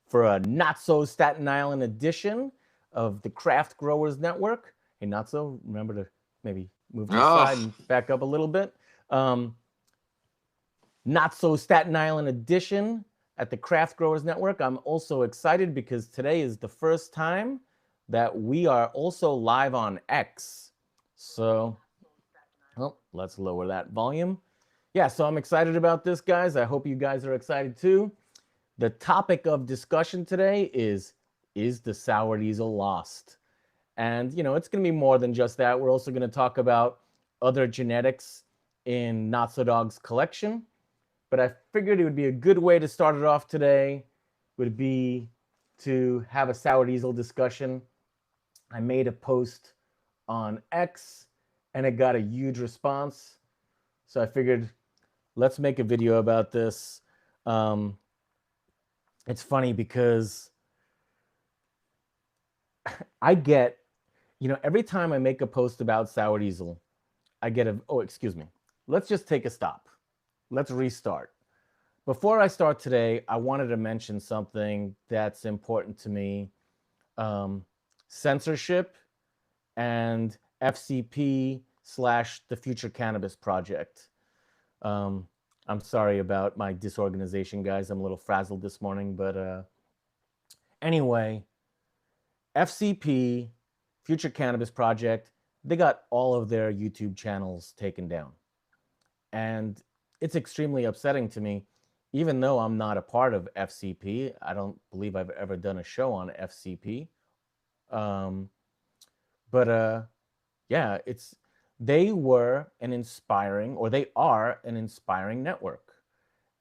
for a Notso Staten Island edition of the Craft Growers Network. Hey, Notso, remember to maybe move to the Oh, side and back up a little bit. Um, Notso Staten Island edition at the Craft Growers Network. I'm also excited because today is the first time that we are also live on X. So, well, let's lower that volume. Yeah, so I'm excited about this, guys. I hope you guys are excited too. The topic of discussion today is the sour diesel lost? And, it's going to be more than just that. We're also going to talk about other genetics in Notsodog's collection. But I figured it would be a good way to start it off today would be to have a sour diesel discussion. I made a post on X and it got a huge response. So I figured let's make a video about this. Um, it's funny because I get, every time I make a post about sour diesel, I get oh, excuse me. Let's just take a stop. Let's restart. Before I start today, I wanted to mention something that's important to me. Censorship and FCP / the Future Cannabis Project. Um, I'm sorry about my disorganization, guys. I'm a little frazzled this morning, but anyway, FCP, Future Cannabis Project, they got all of their YouTube channels taken down. And it's extremely upsetting to me, even though I'm not a part of FCP. I don't believe I've ever done a show on FCP. Um, but yeah, they were an inspiring, or they are an inspiring network.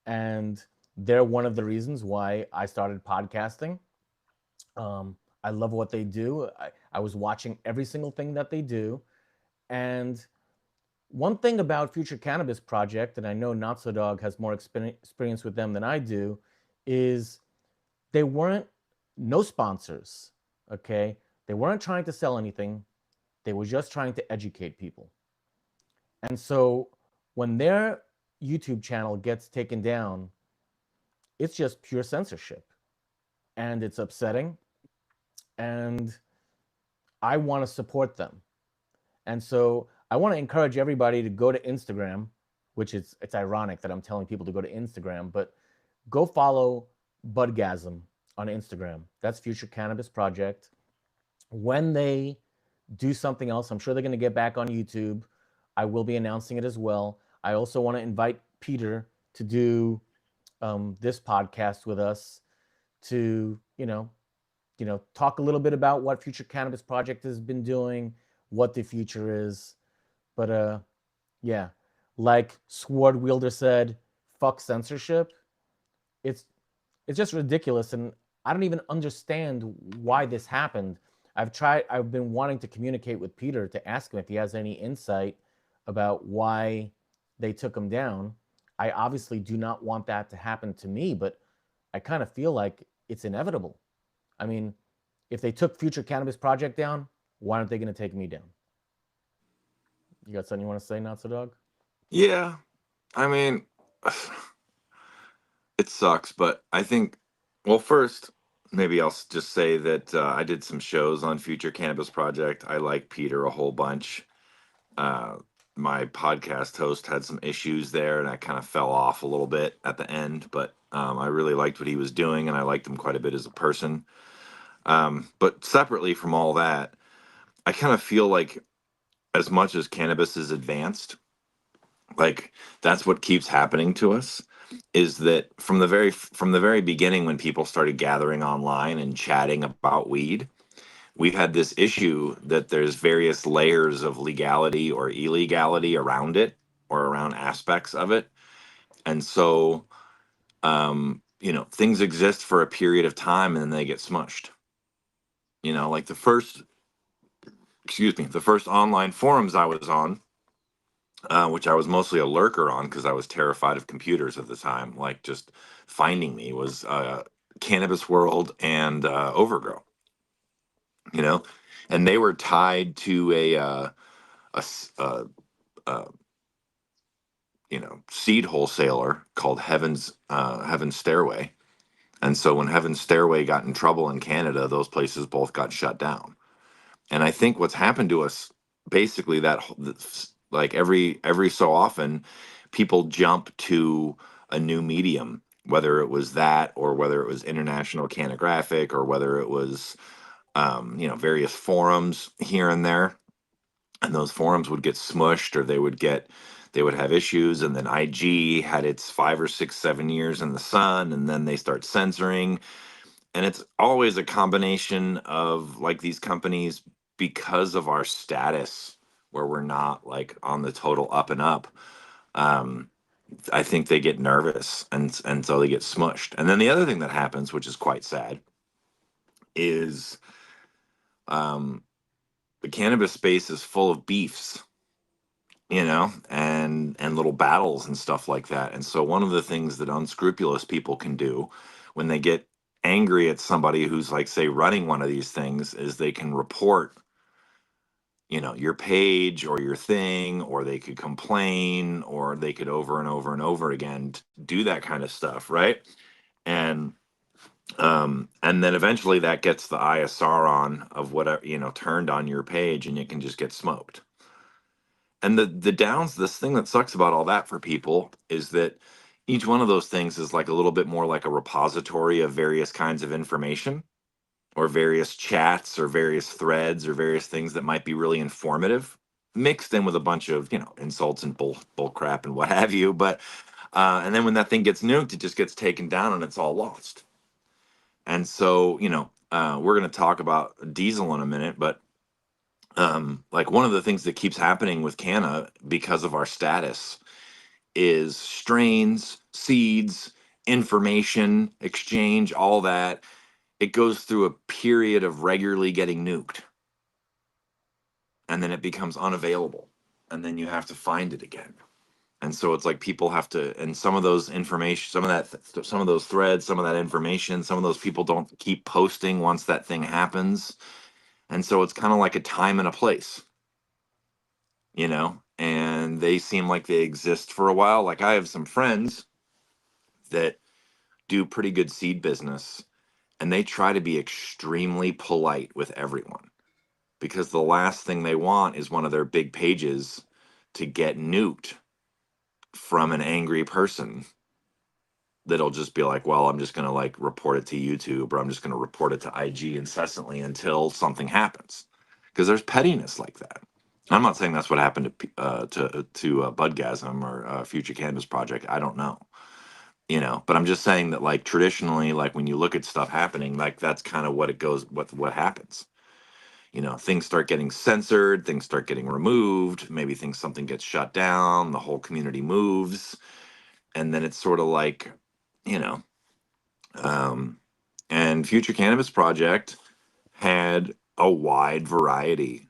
And they're one of the reasons why I started podcasting. I love what they do. I was watching every single thing that they do. And one thing about Future Cannabis Project, and I know Notsodog has more experience with them than I do, is they weren't no sponsors, okay? They weren't trying to sell anything. They were just trying to educate people. And so when their YouTube channel gets taken down, it's just pure censorship. And it's upsetting. And I want to support them. And so I want to encourage everybody to go to Instagram, which it's ironic that I'm telling people to go to Instagram, but go follow Budgasm on Instagram. That's Future Cannabis Project. When they do something else, I'm sure they're going to get back on YouTube. I will be announcing it as well. I also want to invite Peter to do this podcast with us to, talk a little bit about what Future Cannabis Project has been doing, what the future is. But yeah, like Sword Wielder said, fuck censorship. It's it's just ridiculous, and I don't even understand why this happened. I've been wanting to communicate with Peter to ask him if he has any insight about why they took him down. I obviously do not want that to happen to me, but I kind of feel like it's inevitable. I mean, if they took Future Cannabis Project down, why aren't they going to take me down? You got something you want to say, Not So Dog? yeah. I mean, it sucks, but I think, well, first, maybe I'll just say that I did some shows on Future Cannabis Project. I like Peter a whole bunch. Uh, my podcast host had some issues there, and I kind of fell off a little bit at the end, but I really liked what he was doing, and I liked him quite a bit as a person. But separately from all that, I kind of feel like as much as cannabis is advanced, like that's what keeps happening to us is that from the very beginning when people started gathering online and chatting about weed, we've had this issue that there's various layers of legality or illegality around it or around aspects of it. And so things exist for a period of time and then they get smushed. Like the first online forums I was on, which I was mostly a lurker on because I was terrified of computers at the time. Like just finding me was Cannabis World and Overgrow, you know, and they were tied to a s- uh, seed wholesaler called Heaven's Stairway, And so when Heaven's Stairway got in trouble in Canada, those places both got shut down. And I think what's happened to us, basically, like every so often, people jump to a new medium, whether it was that or whether it was international canographic or whether it was various forums here and there, and those forums would get smushed or they would have issues, and then IG had its 5 or 6 7 years in the sun, and then they start censoring. And it's always a combination of like these companies, because of our status where we're not like on the total up and up. um I think they get nervous, and so they get smushed. And then the other thing that happens, which is quite sad, is um the cannabis space is full of beefs, and little battles and stuff like that. And so one of the things that unscrupulous people can do when they get angry at somebody who's, like, say, running one of these things, is they can report, your page or your thing, or they could complain, or they could over and over and over again do that kind of stuff, right? And and then eventually that gets the ISR on of whatever, turned on your page, and it can just get smoked. And this thing that sucks about all that for people is that each one of those things is like a little bit more like a repository of various kinds of information, or various chats or various threads or various things that might be really informative, mixed in with a bunch of, insults and bull crap and what have you. But and then when that thing gets nuked, it just gets taken down and it's all lost. And so, we're going to talk about diesel in a minute, but like, one of the things that keeps happening with canna because of our status is strains, seeds, information exchange, all that. It goes through a period of regularly getting nuked, and then it becomes unavailable, and then you have to find it again. And so it's like people have to, and some of those information, some of those threads, some of that information, some of those people don't keep posting once that thing happens. And so it's kind of like a time and a place, and they seem like they exist for a while. Like, I have some friends that do pretty good seed business, and they try to be extremely polite with everyone, because the last thing they want is one of their big pages to get nuked from an angry person that'll just be like, well, I'm just going to like report it to YouTube, or I'm just going to report it to IG incessantly until something happens. Because there's pettiness like that. I'm not saying that's what happened to Budgasm or Future Cannabis Project. I don't know, but I'm just saying that, like, traditionally, like, when you look at stuff happening, like, that's kind of what it goes, what happens. Things start getting censored, things start getting removed, maybe something gets shut down, the whole community moves, and then it's sort of like, you know, um, and Future Cannabis Project had a wide variety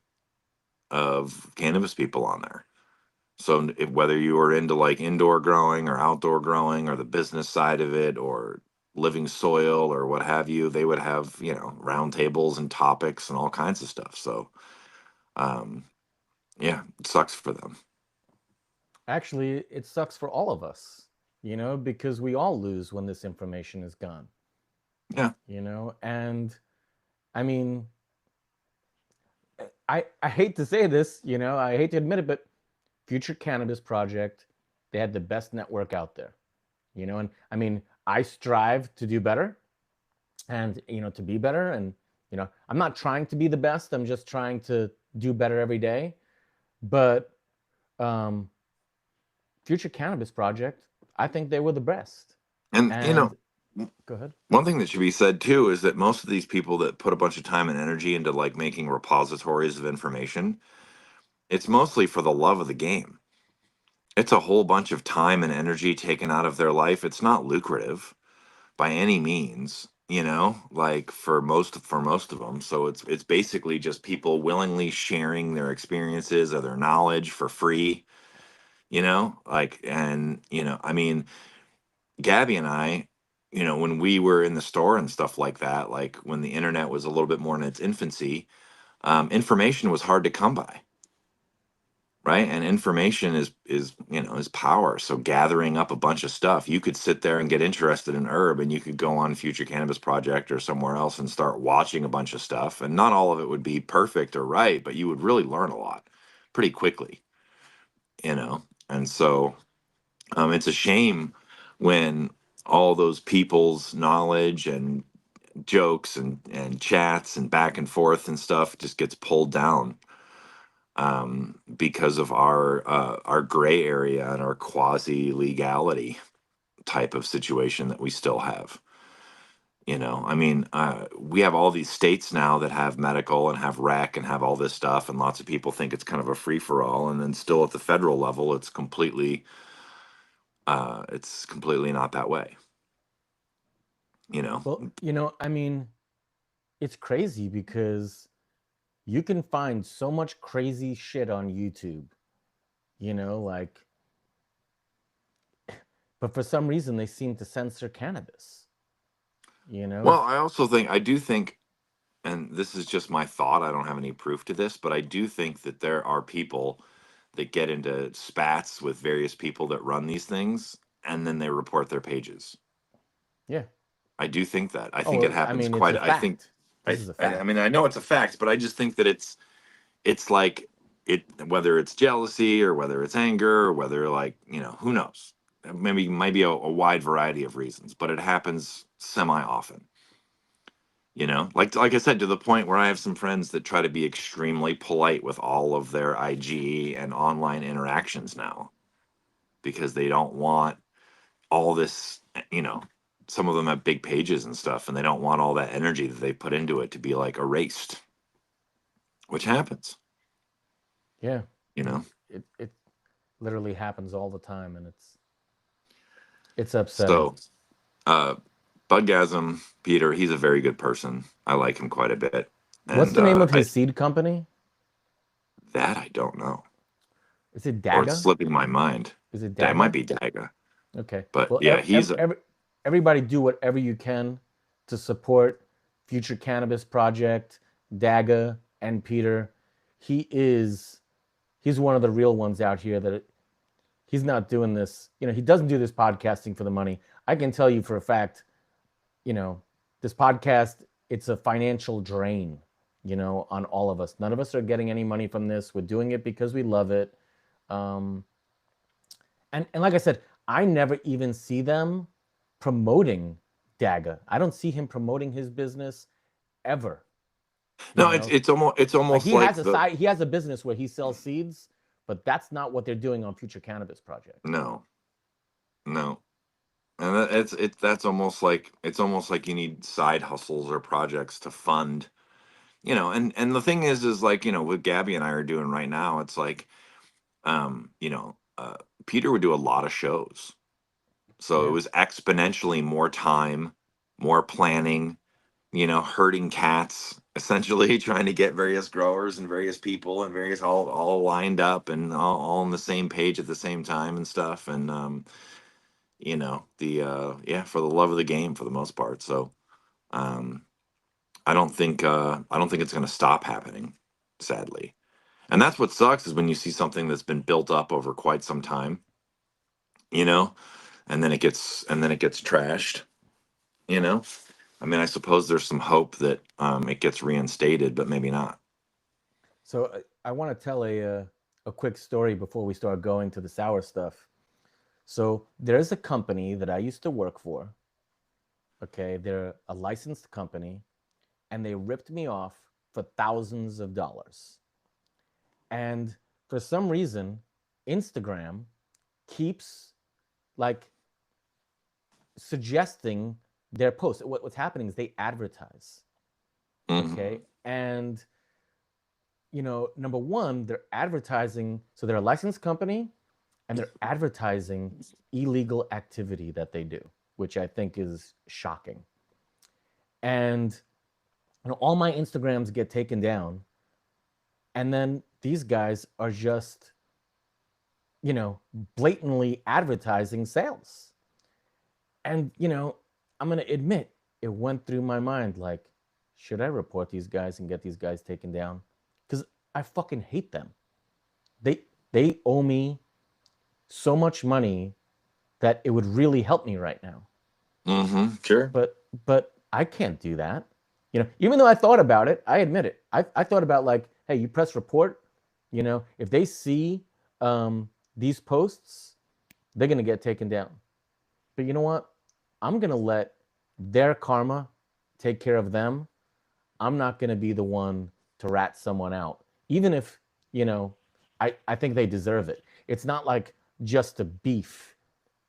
of cannabis people on there. So whether you were into like indoor growing or outdoor growing or the business side of it or living soil or what have you, they would have, roundtables and topics and all kinds of stuff. So um, yeah, it sucks for them. Actually, it sucks for all of us, because we all lose when this information is gone, Yeah. and I mean, I hate to say this, I hate to admit it, but Future Cannabis Project, they had the best network out there, and I mean, I strive to do better and, to be better. And, I'm not trying to be the best, I'm just trying to do better every day. But um, Future Cannabis Project, I think they were the best. And, And go ahead. one thing that should be said too is that most of these people that put a bunch of time and energy into like making repositories of information, it's mostly for the love of the game. It's a whole bunch of time and energy taken out of their life. It's not lucrative by any means, like for most of them. So it's basically just people willingly sharing their experiences or their knowledge for free, like. And I mean, Gabby and I, when we were in the store and stuff like that, like when the internet was a little bit more in its infancy, information was hard to come by, right? And information is is power. So gathering up a bunch of stuff, you could sit there and get interested in herb, and you could go on Future Cannabis Project or somewhere else and start watching a bunch of stuff, and not all of it would be perfect or right, but you would really learn a lot pretty quickly, and so it's a shame when all those people's knowledge and jokes and chats and back and forth and stuff just gets pulled down, because of our gray area and our quasi legality type of situation that we still have. I mean, we have all these states now that have medical and have rec and have all this stuff, and lots of people think it's kind of a free for all. And then still at the federal level, it's completely not that way. You know, Well, I mean, it's crazy because you can find so much crazy shit on YouTube, like, but for some reason they seem to censor cannabis, you know? well, I do think, and this is just my thought. I don't have any proof to this, but I do think that there are people that get into spats with various people that run these things, and then they report their pages. Yeah. I do think that. I Oh, think it well, I happens mean, it's quite. a I think. fact. This is a I mean, fact. I know it's a fact, but I just think that it's like it, whether it's jealousy or whether it's anger or whether, like, who knows. Maybe might be a wide variety of reasons, but it happens semi often. Like I said, to the point where I have some friends that try to be extremely polite with all of their IG and online interactions now, because they don't want all this, you know, some of them have big pages and stuff, and they don't want all that energy that they put into it to be like erased, which happens, Yeah. you know. It literally happens all the time, and it's upsetting. So, uh, Budgasm, Peter, he's a very good person. I like him quite a bit, What's and the name of his seed company? that I don't know, Is it or it's Daga? slipping my mind. Is it That might Daga? be Daga, Okay. but Well, yeah, he's a everybody do whatever you can to support Future Cannabis Project, Daga, and Peter. He is he's one of the real ones out here that he's not doing this. He doesn't do this podcasting for the money. I can tell you for a fact, this podcast, it's a financial drain, on all of us. None of us are getting any money from this. We're doing it because we love it. Um, and like I said, I never even see them promoting Daga. I don't see him promoting his business ever. You no. It's know, it's almost it's like almost like the he has a business where he sells seeds, but that's not what they're doing on Future Cannabis Project. no, no. And it's that's almost like it's almost like you need side hustles or projects to fund, and the thing is like, what Gabby and I are doing right now, it's like, Peter would do a lot of shows, so it Yeah. was exponentially more time, more planning, herding cats, essentially trying to get various growers and various people and various all lined up and all on the same page at the same time and stuff. And the yeah, for the love of the game for the most part. So um I don't think it's going to stop happening, sadly. And that's what sucks, is when you see something that's been built up over quite some time, you know and then it gets trashed, you know I mean, I suppose there's some hope that it gets reinstated, but maybe not. So I want to tell a quick story before we start going to the sour stuff. So there's a company that I used to work for. Okay, they're a licensed company, and they ripped me off for thousands of dollars. And for some reason, Instagram keeps like suggesting their posts. What's happening is they advertise. Hmm. Okay, and number one, they're advertising. So they're a licensed company, and they're advertising illegal activity that they do, which I think is shocking. And all my Instagrams get taken down, and then these guys are just, blatantly advertising sales. And I'm gonna admit, it went through my mind like, should I report these guys and get these guys taken down? Because I fucking hate them. They They owe me so much money that it would really help me right now. Mm-hmm. Sure. But I can't do that. Even though I thought about it, I admit it. I thought about, like, hey, you press report. If they see these posts, they're gonna get taken down. But you know what? I'm gonna let their karma take care of them. I'm not gonna be the one to rat someone out, even if you know I think they deserve it. It's not like just a beef,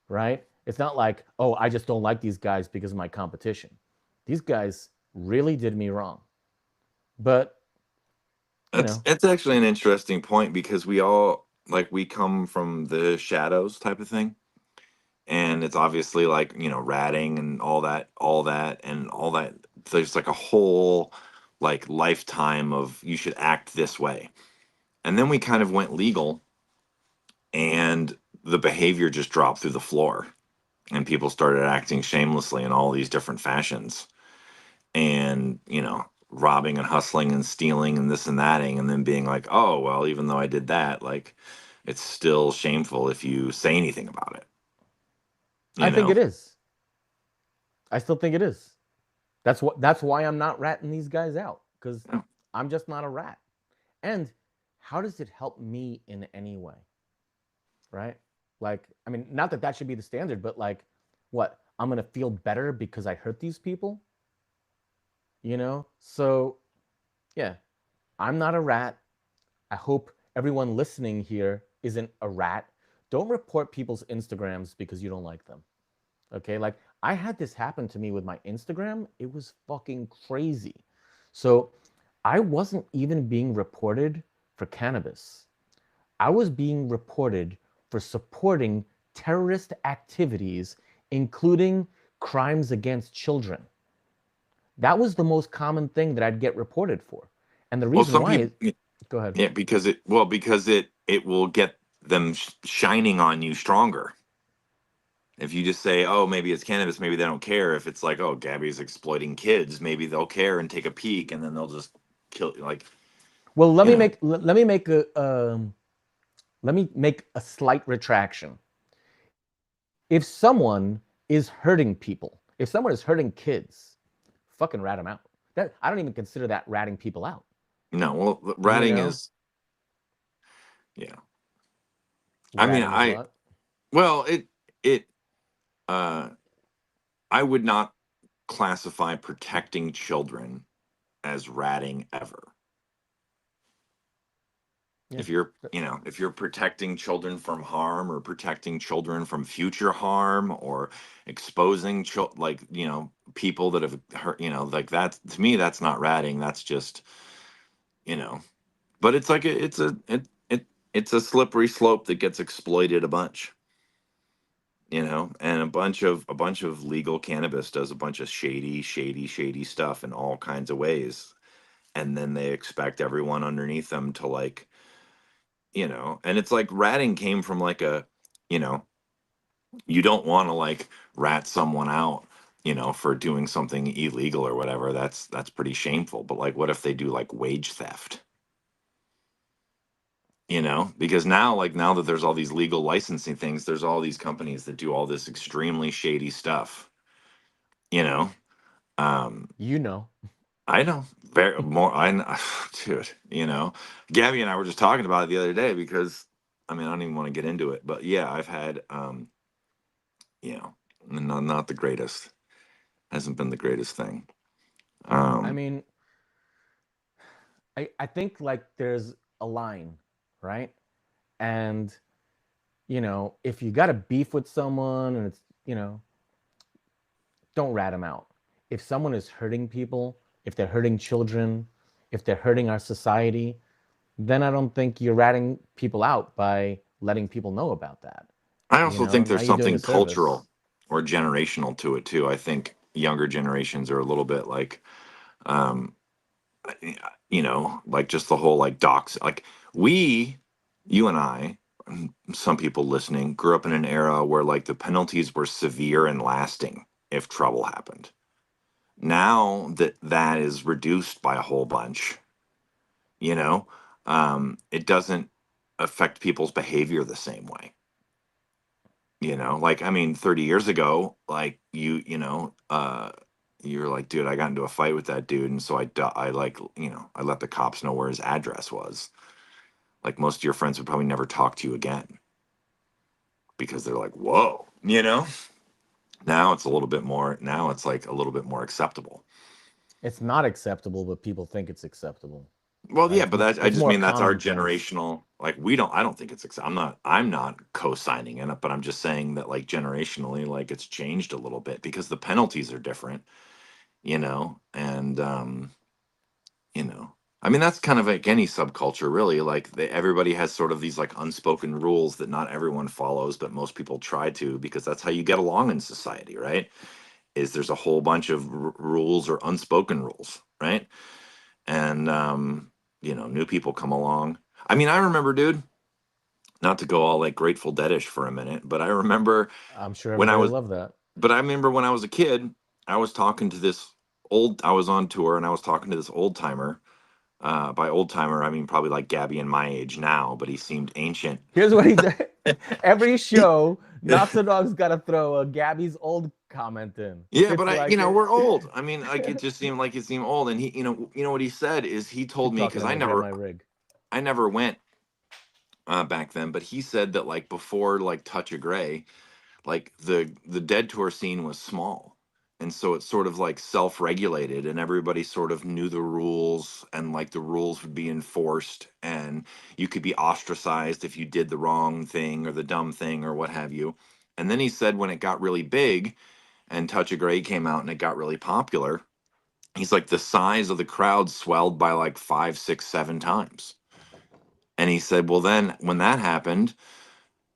right? It's not like, oh, I just don't like these guys because of my competition. These guys really did me wrong. But, you That's know, it's actually an interesting point because we all like we come from the shadows type of thing. And it's obviously like, ratting and all that. There's like a whole like lifetime of you should act this way. And then we kind of went legal and the behavior just dropped through the floor and people started acting shamelessly in all these different fashions and robbing and hustling and stealing and this and thatting and then being like, oh well, even though I did that, like it's still shameful if you say anything about it I you think know it is. I still think it is. That's why I'm not ratting these guys out, because Yeah. I'm just not a rat. And how does it help me in any way? Right? Like, I mean, not that that should be the standard, but like, what? I'm gonna feel better because I hurt these people? So yeah, I'm not a rat. I hope everyone listening here isn't a rat. Don't report people's Instagrams because you don't like them. Okay? Like, I had this happen to me with my Instagram. It was fucking crazy. So, I wasn't even being reported for cannabis. I was being reported for supporting terrorist activities, including crimes against children. That was the most common thing that I'd get reported for. And the Well, reason some why people, is, go ahead. yeah, because it will get them shining on you stronger. If you just say, "Oh, maybe it's cannabis," maybe they don't care. If it's like, "Oh, Gabby's exploiting kids," maybe they'll care and take a peek, and then they'll just kill. Like, Well, let you me know, make let me make a slight retraction. If someone is hurting people, if someone is hurting kids, fucking rat them out. That I don't even consider that ratting people out. no. Well, You ratting know, is, yeah. I mean, ratting is what? well, it, uh, I would not classify protecting children as ratting ever. Yeah. If you're protecting children from harm or protecting children from future harm or exposing like people that have hurt, like that, to me that's not ratting, that's just you know but it's like it's a slippery slope that gets exploited a bunch, and a bunch of legal cannabis does a bunch of shady stuff in all kinds of ways, and then they expect everyone underneath them to like, and it's like ratting came from like you know, you don't want to like rat someone out, for doing something illegal or whatever. That's pretty shameful. But like, what if they do like wage theft? Because now that there's all these legal licensing things, there's all these companies that do all this extremely shady stuff. You know, um, You know. I know very more. Dude. Gabby and I were just talking about it the other day because I mean I don't even want to get into it, but yeah, I've had you know, not the greatest. Hasn't been the greatest thing. I Um, mean, I think, like, there's a line, right? And if you got a beef with someone and it's, don't rat them out. If someone is hurting people, if they're hurting children, if they're hurting our society, then I don't think you're ratting people out by letting people know about that. I also think Now there's you're doing a something service. cultural or generational to it too. I think younger generations are a little bit like, um, like just the whole like docs. Like we, you and I, and some people listening, grew up in an era where like the penalties were severe and lasting if trouble happened. Now that is reduced by a whole bunch, you know, it doesn't. affect people's behavior the same way. You know, like, I mean, 30 years ago, like, you're like, dude, I got into a fight with that dude, and so I like, I let the cops know where his address was. Like, most of your friends would probably never talk to you again because they're like, whoa, you know. Now it's a little bit more. Now it's like a little bit more acceptable. It's not acceptable, but people think it's acceptable. Well, yeah, but I It's just more mean that's our common sense. generational. Like, we don't. I don't think it's. I'm not co-signing in it, but I'm just saying that, like, generationally, like, it's changed a little bit because the penalties are different. And you know, I mean, that's kind of like any subculture, really. Like, everybody has sort of these like unspoken rules that not everyone follows, but most people try to, because that's how you get along in society, right? Is there's a whole bunch of rules or unspoken rules, right? And new people come along. I mean, I remember, dude, not to go all like Grateful Deadish for a minute, but I'm sure when I everybody was loved that. I remember when I was a kid, I was on tour, and I was talking to this old timer. By old timer, I mean probably like Gabby and my age now, but he seemed ancient. Here's what he did. Every show, Notsodog's got to throw a Gabby's old comment in. Yeah, It's but like we're old. I mean, like, it just seemed like it seemed old. And he, what he said is, he told keep me, talking. because I'm gonna grab my rig. I never went back then, but he said that, like, before like Touch of Grey, like, the Dead Tour scene was small, and so it's sort of like self-regulated, and everybody sort of knew the rules, and like the rules would be enforced, and you could be ostracized if you did the wrong thing or the dumb thing or what have you. And then he said, when it got really big and Touch of Grey came out and it got really popular, he's like, the size of the crowd swelled by like 5, 6, 7 times. And he said, well, then when that happened,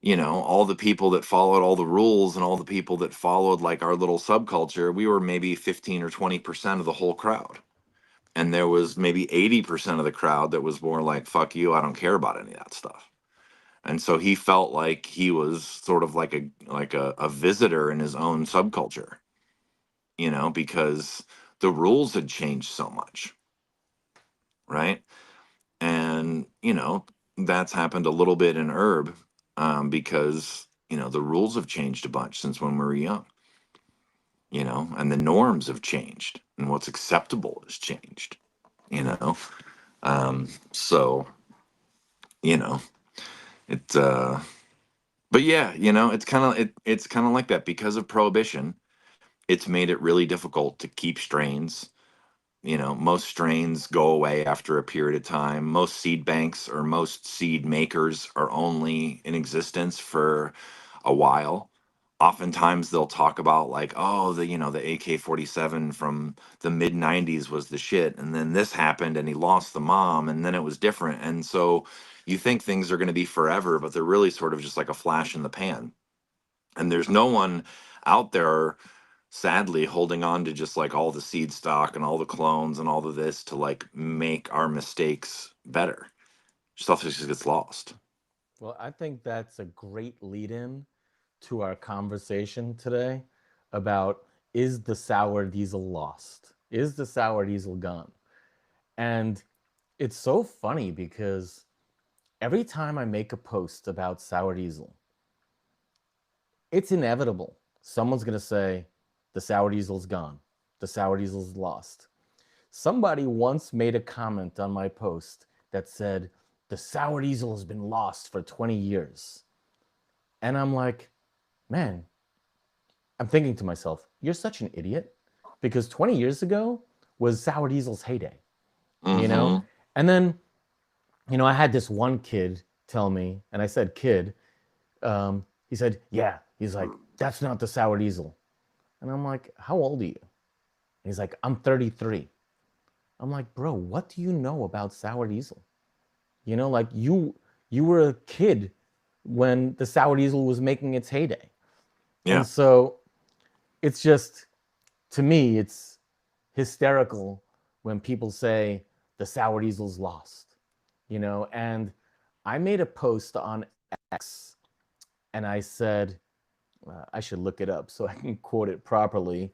all the people that followed all the rules and all the people that followed like our little subculture, we were maybe 15 or 20% of the whole crowd. And there was maybe 80% of the crowd that was more like, fuck you, I don't care about any of that stuff. And so he felt like he was sort of like a visitor in his own subculture, because the rules had changed so much, right? And that's happened a little bit in herb, because the rules have changed a bunch since when we were young, and the norms have changed, and what's acceptable has changed, you know so you know it but yeah, it's kind of like that. Because of prohibition, it's made it really difficult to keep strains. Most strains go away after a period of time. Most seed banks or most seed makers are only in existence for a while. Oftentimes they'll talk about, like, oh, the AK-47 from the mid 90s was the shit, and then this happened and he lost the mom, and then it was different. And so you think things are going to be forever, but they're really sort of just like a flash in the pan. And there's no one out there, sadly, holding on to just like all the seed stock and all the clones and all of this to like make our mistakes better. Stuff just gets lost. Well, I think that's a great lead in to our conversation today about, is the sour diesel lost? Is the sour diesel gone? And it's so funny because every time I make a post about sour diesel, it's inevitable. Someone's going to say, the sour diesel's gone. The sour diesel's lost. Somebody once made a comment on my post that said, the sour diesel has been lost for 20 years. And I'm like, man, I'm thinking to myself, you're such an idiot, because 20 years ago was sour diesel's heyday, you know? Mm-hmm. And then, I had this one kid tell me, and I said, kid, he said, yeah. He's like, that's not the sour diesel. And I'm like, how old are you? And he's like, I'm 33. I'm like, bro, what do you know about sour diesel? Like, you were a kid when the sour diesel was making its heyday. And Yeah. so it's just, to me, it's hysterical when people say the sour diesel's lost, and I made a post on X, and I said, I should look it up so I can quote it properly,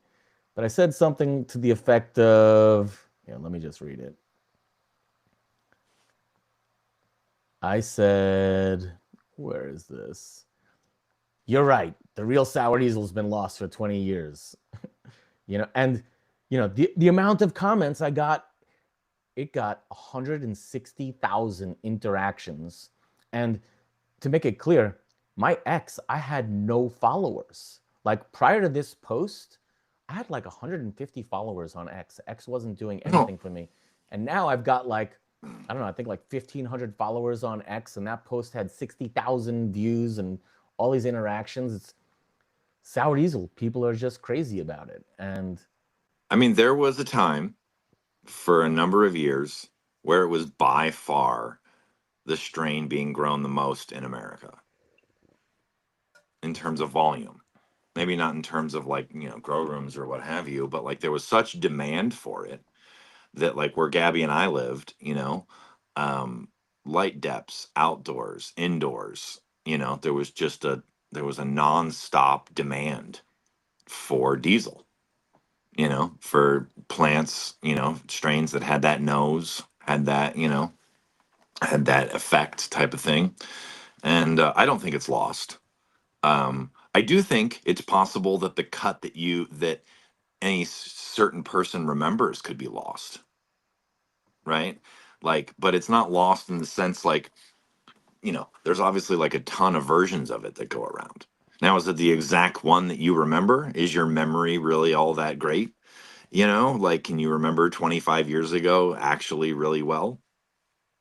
but I said something to the effect of, let me just read it. I said, where is this? You're right. The real sour diesel's been lost for 20 years. And the amount of comments I got, it got 160,000 interactions. And to make it clear, my ex, I had no followers. Like prior to this post, I had like 150 followers on X. X wasn't doing No, anything for me. And now I've got like, I don't know, I think like 1,500 followers on X, and that post had 60,000 views and all these interactions. It's sour diesel. People are just crazy about it. And I mean, there was a time for a number of years where it was by far the strain being grown the most in America in terms of volume. Maybe not in terms of like, grow rooms or what have you, but like there was such demand for it that like where Gabby and I lived, um, light depths, outdoors, indoors, there was a nonstop demand for diesel, for plants, strains that had that nose, had that effect type of thing. And I don't think it's lost. I do think it's possible that the cut that any certain person remembers could be lost, right? Like, but it's not lost in the sense like, there's obviously like a ton of versions of it that go around. Now, is it the exact one that you remember? Is your memory really all that great? Like, can you remember 25 years ago actually really well?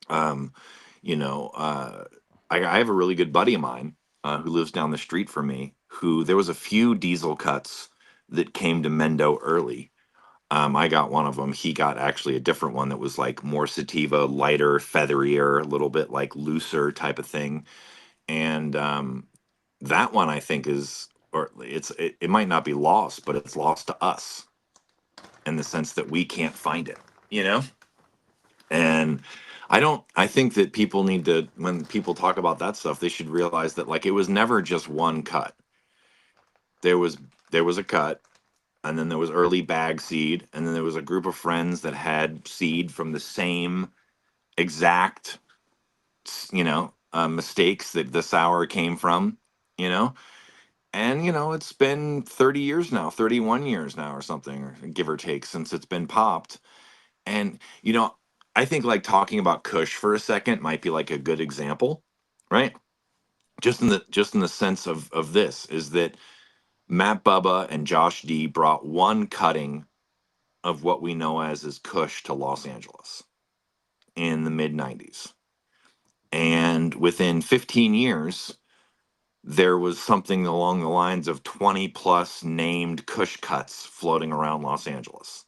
Um, you know, uh, I have a really good buddy of mine who lives down the street from me, who there was a few diesel cuts that came to Mendo early. I got one of them. He got actually a different one that was like more sativa, lighter, featherier, a little bit like looser type of thing. And that one I think it might not be lost, but it's lost to us in the sense that we can't find it, you know? And I think that people need to, when people talk about that stuff, they should realize that like it was never just one cut. There was there was a cut, and then there was early bag seed, and then there was a group of friends that had seed from the same exact, mistakes that the sour came from, you know. And it's been 30 years now, 31 years now, or something, or give or take, since it's been popped. And I think like talking about Kush for a second might be like a good example, right? Just in the sense of this is that Matt Bubba and Josh D brought one cutting of what we know as Kush to Los Angeles in the mid 90s. And within 15 years, there was something along the lines of 20 plus named Kush cuts floating around Los Angeles,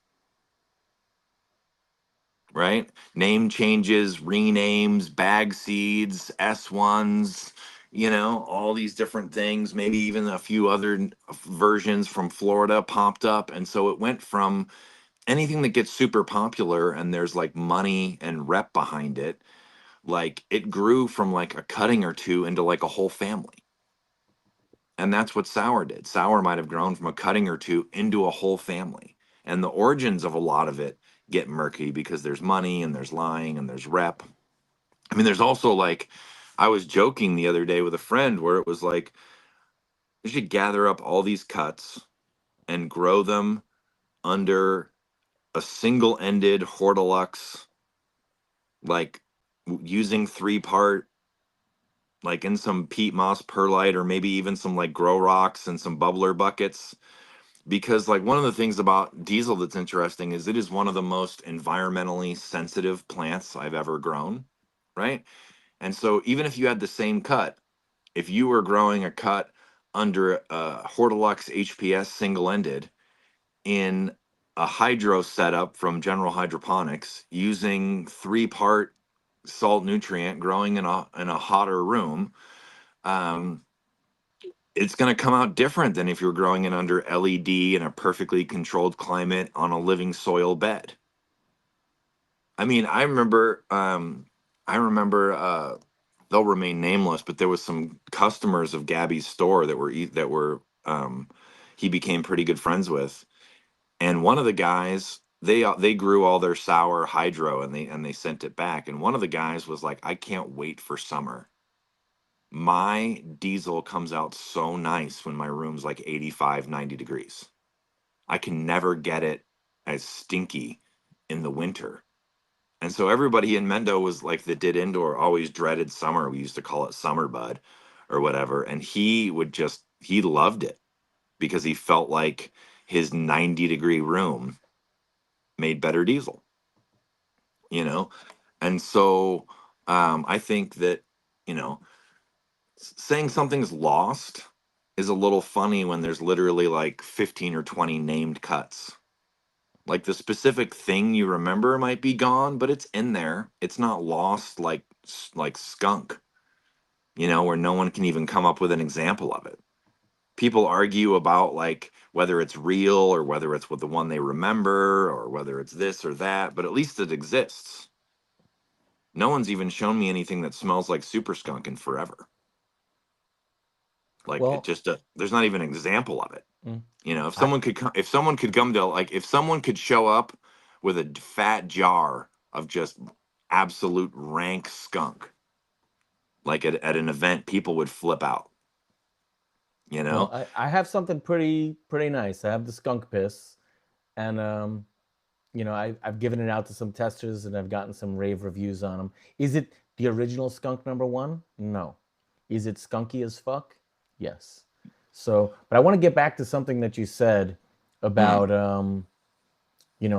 right? Name changes, renames, bag seeds, S1s, all these different things, maybe even a few other versions from Florida popped up. And so it went from anything that gets super popular and there's like money and rep behind it, like it grew from like a cutting or two into like a whole family. And that's what sour did. Sour might have grown from a cutting or two into a whole family. And the origins of a lot of it get murky because there's money and there's lying and there's rep. I mean, there's also like, I was joking the other day with a friend where it was like, we should gather up all these cuts and grow them under a single ended Hortilux, like using 3-part, like in some peat moss perlite, or maybe even some like grow rocks and some bubbler buckets. Because like one of the things about diesel that's interesting is it is one of the most environmentally sensitive plants I've ever grown, right? And so even if you had the same cut, if you were growing a cut under a Hortilux HPS single ended in a hydro setup from General Hydroponics using 3-part salt nutrient growing in a hotter room, um, it's going to come out different than if you're growing it under LED in a perfectly controlled climate on a living soil bed. I mean, I remember they'll remain nameless, but there was some customers of Gabby's store that were he became pretty good friends with. And one of the guys they grew all their sour hydro, and they sent it back. And one of the guys was like, I can't wait for summer. My diesel comes out so nice when my room's like 85, 90 degrees. I can never get it as stinky in the winter. And so everybody in Mendo was like, that did indoor, always dreaded summer. We used to call it summer bud or whatever. And he loved it because he felt like his 90-degree room made better diesel, you know? And so I think that, you know, saying something's lost is a little funny when there's literally like 15 or 20 named cuts. Like the specific thing you remember might be gone, but it's in there. It's not lost like skunk, where no one can even come up with an example of it. People argue about like whether it's real or whether it's with the one they remember or whether it's this or that, but at least it exists. No one's even shown me anything that smells like super skunk in forever. Like it Well, just there's not even an example of it. mm, If I someone could come to, like, if someone could show up with a fat jar of just absolute rank skunk, like at an event, people would flip out, you well, know? I have something pretty nice. I have the skunk piss, and I've given it out to some testers, and I've gotten some rave reviews on them. Is it the original skunk number one? No. Is it skunky as fuck? Yes. So, but I want to get back to something that you said Mm, about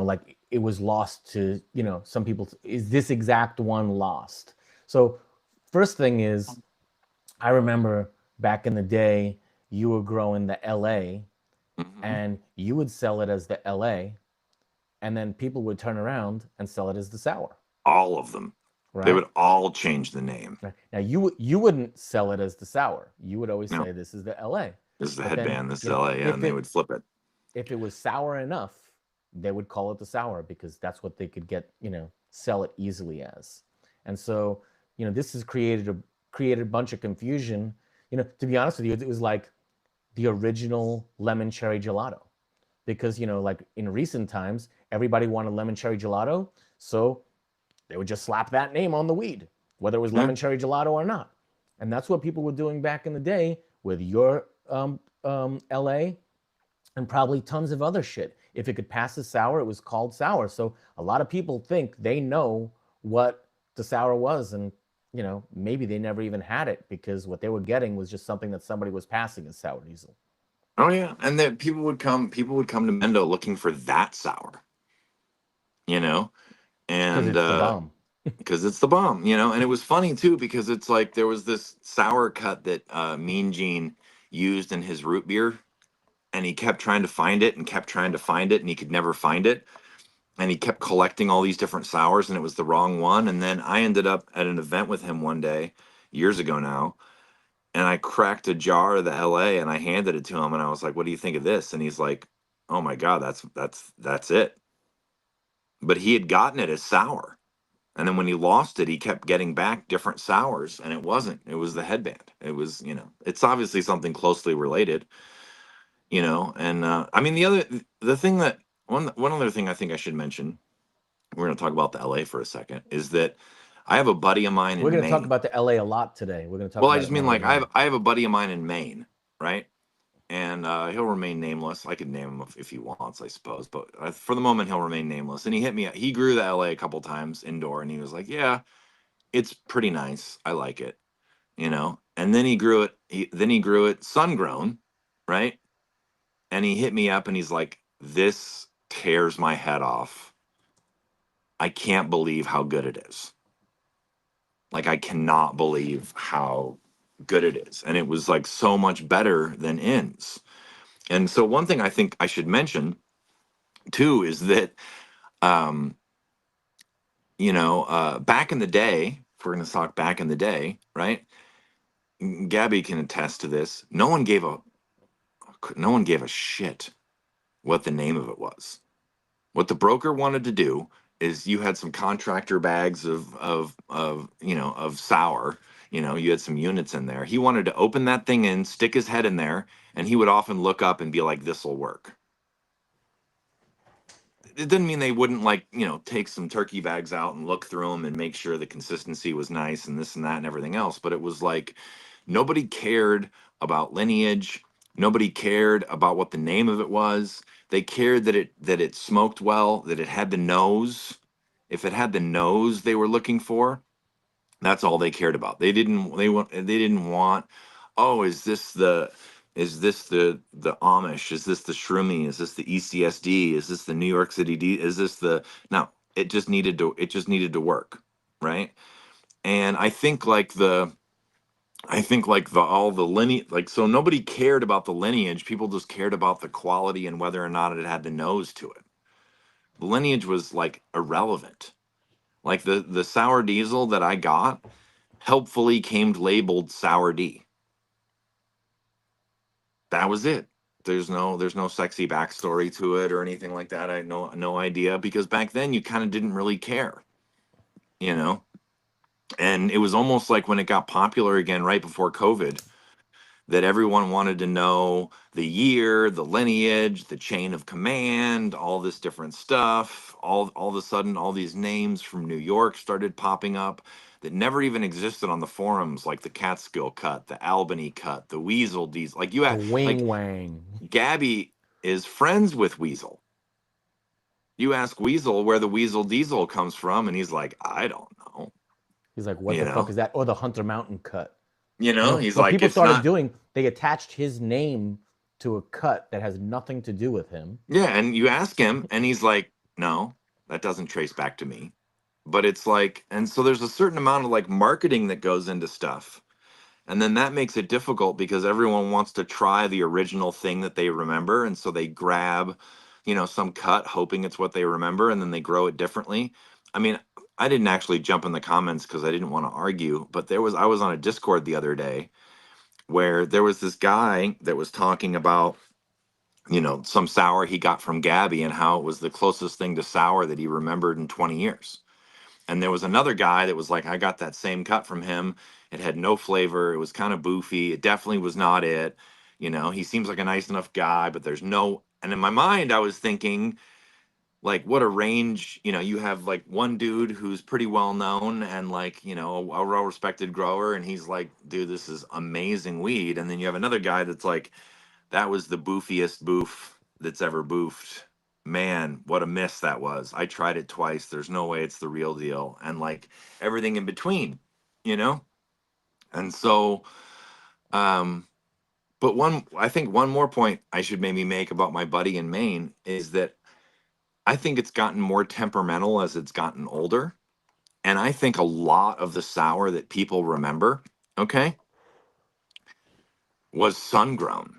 like it was lost to, some people. Is this exact one lost? So, first thing is, I remember back in the day, you were growing the LA, mhm. and you would sell it as the LA, and then people would turn around and sell it as the sour, All of them. They right? would all change the name. Right. Now you wouldn't sell it as the sour. You would always No, say this is the LA. this is the But then, headband, this is LA, yeah, if and they it would flip it. if it was sour enough, they would call it the sour because that's what they could get, sell it easily as. And so, this has created a bunch of confusion. To be honest with you, it was like the original lemon cherry gelato. Because, like in recent times, everybody wanted lemon cherry gelato. So they would just slap that name on the weed, whether it was Yeah. lemon cherry gelato or not. And that's what people were doing back in the day with your LA and probably tons of other shit. If it could pass as sour, it was called sour. So a lot of people think they know what the sour was, and maybe they never even had it because what they were getting was just something that somebody was passing as sour diesel Oh yeah, and then people would come to Mendo looking for that sour, you know, because and it's the bomb. because it's the bomb, and it was funny too because it's like there was this sour cut that Mean Gene used in his root beer, and he kept trying to find it and kept trying to find it, and he could never find it, and he kept collecting all these different sours, and it was the wrong one. And then I ended up at an event with him one day, years ago now, and I cracked a jar of the LA and I handed it to him, and I was like, "What do you think of this?" And he's like, "Oh my god, that's it." But he had gotten it as sour. And then when he lost it, he kept getting back different sours, and it wasn't. It was the headband. It was, it's obviously something closely related, And I mean, the thing that one other thing I think I should mention. We're going to talk about the LA for a second. Is that I have a buddy of mine We're in going to talk Maine. about the LA a lot today. We're going to talk Well, I about just it mean more like and more. I have a buddy of mine in Maine, right? And he'll remain nameless. I could name him if he wants, I suppose. But for the moment, he'll remain nameless. And he hit me. He grew the LA a couple times indoor, and he was like, "Yeah, it's pretty nice. I like it. And then he grew it. Then he grew it sun grown, right? And he hit me up, and he's like, "This tears my head off. I can't believe how good it is. Like I cannot believe how good it is." And it was like so much better than ins. And so one thing I think I should mention too is that um, back in the day, if we're going to talk back in the day, right? Gabby can attest to this. No one gave a shit what the name of it was. What the broker wanted to do is you had some contractor bags of sour. You had some units in there. He wanted to open that thing in, stick his head in there, and he would often look up and be like, "This'll work." it didn't mean they wouldn't, like, take some turkey bags out and look through them and make sure the consistency was nice and this and that and everything else. But it was like nobody cared about lineage. Nobody cared about what the name of it was. They cared that it smoked well, that it had the nose. If it had the nose they were looking for, that's all they cared about. They didn't want, oh, is this the Amish? Is this the Shroomy? Is this the ECSD? Is this the New York City D? Is this the No, it just needed to work, right? And I think like the all the lineage, like, so nobody cared about the lineage. People just cared about the quality and whether or not it had the nose to it. The lineage was like irrelevant. Like the sour diesel that I got helpfully came labeled sour D. That was it. There's no sexy backstory to it or anything like that. I had no idea, because back then you kind of didn't really care, you know. And it was almost like when it got popular again right before COVID, that everyone wanted to know the year, the lineage, the chain of command, all this different stuff. All of a sudden, all these names from New York started popping up that never even existed on the forums, like the Catskill cut, the Albany cut, the Weasel Diesel. Like The like wing wang. Gabby is friends with Weasel. You ask Weasel where the Weasel Diesel comes from, and he's like, I don't know. He's like, what You the fuck know, is that? Or the Hunter Mountain cut. he's What like, people it's started not. doing, they attached his name to a cut that has nothing to do with him. Yeah, and you ask him, and he's like, "No, that doesn't trace back to me." But it's like, and so there's a certain amount of like marketing that goes into stuff, and then that makes it difficult because everyone wants to try the original thing that they remember, and so they grab, some cut, hoping it's what they remember, and then they grow it differently. I mean, I didn't actually jump in the comments because I didn't want to argue, but I was on a Discord the other day where there was this guy that was talking about, some sour he got from Gabby and how it was the closest thing to sour that he remembered in 20 years. And there was another guy that was like, I got that same cut from him. It had no flavor. It was kind of boofy. It definitely was not it. He seems like a nice enough guy, but there's no. And in my mind, I was thinking, like, what a range. You have like one dude who's pretty well known and, like, a well respected grower. And he's like, dude, this is amazing weed. And then you have another guy that's like, that was the boofiest boof that's ever boofed. Man, what a miss that was. I tried it twice. There's no way it's the real deal. And like everything in between, you know? And so, um, but I think one more point I should maybe make about my buddy in Maine is that I think it's gotten more temperamental as it's gotten older. And I think a lot of the sour that people remember, okay, was sun grown.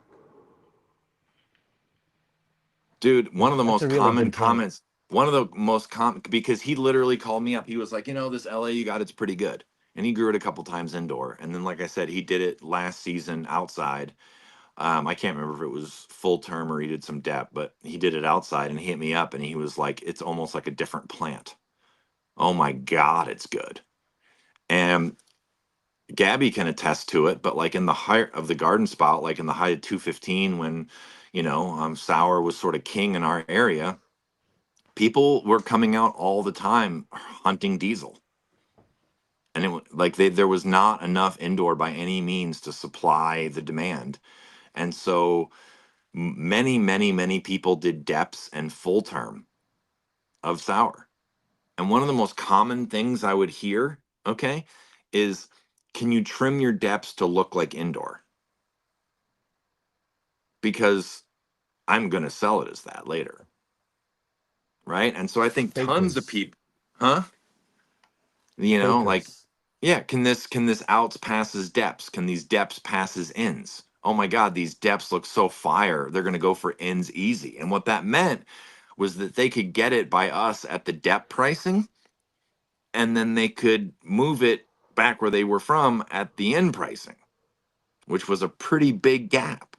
Dude, one of the That's a most really common good point. comments, one of the most common, because he literally called me up. He was like, this LA you got, it's pretty good. And he grew it a couple times indoor. And then, like I said, he did it last season outside. I can't remember if it was full term or he did some depth, but he did it outside and he hit me up and he was like, it's almost like a different plant. Oh my God, it's good. And Gabby can attest to it, but like in the height of the garden spot, like in the height of 215, when, sour was sort of king in our area, people were coming out all the time hunting diesel, and like there was not enough indoor by any means to supply the demand. And so many, many, many people did depths and full term of sour. And one of the most common things I would hear, okay, is, can you trim your depths to look like indoor? Because I'm going to sell it as that later, right? And so I think tons of Fakers. people, huh? Like, Fakers. yeah, can this outs pass as depths? Can these depths pass as ins? Oh my God, these depths look so fire. They're going to go for ins easy. And what that meant was that they could get it by us at the depth pricing, and then they could move it back where they were from at the end pricing, which was a pretty big gap.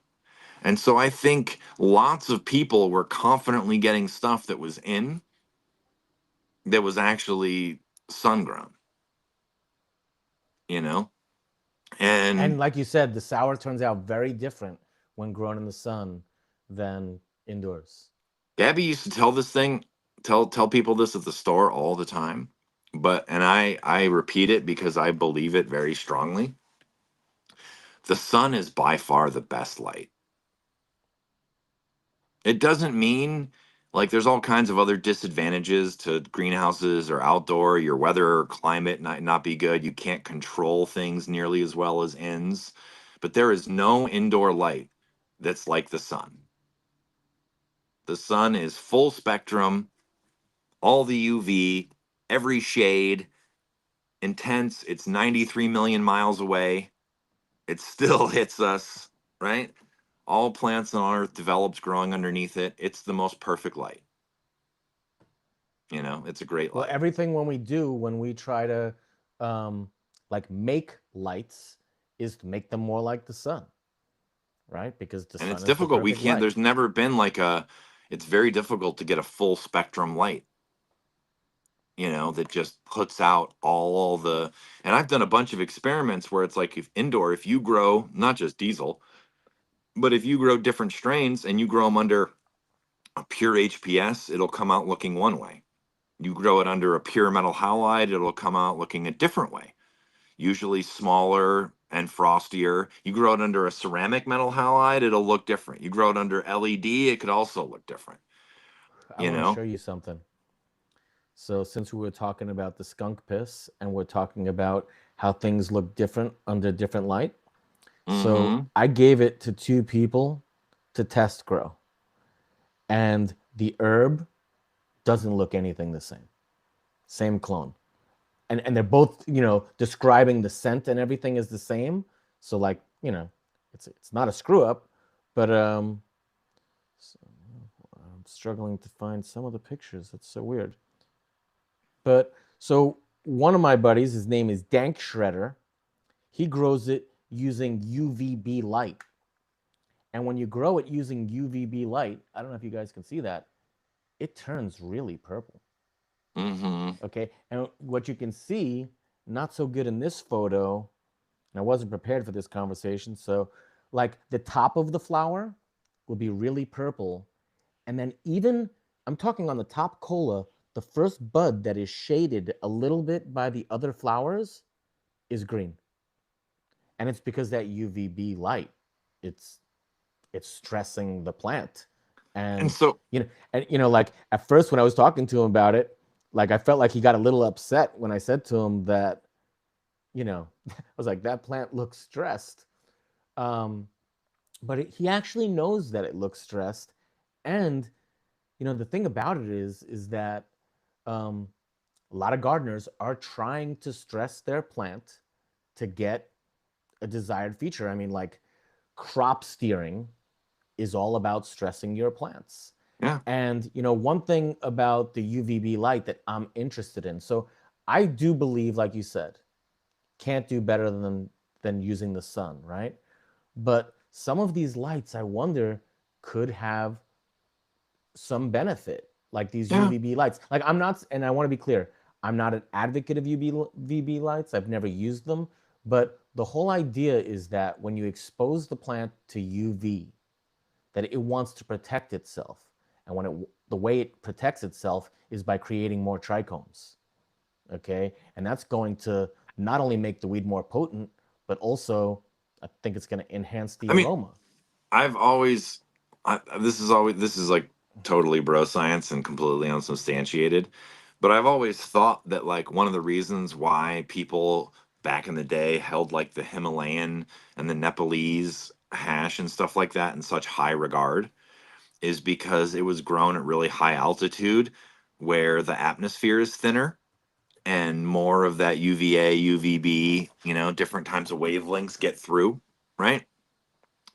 And so I think lots of people were confidently getting stuff that was in, that was actually sun grown, you know? And And like you said, the sour turns out very different when grown in the sun than indoors. Gabby used to tell this thing. tell people this at the store all the time, but and I repeat it because I believe it very strongly. The sun is by far the best light. It doesn't mean like there's all kinds of other disadvantages to greenhouses or outdoor, your weather or climate might not be good. You can't control things nearly as well as ends. But there is no indoor light that's like the sun. The sun is full spectrum, all the UV, every shade, intense. It's 93 million miles away. It still hits us, right? All plants on Earth develops growing underneath it. It's the most perfect light. It's a great Well, light. everything when we do, when we try to um, like make lights, is to make them more like the sun, right? Because the And it's sun is the difficult. We perfect can't, light. there's never been like it's very difficult to get a full spectrum light, that just puts out all the, and I've done a bunch of experiments where it's like if indoor, if you grow, not just diesel, but if you grow different strains and you grow them under a pure HPS, it'll come out looking one way. You grow it under a pure metal halide, it'll come out looking a different way, usually smaller and frostier. You grow it under a ceramic metal halide, it'll look different. You grow it under LED, it could also look different, I you want to know? show you something. So, since we were talking about the skunk piss and we're talking about how things look different under different light, so Mm-hmm. I gave it to two people to test grow, and the herb doesn't look anything the same. Same clone. And they're both, describing the scent and everything is the same. So like, it's not a screw up, but so, I'm struggling to find some of the pictures. That's so weird. But so one of my buddies, his name is Dank Shredder. He grows it using UVB light. And when you grow it using UVB light, I don't know if you guys can see that, it turns really purple. Mm-hmm. Okay. And what you can see, not so good in this photo, and I wasn't prepared for this conversation. So, like the top of the flower will be really purple. And then, even I'm talking on the top cola, the first bud that is shaded a little bit by the other flowers is green. And it's because that UVB light, it's it's stressing the plant. And And so, like at first when I was talking to him about it, like I felt like he got a little upset when I said to him that, I was like, that plant looks stressed. Um, but he actually knows that it looks stressed. And the thing about it is that um, a lot of gardeners are trying to stress their plant to get a desired feature. I mean, like crop steering is all about stressing your plants. yeah, And one thing about the UVB light that I'm interested in. So I do believe, like you said, can't do better than using the sun, right? But some of these lights, I wonder, could have some benefit, like these yeah. UVB lights. Like I'm not, and I want to be clear, I'm not an advocate of UVB lights. I've never used them, but the whole idea is that when you expose the plant to UV, that it wants to protect itself, and the way it protects itself is by creating more trichomes. Okay, and that's going to not only make the weed more potent, but also I think it's going to enhance the I mean, aroma. I've always, this is like totally bro science and completely unsubstantiated, but I've always thought that like one of the reasons why people back in the day held like the Himalayan and the Nepalese hash and stuff like that in such high regard is because it was grown at really high altitude where the atmosphere is thinner and more of that UVA, UVB, different types of wavelengths get through, right?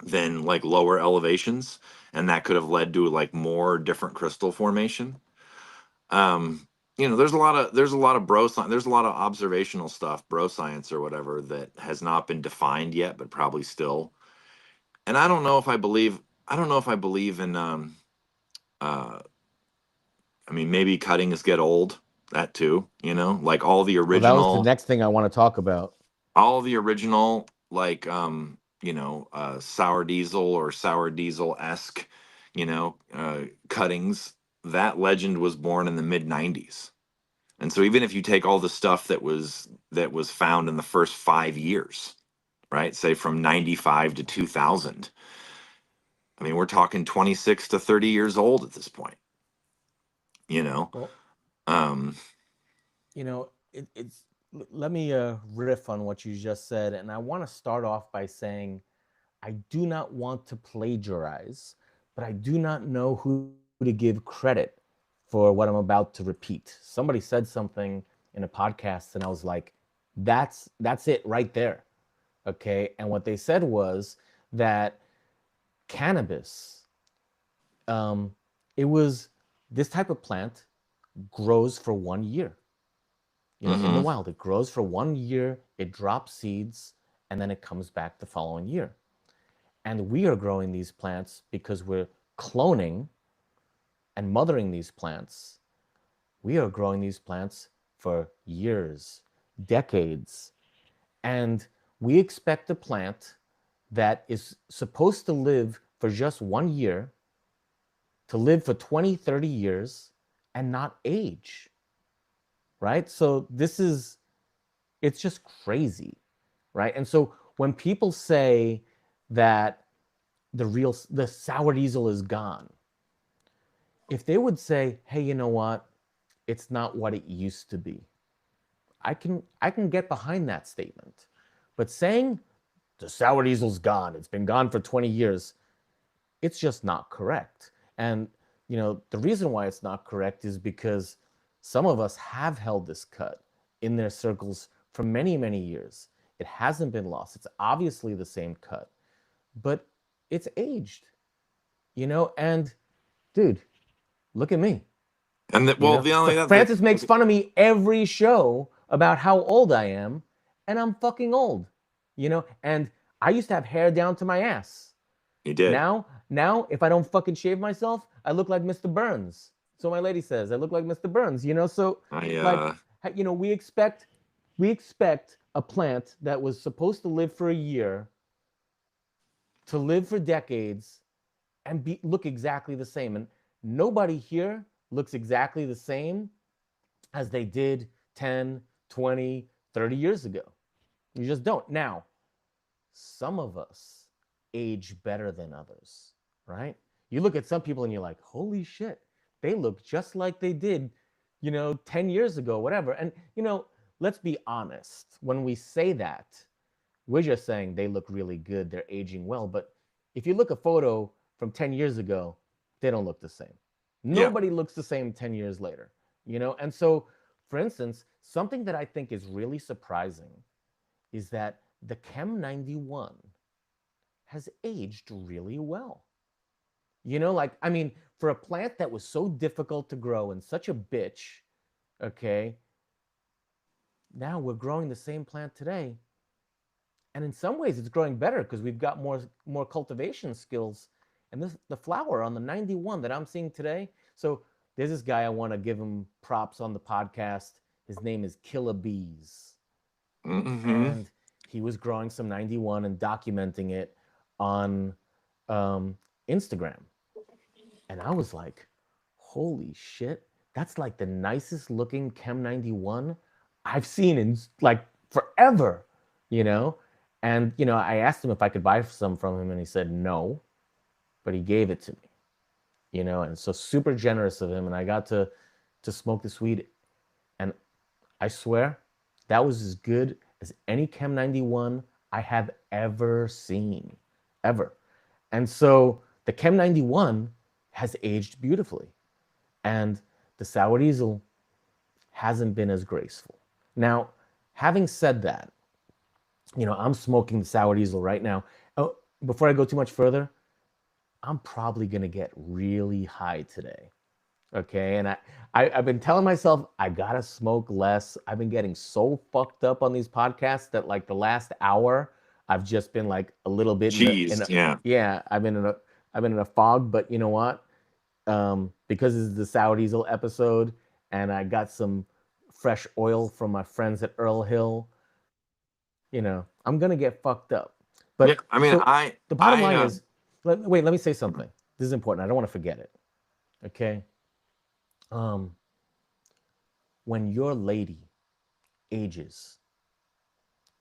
Than like lower elevations. And that could have led to like more different crystal formation. Um, there's a lot of bro science, there's a lot of observational stuff, bro science or whatever, that has not been defined yet, but probably still. And I don't know if I believe in uh I mean, maybe cuttings get old. That too, like Well, that was the next thing I want to talk about. all the original, like sour diesel or sour diesel esque, cuttings that legend was born in the mid 90s. And so even if you take all the stuff that was found in the first 5 years, right? Say from 95 to 2000. I mean, we're talking 26 to 30 years old at this point, you know. Well, Um let me riff on what you just said, and I want to start off by saying I do not want to plagiarize, but I do not know who to give credit for what I'm about to repeat. Somebody said something in a podcast, and I was like, that's it right there. Okay. And what they said was that cannabis, um, it was this type of plant grows for 1 year. In the mhm. wild, it grows for 1 year, it drops seeds, and then it comes back the following year. And we are growing these plants because we're cloning and mothering these plants. We are growing these plants for years, decades. And we expect a plant that is supposed to live for just 1 year to live for 20, 30 years and not age, right? So it's just crazy, right? And so when people say that the sour diesel is gone, if they would say, hey, you know what? It's not what it used to be. I can get behind that statement. But saying the sour diesel's gone, it's been gone for 20 years, it's just not correct. And the reason why it's not correct is because some of us have held this cut in their circles for many, many years. It hasn't been lost. It's obviously the same cut, but it's aged, and dude, look at me. And that, well, the only that Francis makes fun of me every show about how old I am, and I'm fucking old. And I used to have hair down to my ass. you did. Now, if I don't fucking shave myself, I look like Mr. Burns. So my lady says I look like Mr. Burns. So I like, we expect a plant that was supposed to live for a year to live for decades and look exactly the same. And nobody here looks exactly the same as they did 10, 20, 30 years ago. You just don't. Now, some of us age better than others, right? You look at some people and you're like, holy shit, they look just like they did, 10 years ago, whatever. And, let's be honest. When we say that, we're just saying they look really good, they're aging well. But if you look at a photo from 10 years ago, they don't look the same. Yeah. Nobody looks the same 10 years later, And so, for instance, something that I think is really surprising is that the Chem 91 has aged really well. I mean, for a plant that was so difficult to grow and such a bitch, okay, now we're growing the same plant today. And in some ways, it's growing better because we've got more cultivation skills. And the flower on the 91 that I'm seeing today. So there's this guy, I want to give him props on the podcast. His name is Killer Bees. Mm-hmm. And he was growing some 91 and documenting it on Instagram. And I was like, holy shit, that's like the nicest looking Chem 91 I've seen in like forever, you know? And, I asked him if I could buy some from him, and he said no, but he gave it to me, and so super generous of him. And I got to smoke this weed, and I swear that was as good as any Chem 91 I have ever seen, ever. And so the Chem 91 has aged beautifully, and the sour diesel hasn't been as graceful. Now, having said that, I'm smoking the sour diesel right now. Oh, before I go too much further, I'm probably gonna get really high today. Okay, and I've been telling myself I gotta smoke less. I've been getting so fucked up on these podcasts that like the last hour, I've just been like a little bit Cheese. Yeah. yeah, I've been in a fog. But you know what? Because this is the sour diesel episode, and I got some fresh oil from my friends at Earl Hill. I'm gonna get fucked up. Yeah. But I mean, so the bottom I line is, wait, let me say something. This is important. I don't want to forget it. Okay. Um, when your lady ages,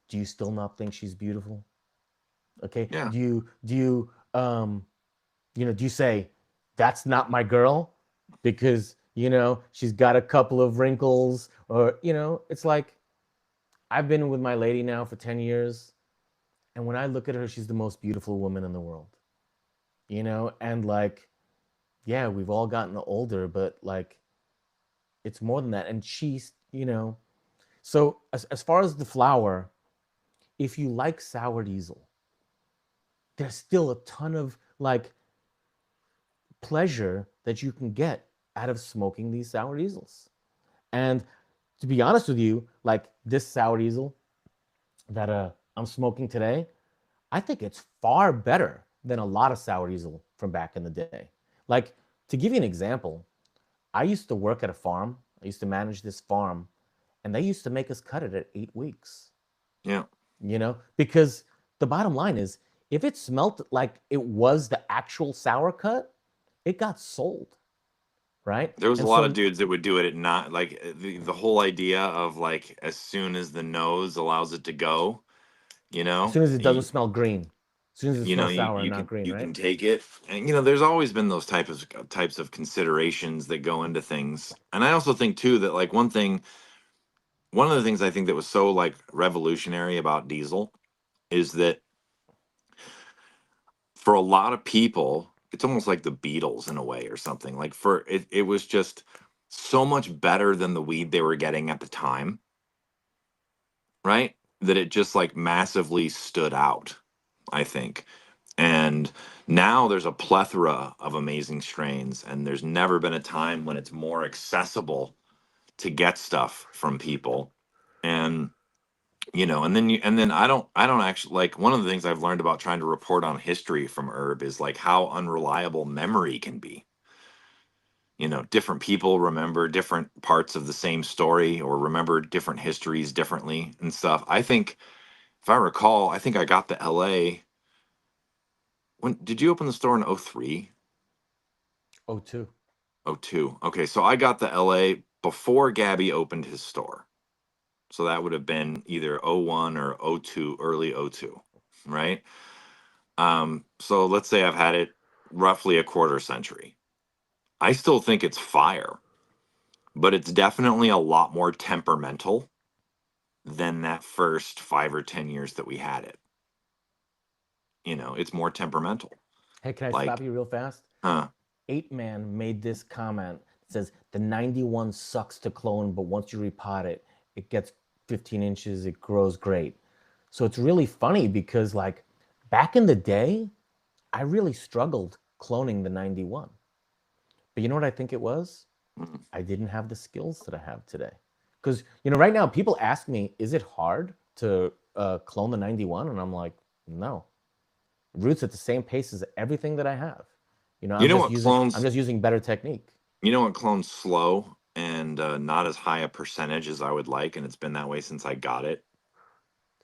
do you still not think she's beautiful? Okay. Yeah. Do you say that's not my girl because she's got a couple of wrinkles, or it's like I've been with my lady now for 10 years, and when I look at her, she's the most beautiful woman in the world. And like, yeah, we've all gotten older, but like it's more than that. And so as far as the flower, if you like sour diesel, there's still a ton of like pleasure that you can get out of smoking these sour diesels. And to be honest with you, like this sour diesel that I'm smoking today, I think it's far better than a lot of sour diesel from back in the day. Like, to give you an example, I used to work at a farm. I used to manage this farm, and they used to make us cut it at 8 weeks. Yeah. Because the bottom line is, if it smelt like it was the actual sour cut, it got sold, right? There was a And lot of so dudes that would do it at not like the whole idea of like as soon as the nose allows it to go, you as know, soon as it doesn't smell green, as soon as it smells you sour and you not can green, you right? can take it, and there's always been those types of considerations that go into things. And I also think too that like one of the things I think that was so like revolutionary about diesel is that for a lot of people it's almost like the Beatles in a way or something. Like for it was just so much better than the weed they were getting at the time, right? That it just like massively stood out, I think. And now there's a plethora of amazing strains, and there's never been a time when it's more accessible to get stuff from people. And and then I don't actually like one of the things I've learned about trying to report on history from herb is like how unreliable memory can be. Different people remember different parts of the same story or remember different histories differently and stuff. I think if I recall, I think I got the LA. When did you open the store in '03? Oh, two. '02. Okay, so I got the LA before Gabby opened his store. So that would have been either '01 or '02, early '02, right? So let's say I've had it roughly a quarter century. I still think it's fire, but it's definitely a lot more temperamental than that first 5 or 10 years that we had it. It's more temperamental. Hey, can I stop Like, you real fast? huh? 8Man made this comment. It says the 91 sucks to clone, but once you repot it, it gets 15 inches, it grows great. So it's really funny because, like, back in the day, I really struggled cloning the 91. But you know what I think it was? Mm. I didn't have the skills that I have today. Because, right now, people ask me, is it hard to clone the 91? And I'm like, no. Roots at the same pace as everything that I have. You I'm know just what using I'm clones? just using better technique. You know what clones slow and not as high a percentage as I would like, and it's been that way since I got it.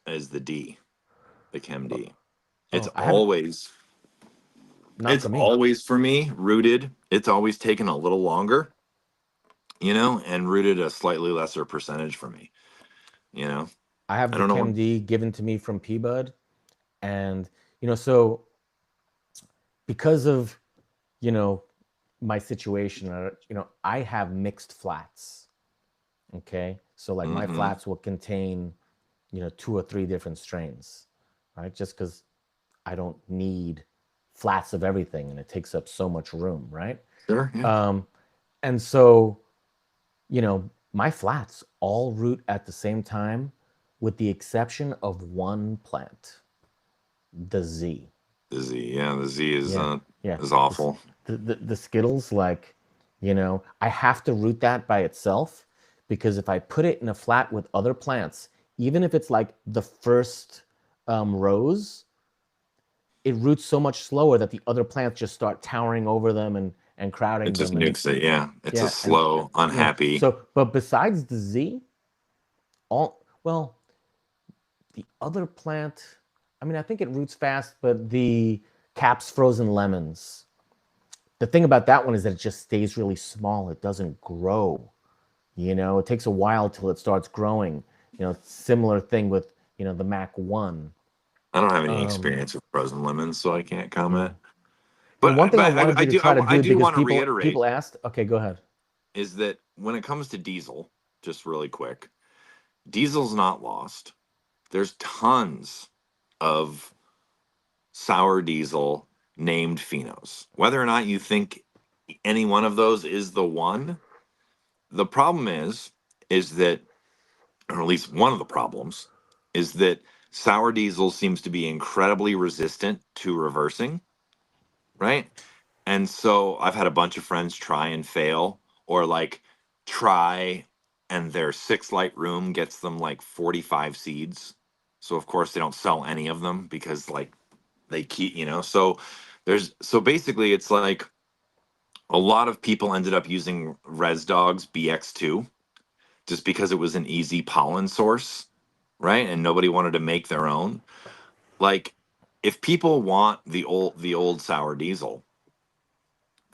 Is the D, the Chem D. It's Oh, I haven't. always Not it's for me. always for me rooted. It's always taken a little longer, and rooted a slightly lesser percentage for me. You know, I have I the don't know what. Chem D given to me from P-Bud, and so because of you know my situation, I have mixed flats. Okay, so like my Mm-hmm. flats will contain 2 or 3 different strains, right? Just because I don't need flats of everything, and it takes up so much room, right? Sure. Yeah. Um, and so my flats all root at the same time, with the exception of one plant, the Z. The Z. Yeah. The Z is Yeah, yeah. is This, awful. the Skittles, like, I have to root that by itself, because if I put it in a flat with other plants, even if it's like the first rows, it roots so much slower that the other plants just start towering over them and It crowding just them. And nukes it. Yeah. It's a yeah, and slow, unhappy. but besides the Z, the other plant, I mean, I think it roots fast, but the Caps frozen lemons, The thing about that one is that it just stays really small. It doesn't grow. It takes a while till it starts growing. Similar thing with the Mac One. I don't have any Um, experience with frozen lemons, so I can't yeah. comment. One thing I wanted I you to do try to I do do because want to people reiterate asked. Okay, go ahead. is that when it comes to diesel, just really quick, diesel's not lost. There's tons of sour diesel named phenos. Whether or not you think any one of those is the one, the problem is that, or at least one of the problems, is that sour diesel seems to be incredibly resistant to reversing, right? And so I've had a bunch of friends try and fail, or like try and their 6 light room gets them like 45 seeds. So of course they don't sell any of them because like they keep, so so basically it's like a lot of people ended up using ResDog's BX2 just because it was an easy pollen source, right? And nobody wanted to make their own. Like if people want the old sour diesel,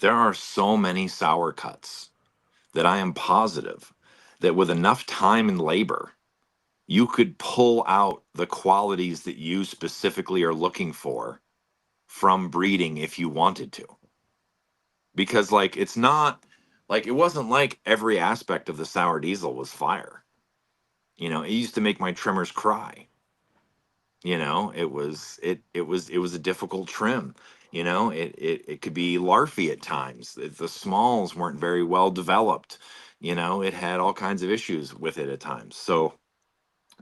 there are so many sour cuts that I am positive that with enough time and labor, you could pull out the qualities that you specifically are looking for from breeding if you wanted to. Because like it's not like it wasn't like every aspect of the sour diesel was fire. It used to make my trimmers cry. It was a difficult trim. It could be larfy at times. The smalls weren't very well developed. It had all kinds of issues with it at times. So,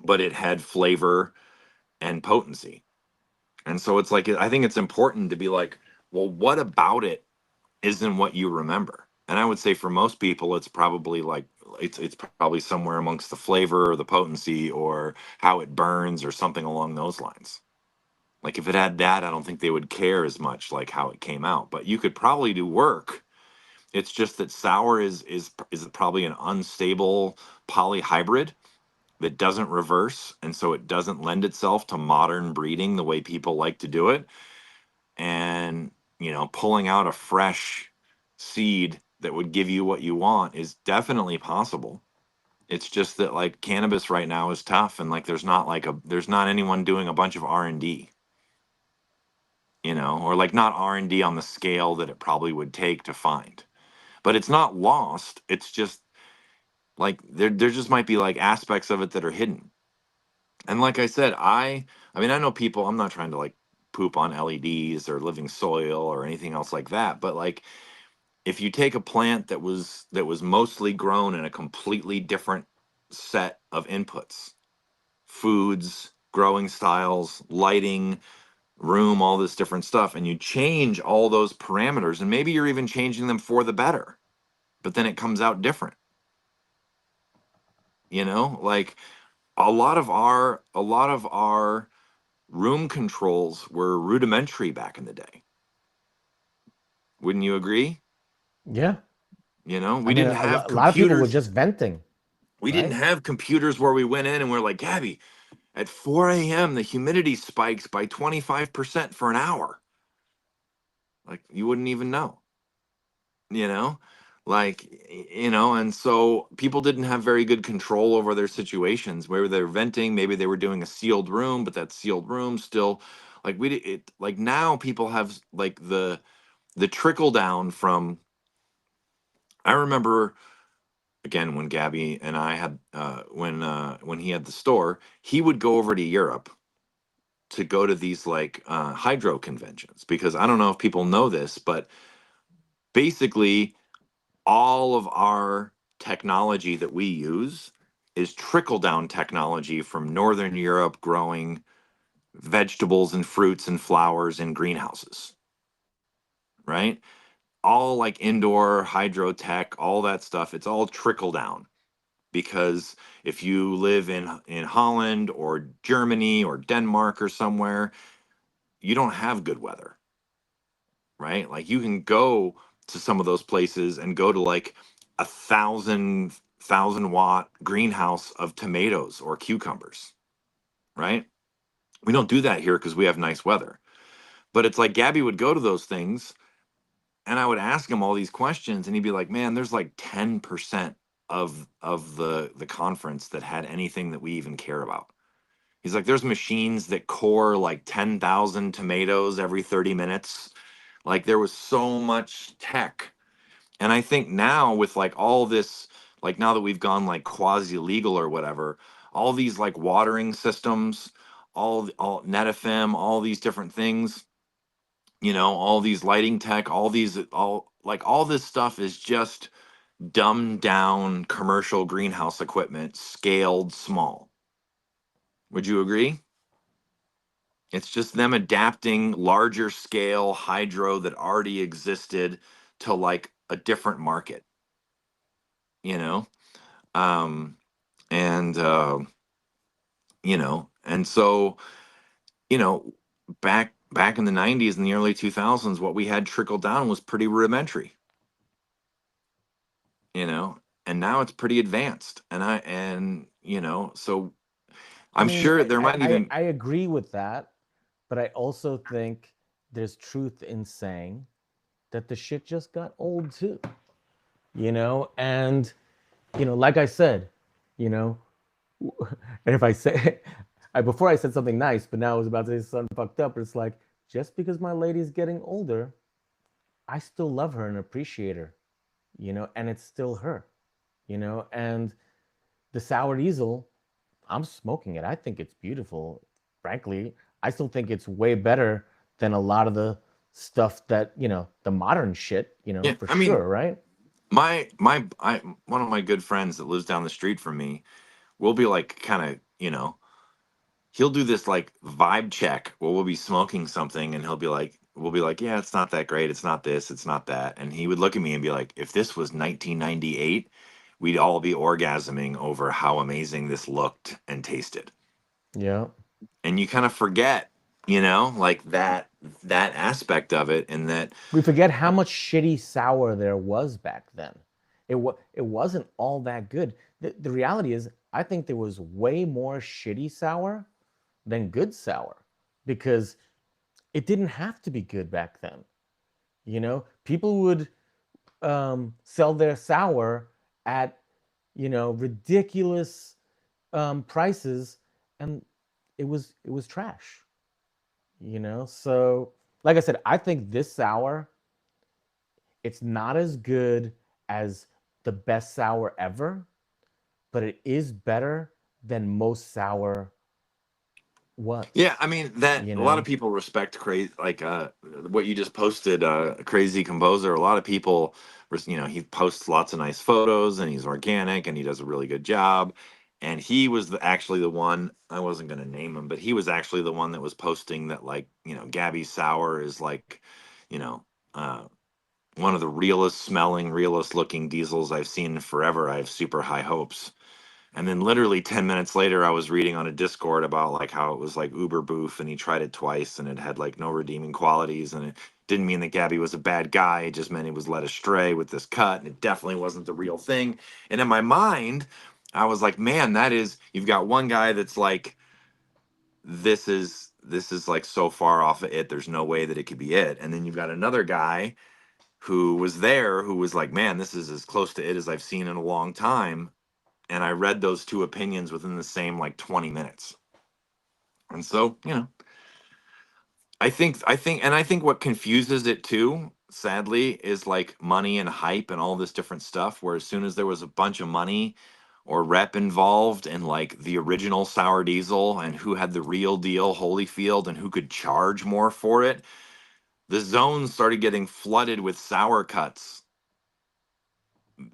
but it had flavor and potency. And so it's like I think it's important to be like, well, what about it isn't what you remember? And I would say for most people, it's probably like it's probably somewhere amongst the flavor or the potency or how it burns or something along those lines. Like if it had that, I don't think they would care as much like how it came out. But you could probably do work. It's just that sour is probably an unstable polyhybrid that doesn't reverse, and so it doesn't lend itself to modern breeding the way people like to do it. And pulling out a fresh seed that would give you what you want is definitely possible. It's just that like cannabis right now is tough, and like there's not anyone doing a bunch of R&D, or like not R&D on the scale that it probably would take to find. But it's not lost. It's just like there just might be like aspects of it that are hidden. And like I said, I mean I know people, I'm not trying to like poop on LEDs or living soil or anything else like that, but like if you take a plant that was mostly grown in a completely different set of inputs, foods, growing styles, lighting, room, all this different stuff, and you change all those parameters, and maybe you're even changing them for the better, but then it comes out different. Like a lot of our room controls were rudimentary back in the day. Wouldn't you agree? Yeah. I We mean, didn't a, have a lot of people were computers. just venting, We didn't right? have computers where we went in and we're like, Gabby, at 4 a.m. the humidity spikes by 25% for an hour. Like you wouldn't even know. you know like and so people didn't have very good control over their situations where they're venting. Maybe they were doing a sealed room, but that sealed room still, like like now people have like the trickle down from. I remember again when Gabby and I had when he had the store, he would go over to Europe to go to these like hydro conventions, because I don't know if people know this, but basically all of our technology that we use is trickle down technology from Northern Europe, growing vegetables and fruits and flowers in greenhouses, right? All like indoor hydro tech, all that stuff, it's all trickle down. Because if you live in Holland or Germany or Denmark or somewhere, you don't have good weather, right? Like you can go to some of those places and go to like 1,000 watt greenhouse of tomatoes or cucumbers, right? We don't do that here because we have nice weather. But it's like Gabby would go to those things and I would ask him all these questions, and he'd be like, "Man, there's like 10% of the conference that had anything that we even care about." He's like, "There's machines that core like 10,000 tomatoes every 30 minutes." Like there was so much tech. And I think now with like all this, like now that we've gone like quasi legal or whatever, all these like watering systems, all NetFM, all these different things, all these lighting tech, all this stuff is just dumbed down commercial greenhouse equipment scaled small. Would you agree? It's just them adapting larger scale hydro that already existed to like a different market, you know? Um, and, and so, you know, back in the 90s and the early 2000s, what we had trickled down was pretty rudimentary, you know, and now it's pretty advanced. So I I'm mean, sure there might even, I agree with that, but I also think there's truth in saying that the shit just got old too, and like I said, you know, and if I say, before I said something nice, but now I was about to say something fucked up. But it's like, just because my lady's getting older, I still love her and appreciate her, and it's still her, and the sour diesel, I'm smoking it. I think it's beautiful. Frankly, I still think it's way better than a lot of the stuff that, the modern shit, yeah, for I mean, sure, right? one of my good friends that lives down the street from me will be like kind of, he'll do this like vibe check where we'll be smoking something and we'll be like, yeah, it's not that great. It's not this, it's not that. And he would look at me and be like, if this was 1998, we'd all be orgasming over how amazing this looked and tasted. Yeah. And you kind of forget, like that aspect of it, and that We forget how much shitty sour there was back then. It wasn't all that good. The reality is, I think there was way more shitty sour than good sour because it didn't have to be good back then. People would sell their sour at ridiculous prices, and it was trash. So like I said, I think this sour, it's not as good as the best sour ever, but it is better than most sour yeah, was. I mean that You a lot of know? people respect crazy, like what you just posted, Crazy Composer. A lot of people, he posts lots of nice photos and he's organic and he does a really good job. And he was actually the one, I wasn't going to name him, but he was actually the one that was posting that, like, Gabby Sour is like, you know, uh, one of the realest smelling, realest looking diesels I've seen in forever. I have super high hopes. And then literally 10 minutes later, I was reading on a Discord about like how it was like uber boof and he tried it twice and it had like no redeeming qualities. And it didn't mean that Gabby was a bad guy. It just meant he was led astray with this cut. And it definitely wasn't the real thing. And in my mind, I was like, man, you've got one guy that's like, this is like so far off of it. There's no way that it could be it. And then you've got another guy who was there who was like, man, this is as close to it as I've seen in a long time. And I read those two opinions within the same like 20 minutes. And so, I think what confuses it too, sadly, is like money and hype and all this different stuff. Where as soon as there was a bunch of money or rep involved in like the original sour diesel and who had the real deal, Holyfield, and who could charge more for it, the zones started getting flooded with sour cuts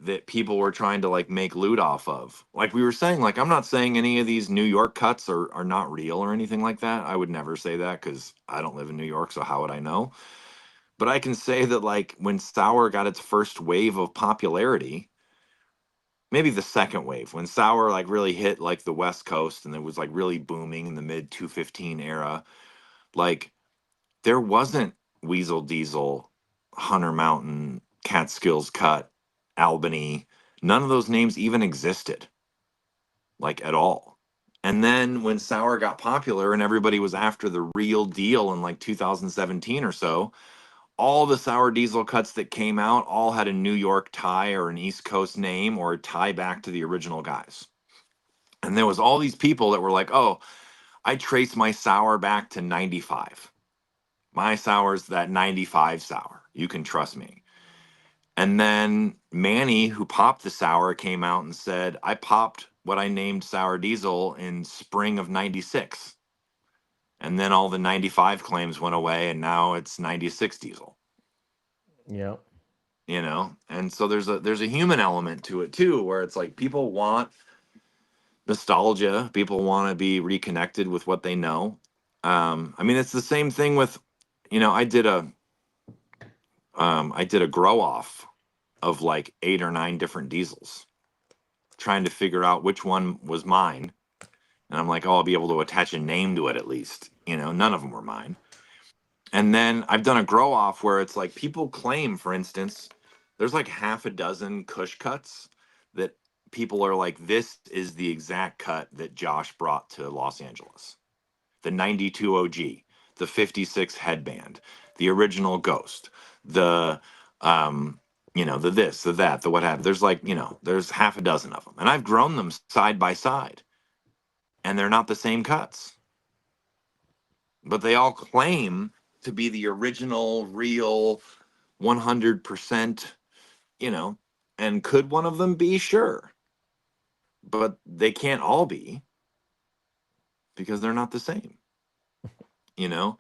that people were trying to like make loot off of. Like we were saying, like I'm not saying any of these New York cuts are not real or anything like that. I would never say that because I don't live in New York, so how would I know? But I can say that like when sour got its first wave of popularity, maybe the second wave, when sour like really hit like the West Coast and it was like really booming in the mid 215 era, like there wasn't Weasel Diesel, Hunter Mountain, Catskills Cut, Albany. None of those names even existed, like at all. And then when Sour got popular and everybody was after the real deal in like 2017 or so, all the sour diesel cuts that came out all had a New York tie or an East Coast name or a tie back to the original guys. And there was all these people that were like, "Oh, I trace my sour back to 95. My sour's that 95 sour. You can trust me." And then Manny, who popped the sour, came out and said, "I popped what I named sour diesel in spring of 96." And then all the 95 claims went away and now it's 96 diesel. Yeah. And so there's a human element to it too, where it's like people want nostalgia, people want to be reconnected with what they know. I mean, it's the same thing with, I did a grow off of like 8 or 9 different diesels, trying to figure out which one was mine. And I'm like, oh, I'll be able to attach a name to it at least. None of them were mine. And then I've done a grow off where it's like people claim, for instance, there's like half a dozen Kush cuts that people are like, this is the exact cut that Josh brought to Los Angeles. The 92 OG, the 56 headband, the original Ghost, the, the this, the that, the what have. There's like, there's half a dozen of them. And I've grown them side by side, and they're not the same cuts, but they all claim to be the original, real 100%, you know, and could one of them be? Sure. But they can't all be because they're not the same, you know?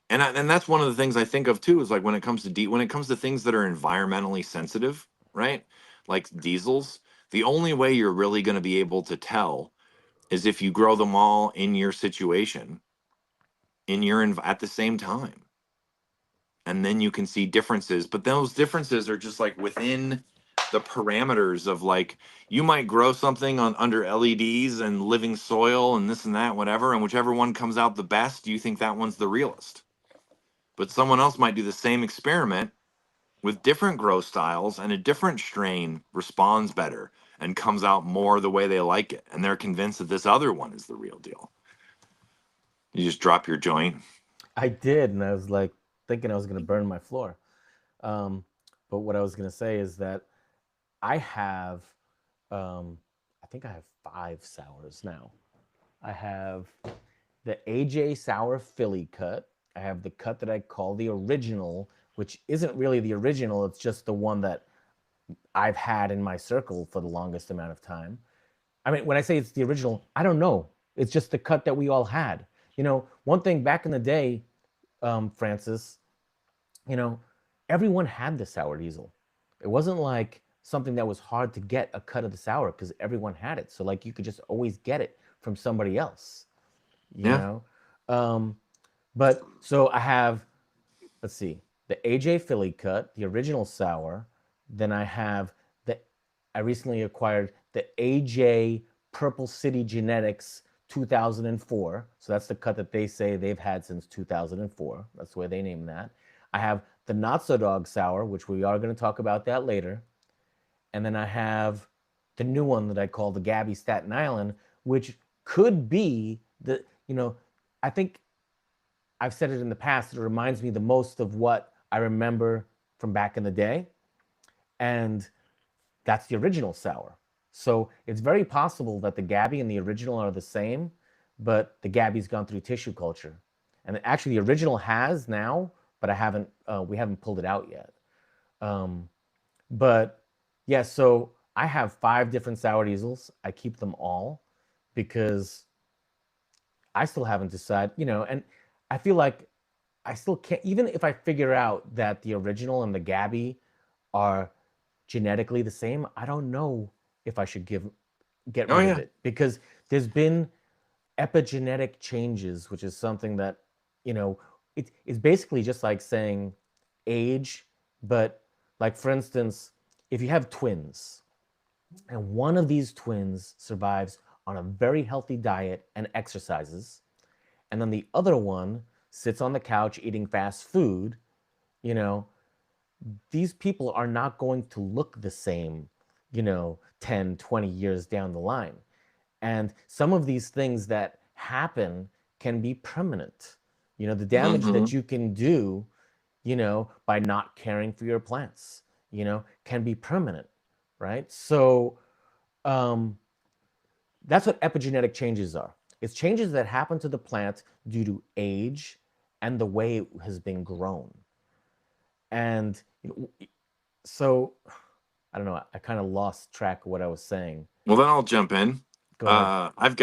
And that's one of the things I think of too, is like when it comes to when it comes to things that are environmentally sensitive, right? Like diesels, the only way you're really going to be able to tell is if you grow them all in your situation, at the same time, and then you can see differences. But those differences are just like within the parameters of, like, you might grow something on under LEDs and living soil and this and that, whatever, and whichever one comes out the best, you think that one's the realest. But someone else might do the same experiment with different grow styles, and a different strain responds better and comes out more the way they like it, and they're convinced that this other one is the real deal. You just drop your joint. I did, and I was like thinking I was going to burn my floor. Um, but what I was going to say is that I have, I think I have 5 sours now. I have the AJ Sour Philly cut. I have the cut that I call the original, which isn't really the original. It's just the one that I've had in my circle for the longest amount of time. I mean, when I say it's the original, I don't know. It's just the cut that we all had. One thing back in the day, Francis, you know, everyone had the sour diesel. It wasn't like something that was hard to get a cut of the sour because everyone had it. So like you could just always get it from somebody else, you Yeah. know. Um, but so I have, let's see, the AJ Philly cut, the original sour. Then I have the I recently acquired the AJ Purple City Genetics 2004. So that's the cut that they say they've had since 2004. That's the way they name that. I have the Notsodog sour, which we are going to talk about that later. And then I have the new one that I call the Gaby Staten Island, which could be I think I've said it in the past. It reminds me the most of what I remember from back in the day. And that's the original sour. So it's very possible that the Gaby and the original are the same, but the Gaby's gone through tissue culture. And actually, the original has now, but we haven't pulled it out yet. Um, but yeah, so I have 5 different sour diesels. I keep them all because I still haven't decided, and I feel like I still can't, even if I figure out that the original and the Gaby are genetically the same, I don't know if I should get Oh rid of yeah. it because there's been epigenetic changes, which is something that, you know, it's basically just like saying age, but like for instance, if you have twins and one of these twins survives on a very healthy diet and exercises, and then the other one sits on the couch eating fast food, you know, these people are not going to look the same, 10, 20 years down the line. And some of these things that happen can be permanent. The damage Hmm. that you can do, by not caring for your plants, can be permanent, right? So um, that's what epigenetic changes are. It's changes that happen to the plant due to age and the way it has been grown. And so I don't know. I kind of lost track of what I was saying. Well, then I'll jump in. Go ahead. I've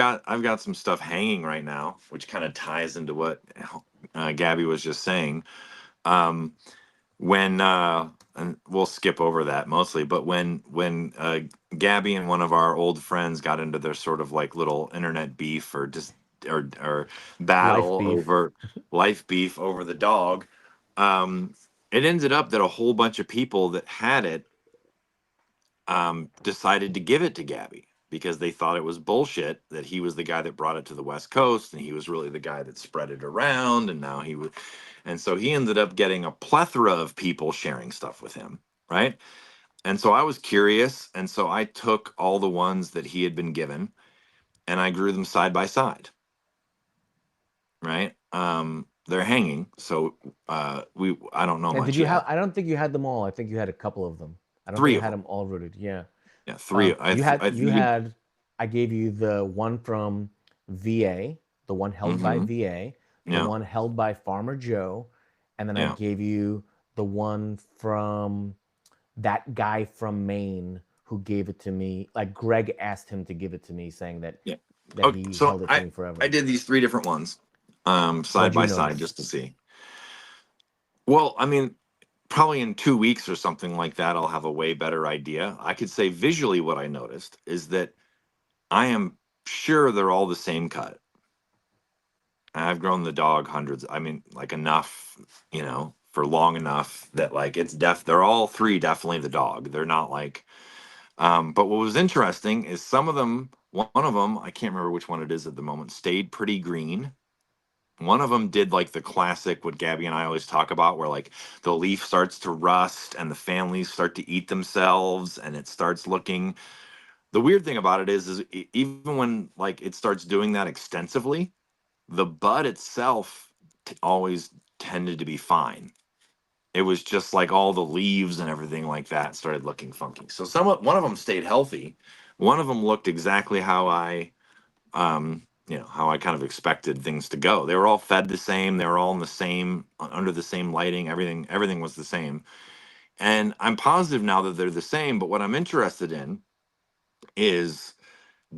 got some stuff hanging right now, which kind of ties into what Gabby was just saying. Um, when and we'll skip over that mostly, but when Gabby and one of our old friends got into their sort of like little internet beef or just or Life battle beef. over life beef over the dog, um, it ended up that a whole bunch of people that had it decided to give it to Gabby because they thought it was bullshit that he was the guy that brought it to the West Coast and he was really the guy that spread it around and now he would and so he ended up getting a plethora of people sharing stuff with him, right? And so I was curious and so I took all the ones that he had been given and I grew them side by side, right? They're hanging, so we I don't know And did much you have? yet. I don't think you had them all. I think you had a couple of them. I don't think Three you of had them. them all rooted. Yeah. Yeah, three. I You th- had. I You think. had. I gave you the one from VA, the one held by Mm-hmm. VA, the Yeah. one held by Farmer Joe, and then I Yeah. gave you the one from that guy from Maine who gave it to me. Like Greg asked him to give it to me, saying that Yeah. that Oh, he so held it for I me I forever. did these three different ones, side What'd you by side, notice? just to see. Well, I mean, probably in 2 weeks or something like that, I'll have a way better idea. I could say visually what I noticed is that I am sure they're all the same cut. I've grown the dog hundreds. I mean, like enough, for long enough that like it's they're all three definitely the dog. They're not like but what was interesting is some of them, one of them, I can't remember which one it is at the moment, stayed pretty green. One of them did like the classic, what Gabby and I always talk about, where like the leaf starts to rust and the families start to eat themselves and it starts looking. The weird thing about it is even when like it starts doing that extensively, the bud itself always tended to be fine. It was just like all the leaves and everything like that started looking funky. So one of them stayed healthy. One of them looked exactly how I kind of expected things to go. They were all fed the same. They were all in the same under the same lighting. Everything was the same. And I'm positive now that they're the same. But what I'm interested in is,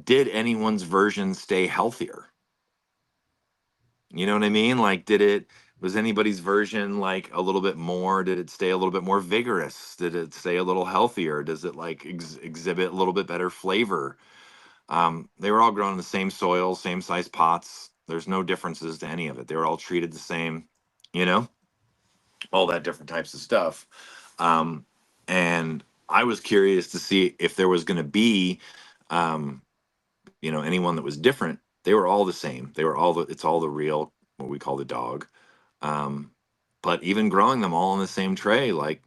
did anyone's version stay healthier? You know what I mean? Like, was anybody's version like a little bit more? Did it stay a little bit more vigorous? Did it stay a little healthier? Does it like exhibit a little bit better flavor? They were all grown in the same soil, same size pots. There's no differences to any of it. They were all treated the same, you know, all that different types of stuff. Um, and I was curious to see if there was going to be, um, anyone that was different. They were all the same. It's all the real, what we call the dog. Um, but even growing them all in the same tray, like,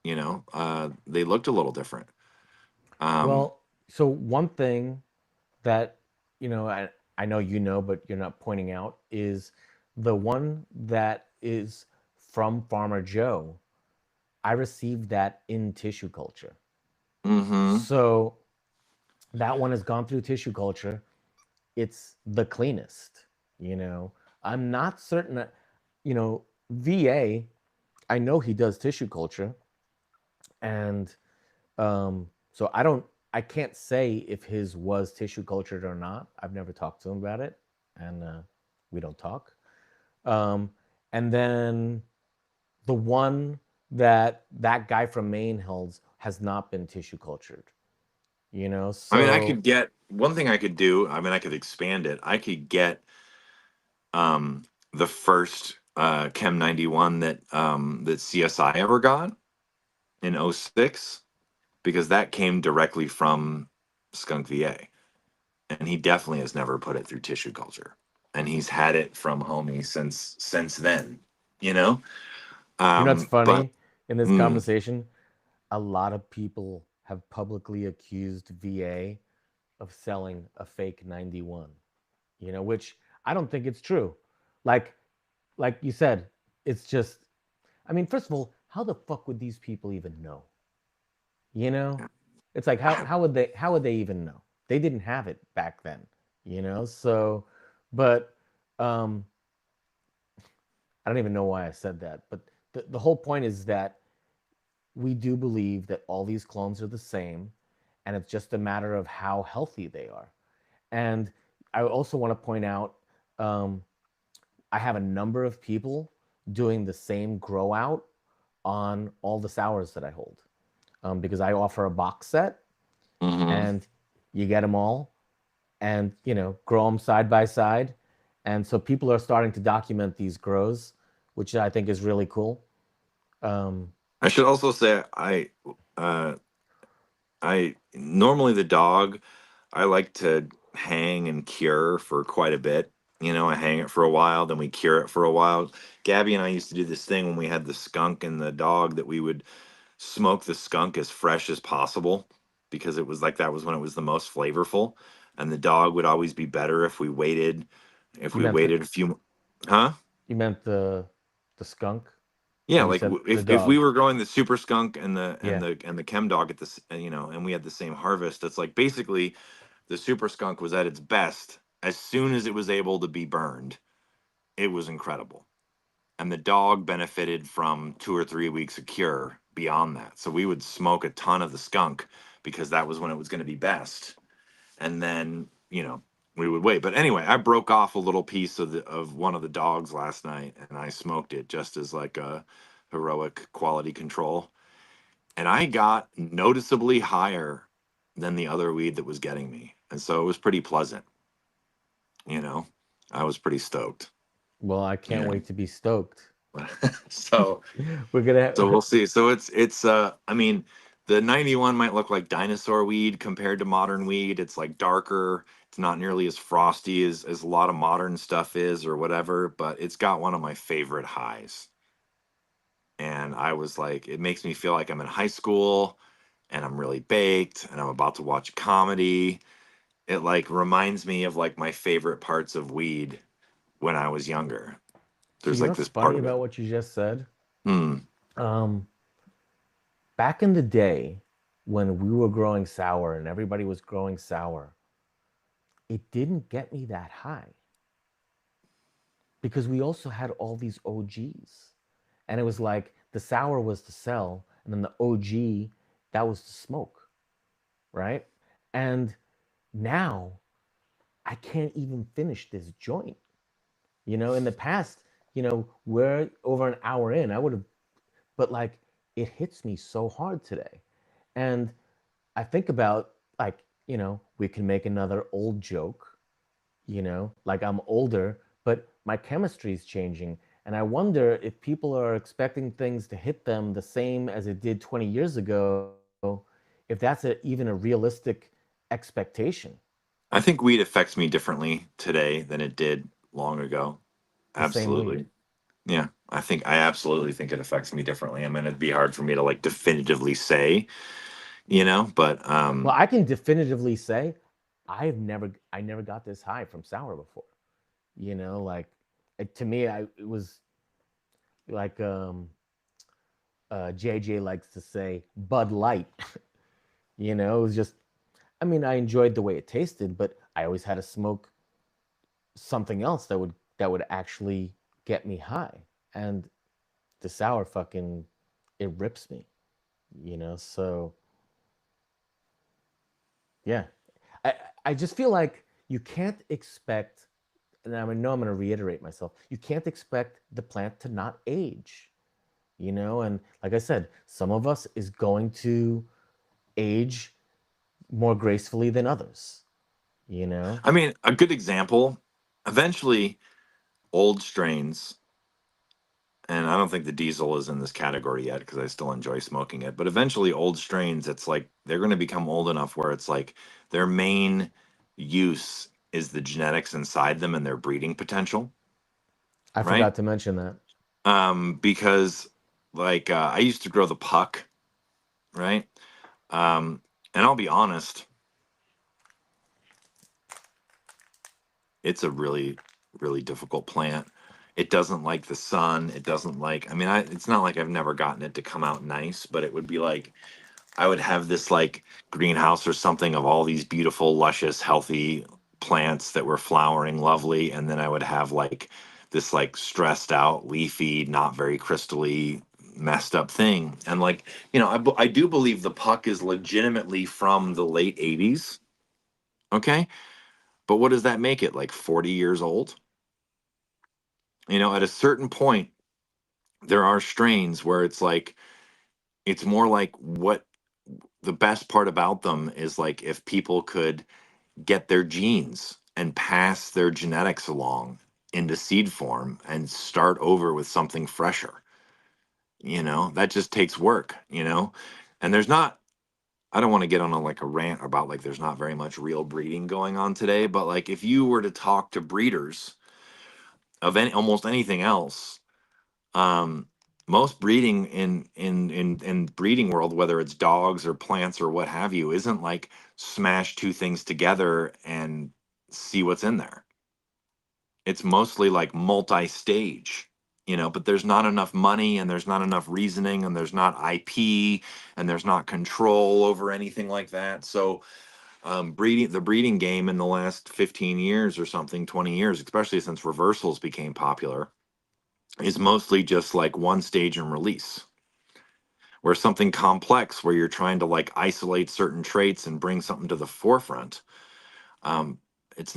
they looked a little different. Um, Well, so one thing that I know but you're not pointing out is the one that is from Farmer Joe. I received that in tissue culture. mm-hmm, So that one has gone through tissue culture. It's the cleanest. You know, I'm not certain that, VA, I know he does tissue culture. And so I can't say if his was tissue cultured or not. I've never talked to him about it, and we don't talk. Um, and then the one that guy from Maine holds has not been tissue cultured. I mean, I So could get one thing I could do. I mean, I could expand it. I could get um, the first Chem 91 that CSI ever got in '06 because that came directly from Skunk VA, and he definitely has never put it through tissue culture, and he's had it from Homie since then. You know, what's but funny in this mm, conversation? A lot of people have publicly accused VA of selling a fake 91. Which I don't think it's true. Like like you said, it's just I mean, first of all, how the fuck would these people even know? You know, Yeah. it's like I, how would they even know? They didn't have it back then. You know, so but um, I don't even know why I said that. But the whole point is that we do believe that all these clones are the same, and it's just a matter of how healthy they are. And I also want to point out, um, I have a number of people doing the same grow out on all the sours that I hold, because I offer a box set, mhm. and you get them all, and grow them side by side, and so people are starting to document these grows, which I think is really cool. Um, I should also say uh, I normally the dog I like to hang and cure for quite a bit. I hang it for a while, then we cure it for a while. Gabby and I used to do this thing when we had the skunk and the dog that we would smoke the skunk as fresh as possible because it was like that was when it was the most flavorful, and the dog would always be better if you we meant the waited a few. Huh? you meant the skunk, Yeah, or you like said the if we dog? were growing the super skunk and the and Yeah. the and the chem dog at this, and we had the same harvest, it's like basically the super skunk was at its best as soon as it was able to be burned. It was incredible, and the dog benefited from 2 or 3 weeks of cure beyond that. So we would smoke a ton of the skunk because that was when it was going to be best, and then we would wait. But anyway, I broke off a little piece of one of the dogs last night, and I smoked it just as like a heroic quality control, and I got noticeably higher than the other weed that was getting me, and so it was pretty pleasant. you know I was pretty stoked. Well, I can't Yeah. wait to be stoked. so We're so gonna we'll see. So it's I mean, the 91 might look like dinosaur weed compared to modern weed. It's like darker. It's not nearly as frosty as a lot of modern stuff is or whatever, but it's got one of my favorite highs. And I was like, it makes me feel like I'm in high school and I'm really baked and I'm about to watch a comedy. It like reminds me of like my favorite parts of weed when I was younger. So There's you know like what's this part funny of it. about what you just said? Hmm. Um, Back in the day when we were growing sour and everybody was growing sour, it didn't get me that high because we also had all these OGs. And it was like the sour was to sell, and then the OG, that was to smoke, right? And now I can't even finish this joint. In the past, we're over an hour in. I would have, but like it hits me so hard today. And I think about, like, we can make another old joke, like I'm older, but my chemistry is changing. And I wonder if people are expecting things to hit them the same as it did 20 years ago, if that's even a realistic expectation. I think weed affects me differently today than it did long ago. The same weed. Absolutely. Yeah. I absolutely think it affects me differently. I mean, it'd be hard for me to like definitively say, but Well, I can definitively say I never got this high from sour before. Like, to me, it was like, JJ likes to say, Bud Light. It was just, I mean, I enjoyed the way it tasted, but I always had to smoke something else that would actually get me high. And the sour fucking, it rips me. So yeah, I I just feel like you can't expect, and I know I'm going to reiterate myself. You can't expect the plant to not age. And like I said, some of us is going to age more gracefully than others. You know, I mean, a good example, eventually old strains, and I don't think the diesel is in this category yet because I still enjoy smoking it, but eventually old strains, it's like they're going to become old enough where it's like their main use is the genetics inside them and their breeding potential, I right? forgot to mention that. Because like I used to grow the puck, right? Um, and I'll be honest, it's a really, really difficult plant. It doesn't like the sun. It doesn't like, I mean, it's not like I've never gotten it to come out nice, but it would be like, I would have this like greenhouse or something of all these beautiful, luscious, healthy plants that were flowering lovely. And then I would have like this like stressed out, leafy, not very crystally messed up thing. And like, I do believe the puck is legitimately from the late 80s. Okay. But what does that make it? Like 40 years old? At a certain point, there are strains where it's like, it's more like what the best part about them is like if people could get their genes and pass their genetics along into seed form and start over with something fresher. That just takes work, and there's not, I don't want to get on like a rant about like there's not very much real breeding going on today, but like if you were to talk to breeders of almost anything else, um most breeding in breeding world, whether it's dogs or plants or what have you, isn't like smash two things together and see what's in there. It's mostly like multi-stage, but there's not enough money and there's not enough reasoning and there's not IP and there's not control over anything like that. So breeding game in the last 15 years or something, 20 years, especially since reversals became popular, is mostly just like one stage and release, where something complex where you're trying to like isolate certain traits and bring something to the forefront. um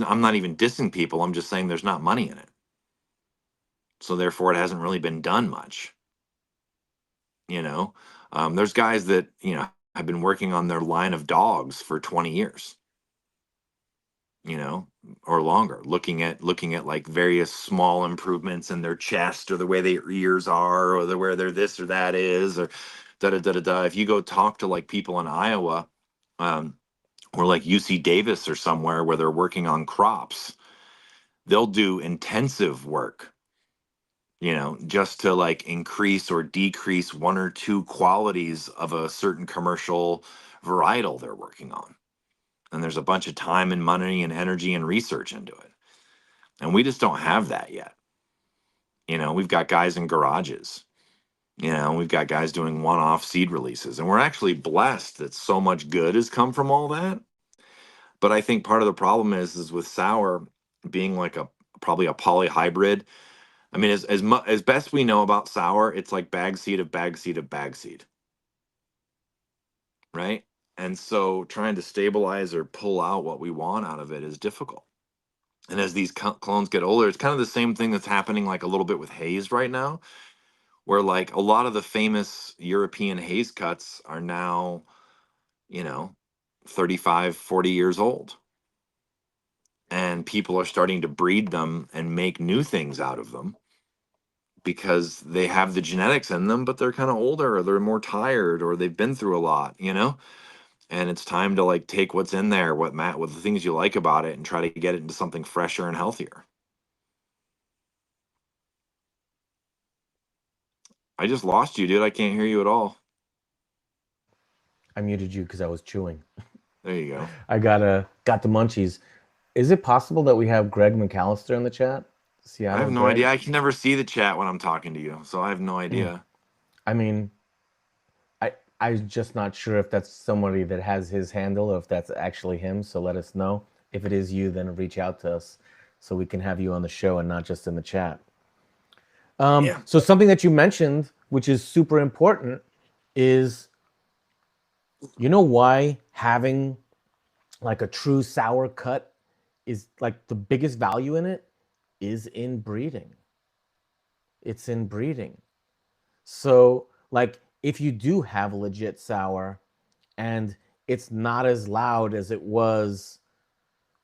I'm not even dissing people, I'm just saying there's not money in it, so therefore it hasn't really been done much. you know there's guys that have been working on their line of dogs for 20 years, you know or longer, looking at like various small improvements in their chest or the way their ears are or the where their this or that is, or da da da da da. If you go talk to like people in Iowa, um, or like UC Davis or somewhere where they're working on crops, they'll do intensive work, just to like increase or decrease one or two qualities of a certain commercial varietal they're working on. And there's a bunch of time and money and energy and research into it. And we just don't have that yet. We've got guys in garages, we've got guys doing one off seed releases. And we're actually blessed that so much good has come from all that. But I think part of the problem is with sour being like probably a polyhybrid. I mean, as best we know about sour, it's like bag seed of bag seed of bag seed, right? And so trying to stabilize or pull out what we want out of it is difficult. And as these clones get older, it's kind of the same thing that's happening like a little bit with haze right now, where like a lot of the famous European haze cuts are now, you know, 35, 40 years old. And people are starting to breed them and make new things out of them because they have the genetics in them, but they're kind of older or they're more tired or they've been through a lot. And it's time to like take what's in there, what the things you like about it, and try to get it into something fresher and healthier. I just lost you, dude. I can't hear you at all. I muted you because I was chewing. There you go. I got the munchies. Is it possible that we have Greg McAllister in the chat? I have Seattle no idea. Greg? I can never see the chat when I'm talking to you, so I have no Mm. idea. I mean, I I'm just not sure if that's somebody that has his handle or if that's actually him. So let us know. If it is you, then reach out to us so we can have you on the show and not just in the chat. Yeah. So something that you mentioned, which is super important, is why having like a true sour cut is like the biggest value in it is in breeding. It's in breeding. So like if you do have a legit sour and it's not as loud as it was,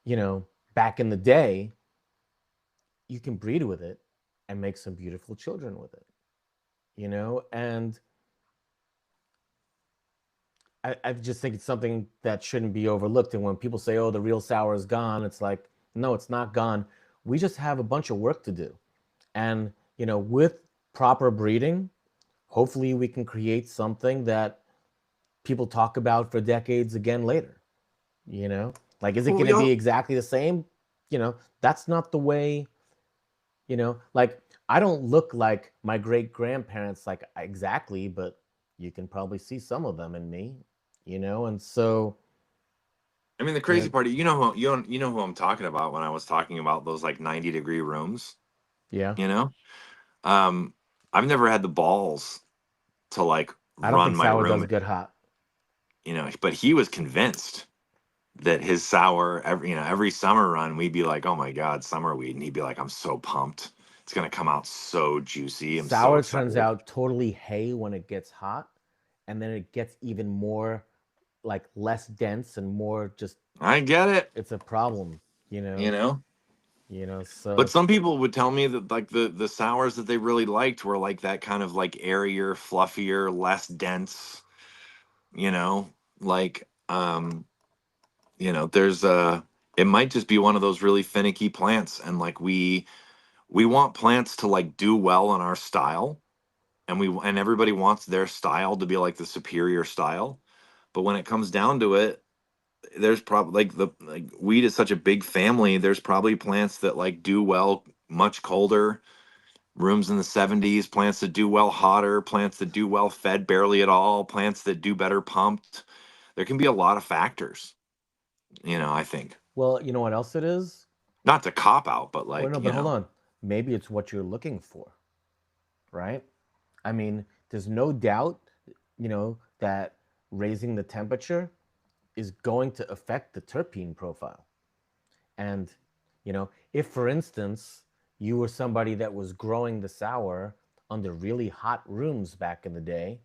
you know, back in the day, you can breed with it and make some beautiful children with it, and I just think it's something that shouldn't be overlooked. And when people say, oh, the real sour is gone, it's like, no, it's not gone. We just have a bunch of work to do. And, with proper breeding, hopefully we can create something that people talk about for decades again later. You know, like, is it Well, going to be exactly the same? That's not the way, like, I don't look like my great grandparents like exactly, but you can probably see some of them in me, and so, I mean, the you crazy know, part, you know who I'm talking about when I was talking about those like 90-degree rooms. yeah, You know, um, I've never had the balls to like I don't run think my sour does room. good hot. But he was convinced that his sour every summer run we'd be like, oh my god, summer weed, and he'd be like, I'm so pumped, it's gonna come out so juicy, I'm so Sour turns excited. out totally hay when it gets hot, and then it gets even more like less dense and more just I get it, it's a problem, you you know. know. But So some people would tell me that like the sours that they really liked were like that kind of like airier, fluffier, less dense, you know, like there's it might just be one of those really finicky plants, and like we want plants to like do well in our style, and everybody wants their style to be like the superior style. But when it comes down to it, there's probably like the like weed is such a big family, there's probably plants that like do well much colder rooms in the 70s, plants that do well hotter, plants that do well fed barely at all, plants that do better pumped. There can be a lot of factors, I think. well, you know what else it is? Not to cop out, but Well, no, like, but hold on. Maybe it's what you're looking for, right? I mean, there's no doubt, that raising the temperature is going to affect the terpene profile. And, if for instance, you were somebody that was growing the sour under really hot rooms back in the day,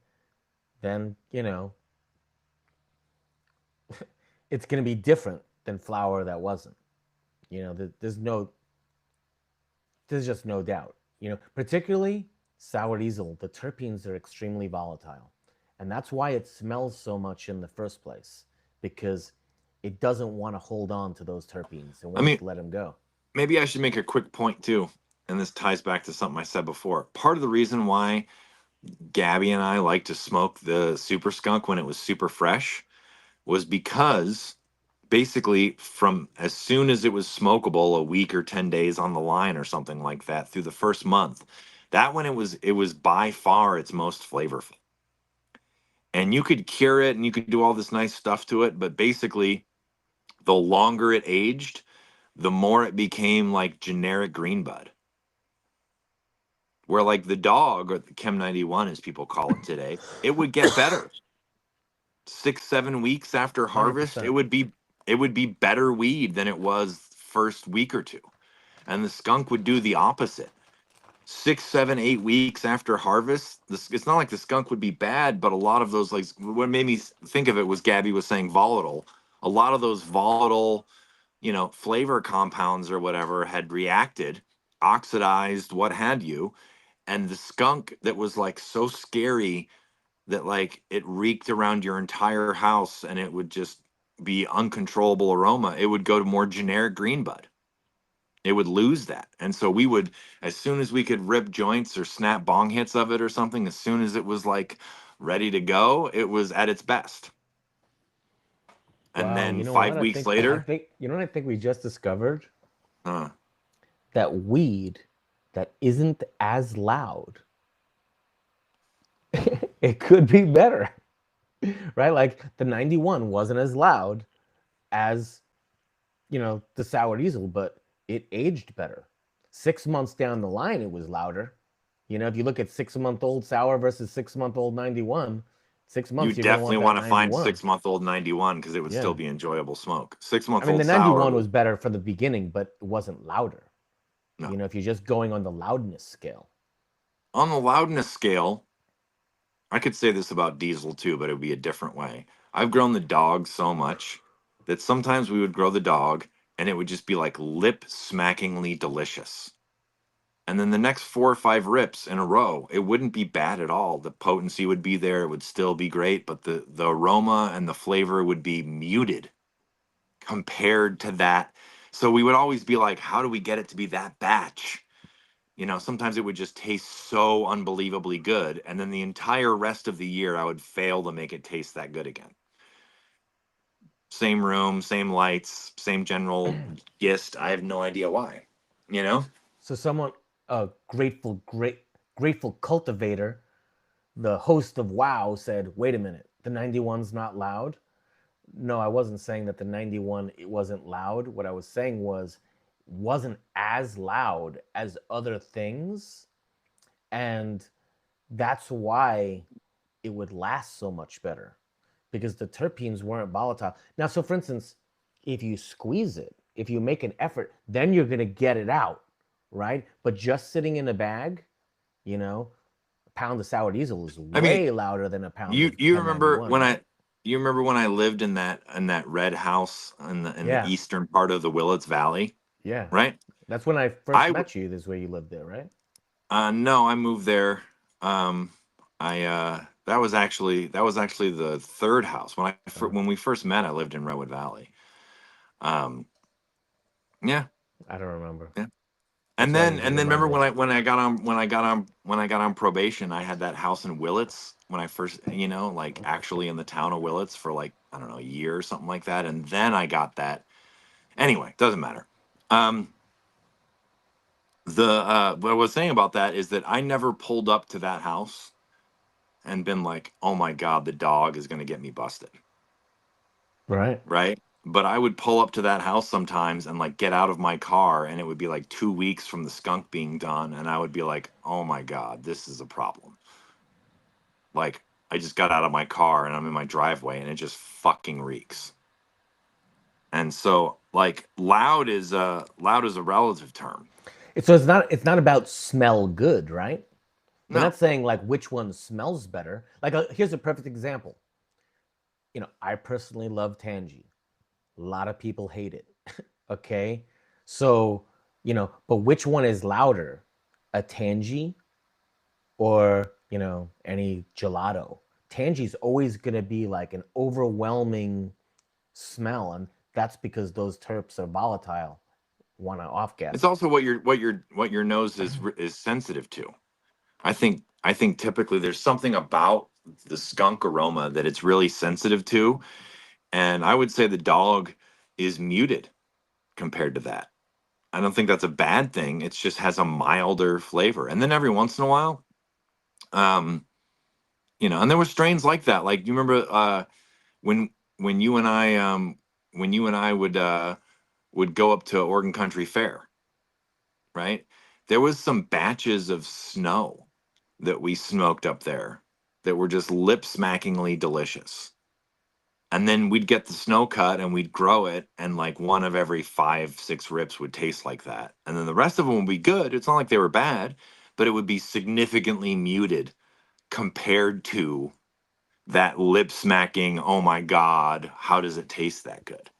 then, it's going to be different than flour that wasn't. There's just no doubt. Particularly sour diesel, the terpenes are extremely volatile. And that's why it smells so much in the first place, because it doesn't want to hold on to those terpenes. It I wants mean, to let them go. maybe I should make a quick point too. And this ties back to something I said before. Part of the reason why Gabby and I like to smoke the super skunk when it was super fresh was because basically from as soon as it was smokable, a week or 10 days on the line or something like that, through the first month, that when it was by far its most flavorful. And you could cure it and you could do all this nice stuff to it, but basically the longer it aged, the more it became like generic green bud. Where like the dog, or the Chem 91 as people call it today, it would get better 6 7 weeks after harvest. it 100%. would be it would be better weed than it was first week or two. And the skunk would do the opposite. 6 7 8 weeks after harvest, it's not like the skunk would be bad, but a lot of those, like, what made me think of it was Gabby was saying volatile. A lot of those volatile, flavor compounds or whatever had reacted, oxidized, what had you. And the skunk that was like so scary that like it reeked around your entire house and it would just be uncontrollable aroma, it would go to more generic green bud. It would lose that. And so we would, as soon as we could rip joints or snap bong hits of it or something, as soon as it was like ready to go, it was at its best. And Wow, then you know five what? I weeks think I later, think you know what I think we just discovered? uh, That weed that isn't as loud, it could be better. Right? Like the 91 wasn't as loud as, the sour diesel, but it aged better. 6 months down the line, it was louder. If you look at 6 month old sour versus 6 month old 91, six you months you're gonna definitely want that want to find 91. 6 month old 91 because it would still Yeah. be enjoyable smoke. six month I mean, old the sour 91 would, was better for the beginning, but it wasn't louder. no. If you're just going on the loudness scale. On the loudness scale, I could say this about diesel too, but it would be a different way. I've grown the dog so much that sometimes we would grow the dog and it would just be like lip smackingly delicious. And then the next 4 or 5 rips in a row, it wouldn't be bad at all. The potency would be there, it would still be great, but the aroma and the flavor would be muted compared to that. So we would always be like, how do we get it to be that batch? Sometimes it would just taste so unbelievably good. And then the entire rest of the year, I would fail to make it taste that good again. Same room, same lights, same general gist. I have no idea why, you know? So someone Grateful Cultivator, the host of WoW, said, "Wait a minute, the 91's not loud." No, I wasn't saying that the 91 it wasn't loud. What I was saying was wasn't as loud as other things, and that's why it would last so much better because the terpenes weren't volatile. Now, so for instance, if you squeeze it, if you make an effort, then you're going to get it out, right? But just sitting in a bag, you know, a pound of sour diesel is I mean, way louder than a pound you of you remember 1091, when right? I lived in that red house in the Yeah, eastern part of the Willits Valley, yeah. right? That's when I first I met you. This is where you lived there, right? No, I moved there. I that was actually the third house Uh, when we first met. I lived in Redwood Valley. Um, yeah, I don't remember. yeah. That's why I need you to And then remind remember me. when I got on probation, I had that house in Willits when I first, like actually in the town of Willits for like I don't know a year or something like that, and then I got that. Anyway, doesn't matter. Um, the What I was saying about that is that I never pulled up to that house and been like, "Oh my god, the dog is going to get me busted." Right. Right? But I would pull up to that house sometimes and like get out of my car and it would be like 2 weeks from the skunk being done and I would be like, "Oh my god, this is a problem." Like I just got out of my car and I'm in my driveway and it just fucking reeks. And so like loud is a relative term. So it's not about smell good, right? We're not No. saying like which one smells better. Like here's a perfect example. I personally love Tangy. A lot of people hate it. Okay, so but which one is louder, a Tangy or any gelato? Tangy's always gonna be like an overwhelming smell, and that's because those terps are volatile, want to off It's gas. also what your nose is sensitive to. I think typically there's something about the skunk aroma that it's really sensitive to, and I would say the dog is muted compared to that. I don't think that's a bad thing. It just has a milder flavor. And then every once in a while, um, and there were strains like that. Like you remember when when you and I when you and I would go up to Oregon Country Fair, right? There was some batches of snow that we smoked up there that were just lip smackingly delicious. And then we'd get the snow cut and we'd grow it, and like one of every 5, 6 rips would taste like that. And then the rest of them would be good. It's not like they were bad, but it would be significantly muted compared to that lip smacking, oh my God, how does it taste that good?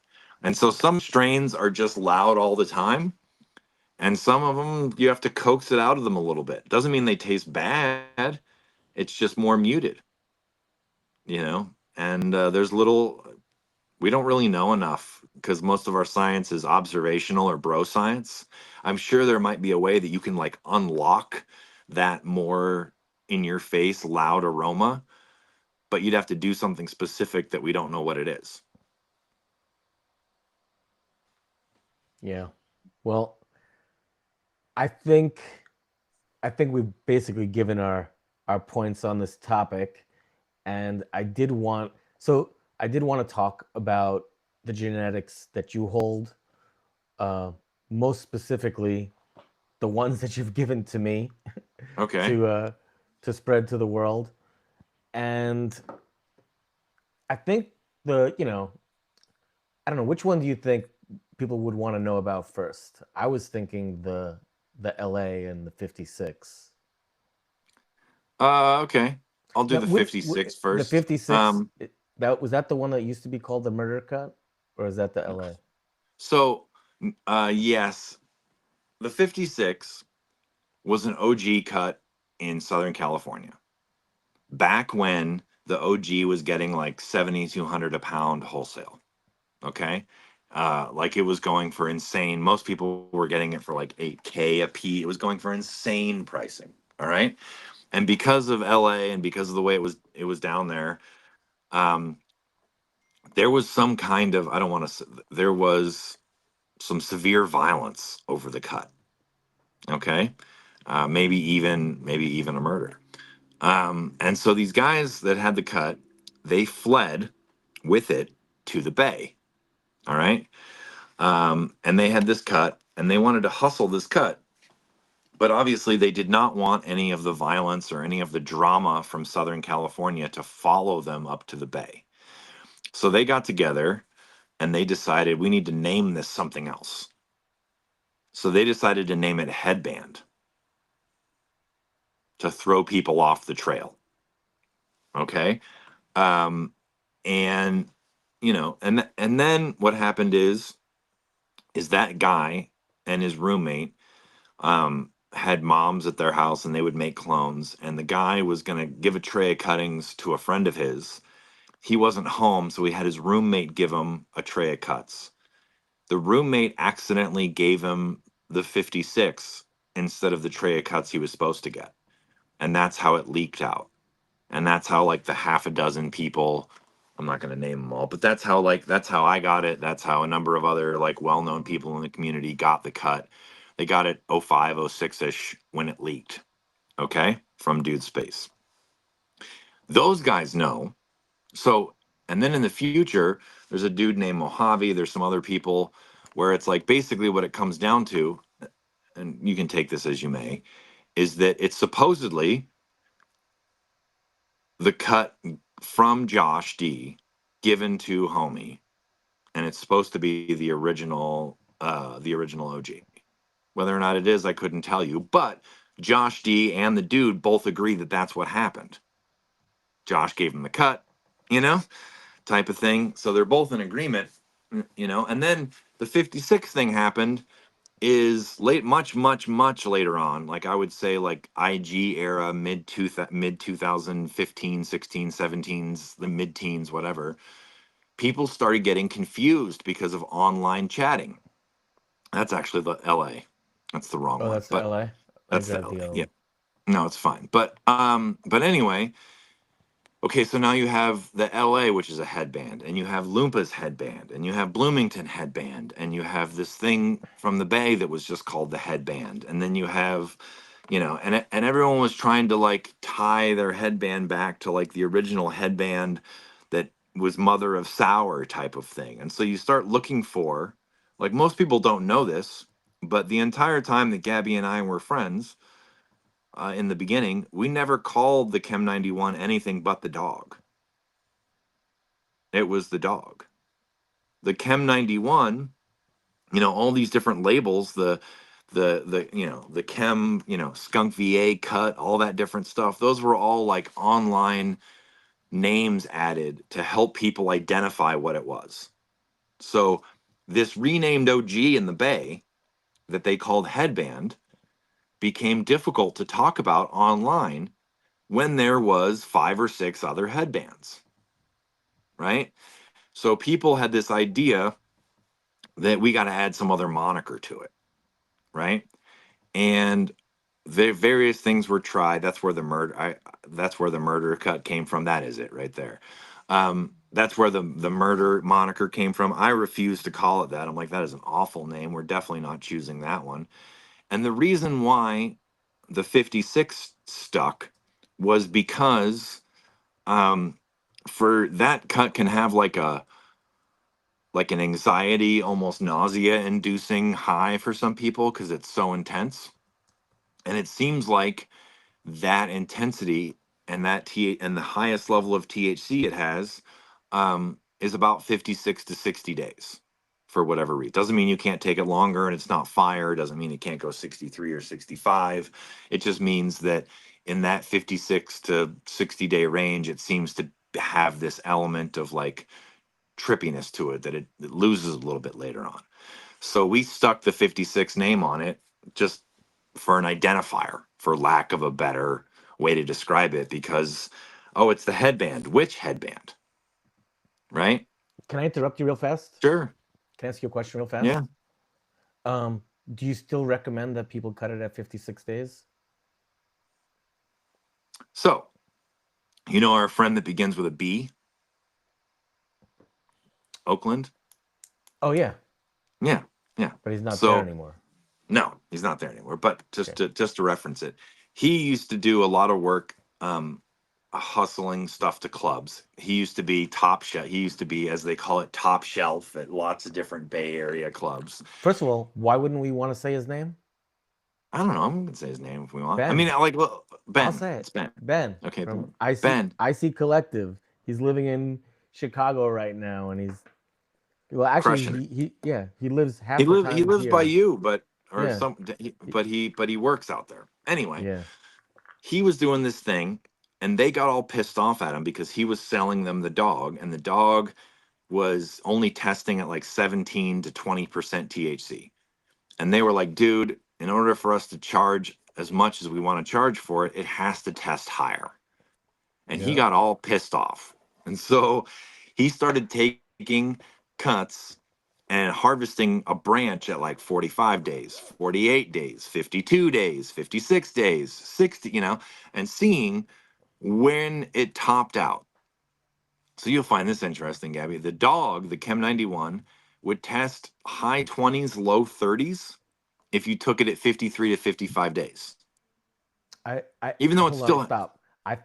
And so some strains are just loud all the time, and some of them you have to coax it out of them a little bit. Doesn't mean they taste bad, it's just more muted, And there's little, we don't really know enough because most of our science is observational or bro science. I'm sure there might be a way that you can like unlock that more in your face loud aroma, but you'd have to do something specific that we don't know what it is. Yeah. Well, I think we've basically given our points on this topic, and I did want to talk about the genetics that you hold, uh, most specifically the ones that you've given to me Okay. to spread to the world, and I think I don't know, which one do you think people would want to know about first? I was thinking the LA and the 56. Okay. I'll do Now, the 56 the first. 56, that was that the one that used to be called the murder cut, or is that the LA? So, yes, the 56 was an OG cut in Southern California back when the OG was getting like 7,200 a pound wholesale. Okay. Like it was going for insane. Most people were getting it for like 8K a P. It was going for insane pricing. All right. And because of LA and because of the way it was down there, um, there was some kind of, I don't want to, there was some severe violence over the cut. Okay. maybe even a murder. And so these guys that had the cut, they fled with it to the bay. All right. And they had this cut and they wanted to hustle this cut. But obviously, they did not want any of the violence or any of the drama from Southern California to follow them up to the bay. So they got together and they decided we need to name this something else. So they decided to name it Headband to throw people off the trail. Okay. Um, and and then what happened is that guy and his roommate had moms at their house and they would make clones, and the guy was going to give a tray of cuttings to a friend of his. He wasn't home, so he had his roommate give him a tray of cuts. The roommate accidentally gave him the 56 instead of the tray of cuts he was supposed to get, and that's how it leaked out. And that's how like the half a dozen people, I'm not going to name them all, but that's how I got it. That's how a number of other like well-known people in the community got the cut. They got it 05, 06ish when it leaked. Okay, from Dude Space. Those guys know. So, and then in the future, there's a dude named Mojave. There's some other people where it's like basically what it comes down to, and you can take this as you may, is that it's supposedly the cut from Josh D given to Homie, and it's supposed to be the original OG. Whether or not it is, I couldn't tell you, but Josh D and the dude both agree that that's what happened. Josh gave him the cut, you know, type of thing. So they're both in agreement, and then the 56 thing happened is much later on, like I would say like IG era, mid 2015, 16, 17s, the mid teens, whatever. People started getting confused because of online chatting. That's actually the LA. That's the wrong Oh, one, that's the but LA. I that's the drive LA. the Yeah. LA. No, it's fine. But anyway, okay, so now you have the LA, which is a headband, and you have Loompa's headband, and you have Bloomington headband, and you have this thing from the Bay that was just called the headband. And then you have, and everyone was trying to like tie their headband back to like the original headband that was Mother of Sour type of thing. And so you start looking for, like most people don't know this, but the entire time that Gabby and I were friends, in the beginning, we never called the Chem 91 anything but the dog. It was the dog. The Chem 91, all these different labels, the Chem, Skunk VA cut, all that different stuff. Those were all like online names added to help people identify what it was. So this renamed OG in the Bay that they called Headband became difficult to talk about online when there was 5 or 6 other headbands, right? So people had this idea that we got to add some other moniker to it, right? And the various things were tried. That's where the murder cut came from. That is it right there. That's where the murder moniker came from. I refuse to call it that. I'm like, that is an awful name. We're definitely not choosing that one. And the reason why the 56 stuck was because for that cut can have like an anxiety, almost nausea inducing high for some people because it's so intense. And it seems like that intensity and and the highest level of THC it has is about 56 to 60 days for whatever reason. Doesn't mean you can't take it longer and it's not fire. Doesn't mean it can't go 63 or 65. It just means that in that 56 to 60-day range, it seems to have this element of like trippiness to it that it loses a little bit later on. So we stuck the 56 name on it just for an identifier, for lack of a better way to describe it, because, oh, it's the headband. Which headband? Right? Can I interrupt you real fast? Sure. Can I ask you a question real Yeah. fast? Do you still recommend that people cut it at 56 days? So, our friend that begins with a B, Oakland? Oh yeah, Yeah. Yeah. but he's not there So, anymore. no. He's not there anymore. But Okay. just to reference it, he used to do a lot of work, hustling stuff to clubs. He used to be top shelf. He used to be, as they call it, top shelf at lots of different Bay Area clubs. First of all, why wouldn't we want to say his name? I don't know. I'm gonna say his name if we want. I mean, Ben. like, well, I'll Ben. say It's it. Ben. Ben Okay, from Ben. Ben. IC Collective. He's living in Chicago right now, and he's well. Actually, Crushing it. yeah, he lives half the He time lives by here. you, but or Yeah, some, he- but he works out there anyway. yeah, He was doing this thing, and they got all pissed off at him because he was selling them the dog, and the dog was only testing at like 17 to 20% THC. And they were like, dude, in order for us to charge as much as we want to charge for it, it has to test higher. And he yeah. got all pissed off. And so he started taking cuts and harvesting a branch at like 45 days, 48 days, 52 days, 56 days, 60, and seeing when it topped out. So you'll find this interesting, Gabby. The dog, the Chem 91, would test high 20s, low 30s if you took it at 53 to 55 days. I Even though it's hold on, still, stop. I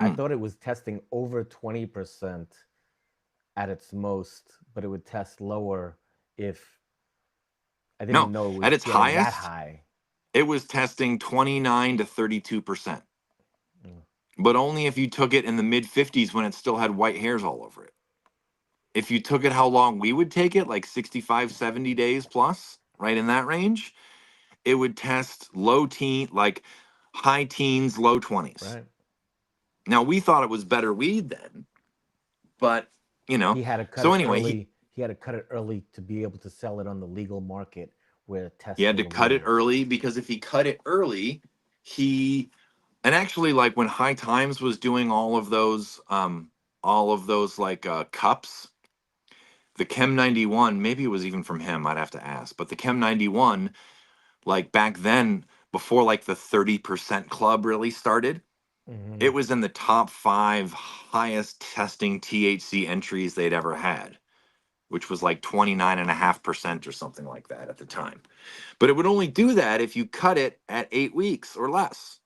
mm, thought it was testing over 20% at its most, but it would test lower if I no, didn't know it at was its getting that highest, high. it was testing 29 to 32%, Mm. but only if you took it in the mid 50s when it still had white hairs all over it. If you took it how long we would take it, like 65, 70 days plus, right in that range, it would test low teen, like high teens, low 20s. Right. Now, we thought it was better weed then, but, He had to cut so it anyway, early. He had to cut it early to be able to sell it on the legal market where he had to testing cut it rules. early because if he cut it early, he, and actually, like when High Times was doing all of those like cups, the Chem 91, maybe it was even from him, I'd have to ask, but the Chem 91, like back then, before like the 30% club really started, Hmm. it was in the top 5 highest testing THC entries they'd ever had, which was like 29.5% or something like that at the time. But it would only do that if you cut it at 8 weeks or less.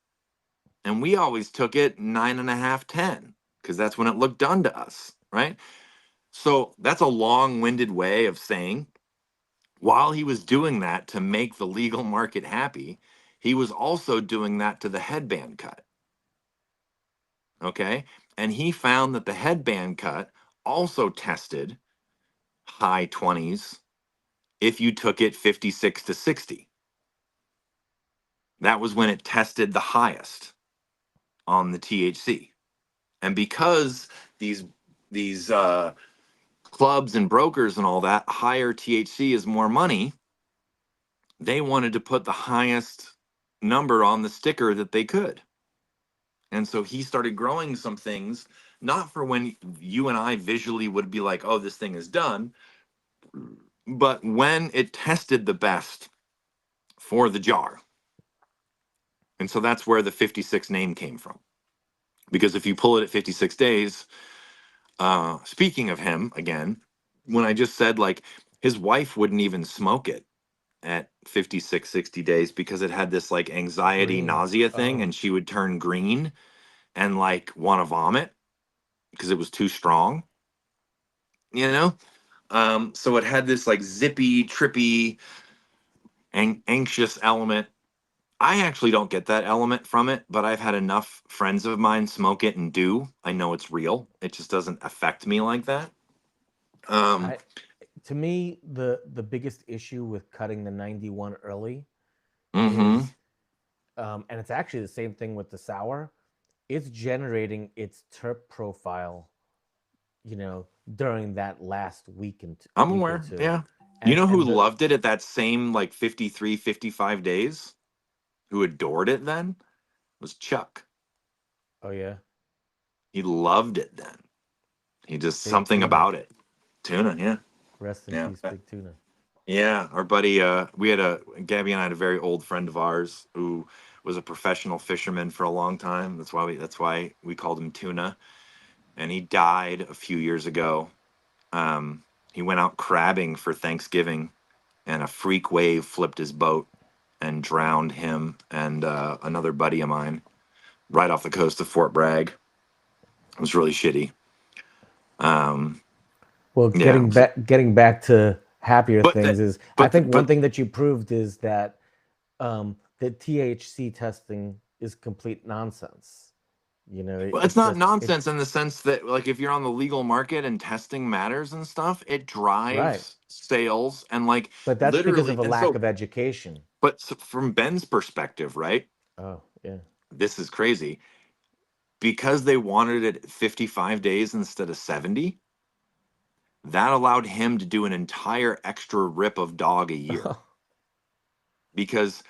And we always took it 9.5, 10, because that's when it looked done to us, right? So that's a long winded way of saying while he was doing that to make the legal market happy, he was also doing that to the headband cut. Okay. And he found that the headband cut also tested high 20s if you took it 56 to 60. That was when it tested the highest on the THC. And because these these clubs and brokers and all that, higher THC is more money, they wanted to put the highest number on the sticker that they could. And so he started growing some things, not for when you and I visually would be like, oh, this thing is done, but when it tested the best for the jar. And so that's where the 56 name came from. Because if you pull it at 56 days, speaking of him again, when I just said like his wife wouldn't even smoke it at 56, 60 days because it had this like anxiety Green. nausea thing Oh, and she would turn green and like want to vomit because it was too strong, you know? So it had this like zippy, trippy, and anxious element. I actually don't get that element from it, but I've had enough friends of mine smoke it and do. I know it's real. It just doesn't affect me like that. Um, I to me the biggest issue with cutting the 91 early mm-hmm. is and it's actually the same thing with the sour. It's generating its terp profile, during that last I'm week or aware. two. Yeah. You And know who and the loved it at that same like 53, 55 days? Who adored it then? Was Chuck. Oh yeah, He loved it then. He just Big something Tuna. about it. Tuna, yeah. Rest in Yeah. peace, Big Tuna. Yeah, our buddy, we had a Gabby and I had a very old friend of ours who was a professional fisherman for a long time. That's why we called him Tuna, and he died a few years ago. He went out crabbing for Thanksgiving, and a freak wave flipped his boat, and drowned him and another buddy of mine right off the coast of Fort Bragg. It was really shitty. Um, Well, yeah, getting back to happier but things that, is, I but think one but thing that you proved is that the THC testing is complete nonsense. Well, it's It not just it nonsense in the sense that, like, if you're on the legal market and testing matters and stuff, it right, drives sales and, like, but that's because of literally. a And lack so, of education. but from Ben's perspective, right? Oh yeah, This is crazy because they wanted it at 55 days instead of 70. That allowed him to do an entire extra rip of dog a year because,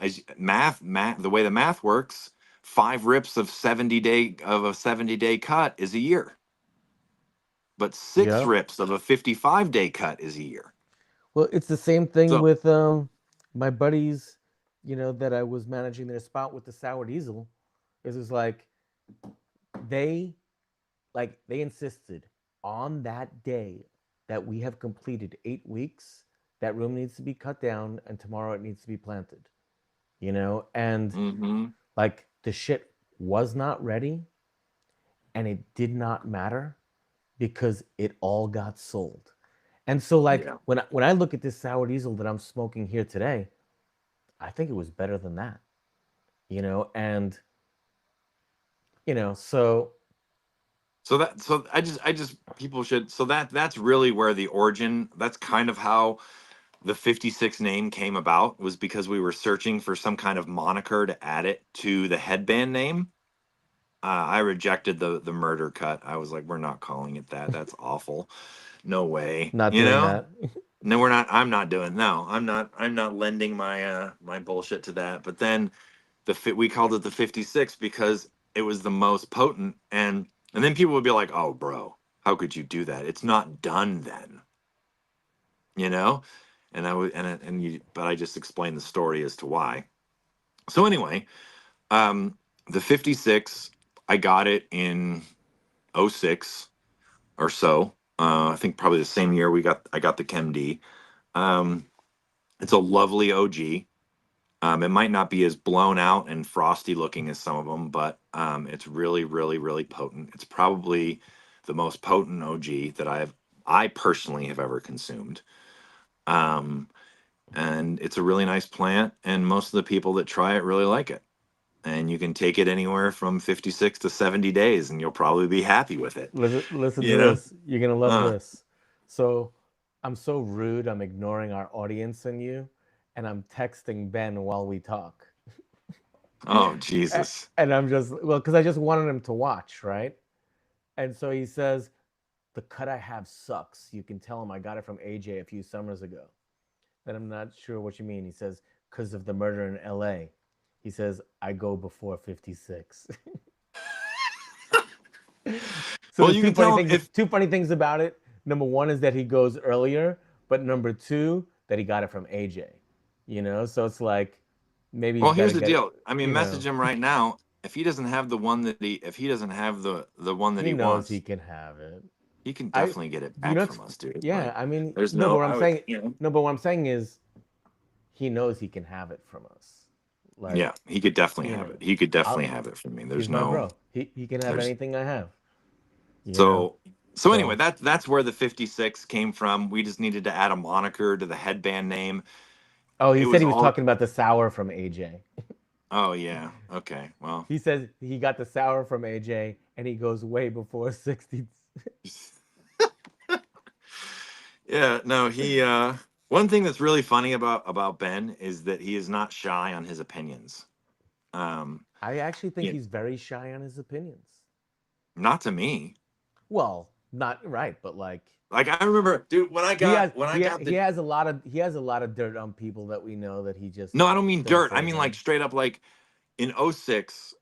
as math, the way the math works, 5 rips of 70 day cut is a year, but six yeah. rips of a 55-day cut is a year. Well, it's the same thing So, with my buddies, that I was managing their spot with the sour diesel. Is like they they insisted on that day that we have completed 8 weeks. That room needs to be cut down, and tomorrow it needs to be planted. And hmm like the shit was not ready, and it did not matter because it all got sold. And so, like yeah. when I look at this sour diesel that I'm smoking here today, I think it was better than that. And so So I just people should. So that's really where the origin. That's kind of how the 56 name came about, was because we were searching for some kind of moniker to add it to the headband name. I rejected the murder cut. I was like, we're not calling it that. That's awful. No way. not doing that. No, we're not. I'm not doing. No, I'm not. I'm not lending my bullshit to that. But then we called it the 56 because it was the most potent, and then people would be like, oh, bro, how could you do that? It's not done then, you know. And I would and you, but I just explained the story as to why. So anyway, um, the 56, I got it in '06 or so. I think probably the same year I got the Chem D. Um, it's a lovely OG. It might not be as blown out and frosty looking as some of them, but it's really, really, really potent. It's probably the most potent OG that I personally have ever consumed. Um, and it's a really nice plant, and most of the people that try it really like it. And you can take it anywhere from 56 to 70 days, and you'll probably be happy with it. Listen to You know? this. You're gonna love Uh, this. So I'm so rude. I'm ignoring our audience and you, and I'm texting Ben while we talk. oh, Jesus. And I'm just, well, because I just wanted him to watch, right? And so he says, "The cut I have sucks. You can tell him I got it from AJ a few summers ago." Then I'm not sure what you mean. He says, "Because of the murder in LA." He says, "I go before 56." So Well, there's you can tell him if, two funny things about it. Number one is that he goes earlier, but number two, that he got it from AJ. So it's like maybe well, he's got here's to the get it, deal. I mean, message him right now. If he doesn't have the one that if he doesn't have the one that he he knows he wants, can have it. he can I definitely get it you back know from us, dude. yeah, Like, I mean, there's no, but no, what I'm I would, saying no, but what I'm saying is he knows he can have it from us. yeah, Like, he could definitely you have know, it. He could definitely I'll have it from me. he's my bro. He can have There's, anything I have, you know. so, so anyway, So, that's where the 56 came from. We just needed to add a moniker to the headband name. oh, he It said was he was all, talking about the sour from AJ. oh yeah, okay, well, He says he got the sour from AJ, and he goes way before 60. yeah, no, one thing that's really funny about Ben is that he is not shy on his opinions. Um, I actually think yeah, he's very shy on his opinions. not to me. Well, not right, but like Like, I remember, dude, when I got he the, has a lot of dirt on people that we know that he just no, I don't mean doesn't dirt. say I his mean, like, name. straight up, like, in '06,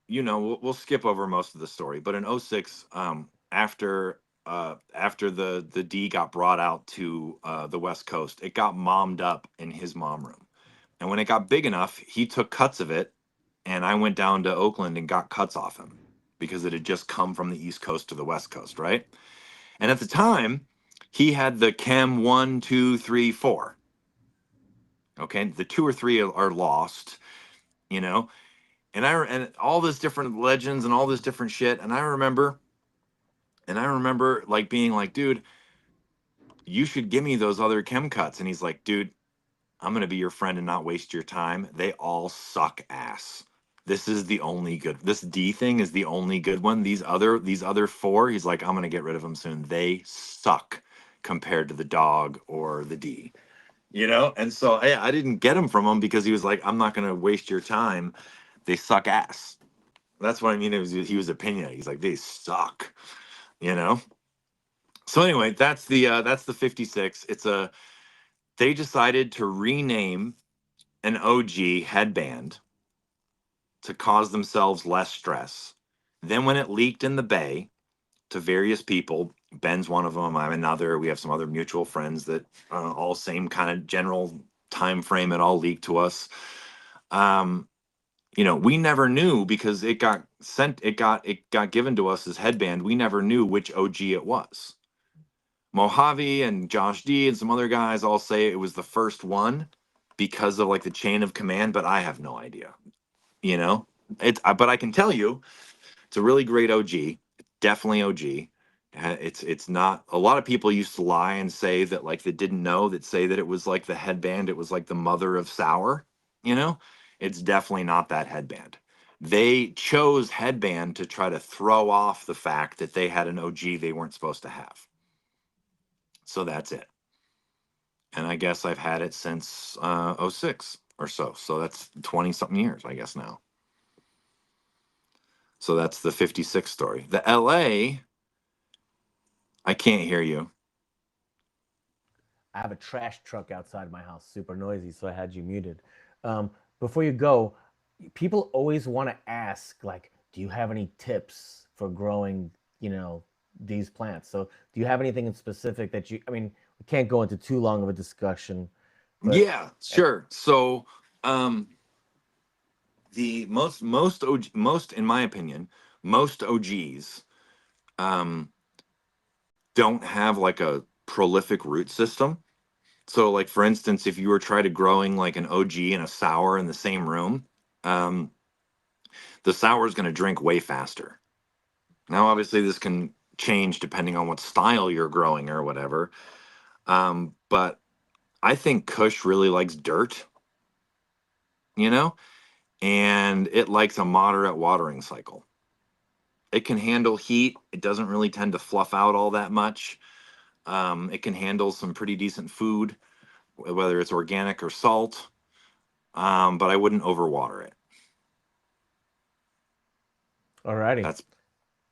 we'll skip over most of the story, but in '06, after the D got brought out to the West Coast, it got mommed up in his mom room. And when it got big enough, he took cuts of it, and I went down to Oakland and got cuts off him because it had just come from the East Coast to the West Coast, right? And at the time, he had the Chem 1, 2, 3, 4. Okay, the two or three are lost, you know, and all this different legends and all this different shit. And I remember like being like, dude, you should give me those other chem cuts. And he's like, dude, I'm gonna be your friend and not waste your time. They all suck ass. This is the only good. This D thing is the only good one. These other four, he's like, I'm gonna get rid of them soon. They suck compared to the dog or the D. And so I didn't get him from him because he was like, I'm not gonna waste your time. They suck ass. That's what I mean. He was opinionated. He's like, they suck. You know. So anyway, that's the 56. They decided to rename an OG headband to cause themselves less stress. Then when it leaked in the bay to various people, Ben's one of them. I'm another. We have some other mutual friends that all same kind of general time frame. It all leaked to us. Um, we never knew because it got sent. It got given to us as headband. We never knew which OG it was. Mojave and Josh D and some other guys all say it was the first one because of like the chain of command, but I have no idea. You know, but I can tell you it's a really great OG, definitely OG. It's not a lot of people used to lie and say that like they didn't know that say that it was like the headband, it was like the mother of sour. You know, it's definitely not that headband. They chose headband to try to throw off the fact that they had an OG they weren't supposed to have. So that's it. And I guess I've had it since '06 or so. So that's 20 something years, I guess now. So that's the 56 story. The LA, I can't hear you. I have a trash truck outside my house, super noisy, so I had you muted. Um, Before you go, people always want to ask, like, do you have any tips for growing, these plants? So, do you have anything in specific that you? I mean, we can't go into too long of a discussion, but Yeah, sure. So um the most in my opinion, most OGs um don't have like a prolific root system. So like for instance, if you were trying to growing like an OG and a sour in the same room, um the sour is going to drink way faster. Now obviously this can change depending on what style you're growing or whatever. But I think Kush really likes dirt, you know, and it likes a moderate watering cycle. It can handle heat. It doesn't really tend to fluff out all that much. It can handle some pretty decent food, whether it's organic or salt. But I wouldn't overwater it. alrighty. That's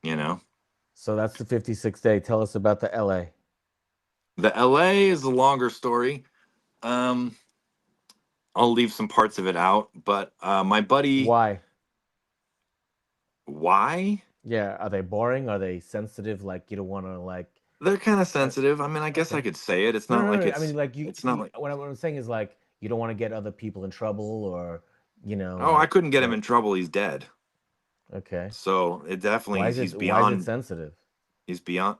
you know So that's the 56th day. Tell us about the LA. the LA is a longer story. Um, I'll leave some parts of it out, but my buddy, Why? why? Yeah, are they boring? Are they sensitive? Like you don't want to like. They're kind of Uh, sensitive. I mean, I guess I okay. could say it. It's No, not no, like no. I mean, like it's not like, what I'm saying is like you don't want to get other people in trouble, or oh, I like, couldn't get him or in trouble. He's dead. okay. So it definitely Why is he's it? Why is it beyond. sensitive? He's beyond.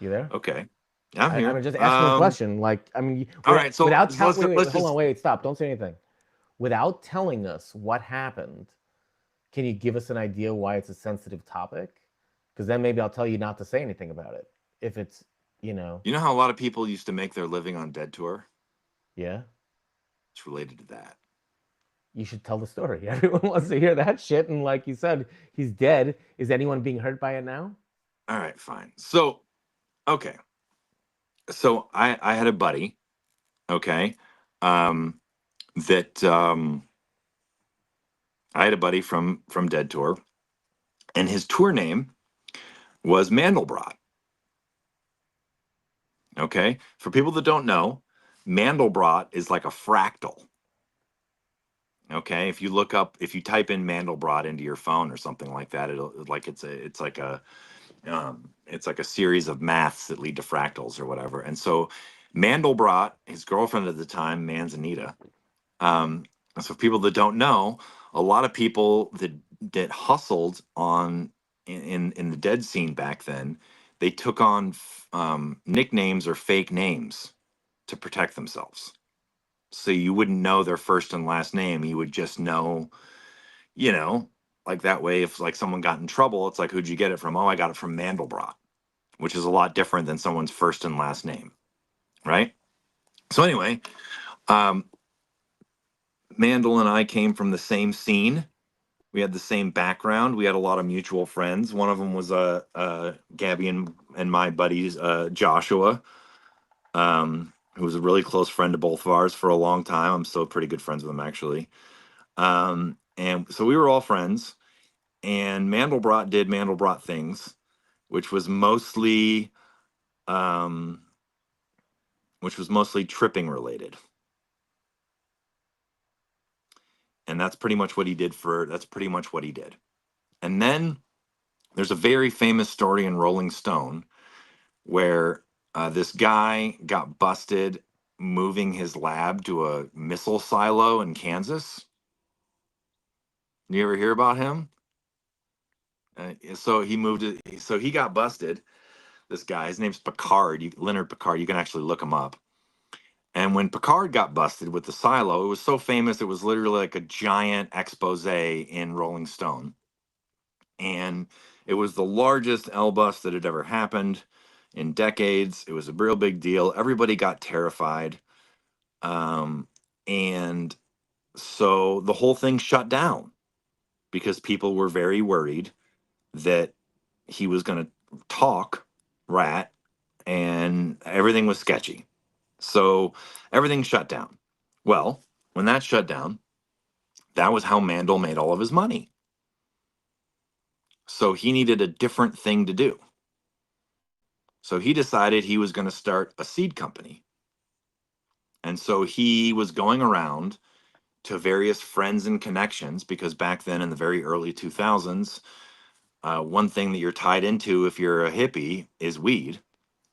You there? Okay, I'm I here. mean, just asking a question. Like, I mean, All right. So without let's wait, let's hold just. on, wait, stop, don't say anything. Without telling us what happened, can you give us an idea why it's a sensitive topic? Because then maybe I'll tell you not to say anything about it. If it's, you know, You know how a lot of people used to make their living on Dead Tour? yeah, It's related to that. you should tell the story. Everyone wants to hear that shit. And like you said, he's dead. Is anyone being hurt by it now? All right, fine. So okay, so I had a buddy. Okay, um, that I had a buddy from Dead Tour, and his tour name was Mandelbrot. Okay, for people that don't know, Mandelbrot is like a fractal. Okay, if you type in Mandelbrot into your phone or something like that, it'll like it's like a series of maths that lead to fractals or whatever. And so Mandelbrot, his girlfriend at the time, Manzanita. Um, so for people that don't know, a lot of people that hustled on in the dead scene back then, they took on nicknames or fake names. to protect themselves. So you wouldn't know their first and last name. You would just know, you know, like that way, if like someone got in trouble, it's like, who'd you get it from? Oh, I got it from Mandelbrot, which is a lot different than someone's first and last name, right? So anyway, um, Mandel and I came from the same scene. We had the same background. We had a lot of mutual friends. One of them was Gabby and my buddies, Joshua, who was a really close friend to both of ours for a long time. I'm still pretty good friends with him, actually. And so we were all friends. And Mandelbrot did Mandelbrot things, which was mostly um, tripping related. And that's pretty much what he did. And then there's a very famous story in Rolling Stone where this guy got busted moving his lab to a missile silo in Kansas. You ever hear about him? So he got busted. This guy, his name's Leonard Picard. You can actually look him up. And when Picard got busted with the silo, it was so famous, it was literally like a giant expose in Rolling Stone. And it was the largest L bust that had ever happened in decades. It was a real big deal. Everybody got terrified. And so the whole thing shut down because people were very worried that he was going to talk rat and everything was sketchy. So everything shut down. Well, when that shut down, that was how Mandel made all of his money. So he needed a different thing to do. So he decided he was going to start a seed company. And so he was going around to various friends and connections because back then in the very early 2000s, one thing that you're tied into if you're a hippie is weed,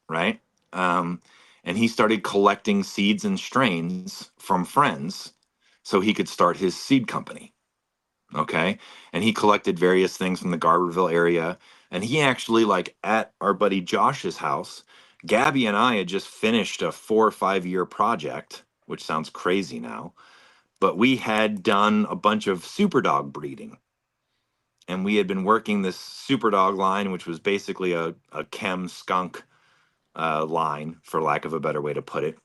right? Um, and he started collecting seeds and strains from friends so he could start his seed company. Okay. And he collected various things from the Garberville area. And he actually, like at our buddy Josh's house, Gabby and I had just finished a 4 or 5 year project, which sounds crazy now, but we had done a bunch of super dog breeding. And we had been working this super dog line, which was basically a chem skunk line, for lack of a better way to put it.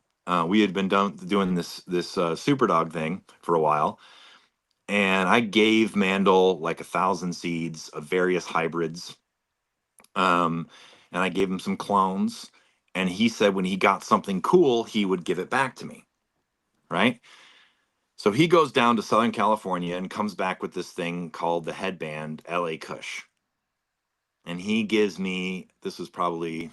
We had been doing this super dog thing for a while, and I gave Mandel like 1,000 seeds of various hybrids, and I gave him some clones. And he said when he got something cool, he would give it back to me, right? So he goes down to Southern California and comes back with this thing called the headband LA Kush. And he gives me, this was probably,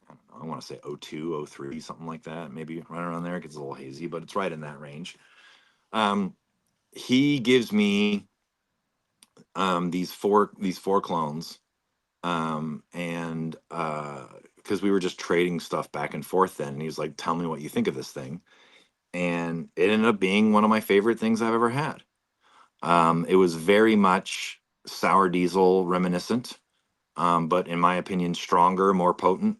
I don't know, I want to say 02, 03, something like that. Maybe right around there. It gets a little hazy, but it's right in that range. He gives me these four clones, and because we were just trading stuff back and forth then, and he was like, "Tell me what you think of this thing," and it ended up being one of my favorite things I've ever had. It was very much sour diesel reminiscent, but in my opinion, stronger, more potent,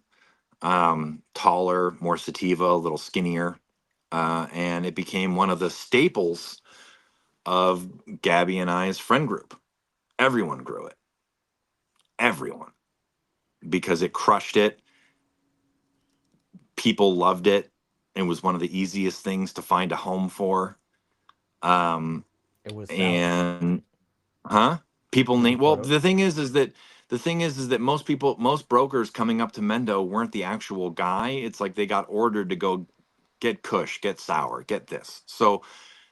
taller, more sativa, a little skinnier, and it became one of the staples of Gabby and I's friend group. Everyone grew it. Everyone. Because it crushed it. People loved it. It was one of the easiest things to find a home for. Um, It was sour, and huh? People did you need. Well, cut out? the thing is that most brokers coming up to Mendo weren't the actual guy. It's like they got ordered to go get Kush, get sour, get this. So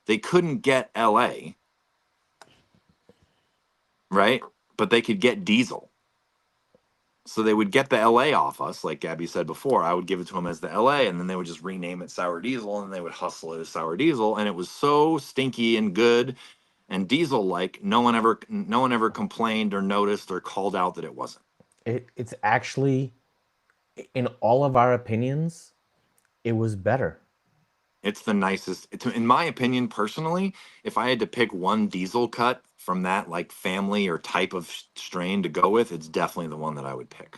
they couldn't get LA, right? But they could get diesel. So they would get the LA off us, like Gabby said before. I would give it to them as the LA, and then they would just rename it Sour Diesel, and they would hustle it as Sour Diesel, and it was so stinky and good and diesel like. No one ever complained or noticed or called out that it wasn't. It's actually, in all of our opinions, it was better. It's the nicest, in my opinion, personally. If I had to pick one diesel cut from that like family or type of strain to go with, it's definitely the one that I would pick.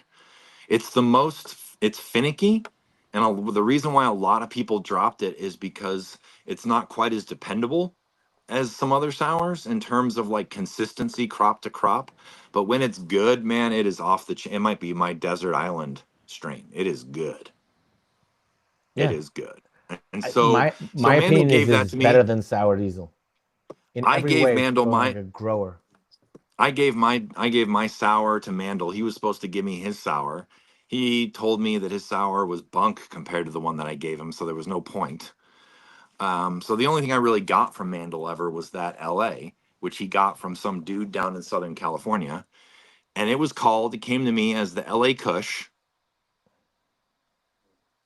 It's the most. It's finicky. And the reason why a lot of people dropped it is because it's not quite as dependable as some other sours in terms of like consistency crop to crop. But when it's good, man, it is off the chain. It might be my desert island strain. It is good. It Yeah, is good. And I, so my Mandel opinion gave that is to better me. than sour diesel in I every gave way Mandel from like my a grower. I gave my sour to Mandel. He was supposed to give me his sour. He told me that his sour was bunk compared to the one that I gave him, so there was no point. So the only thing I really got from Mandel ever was that LA, which he got from some dude down in Southern California. And it came to me as the LA Kush,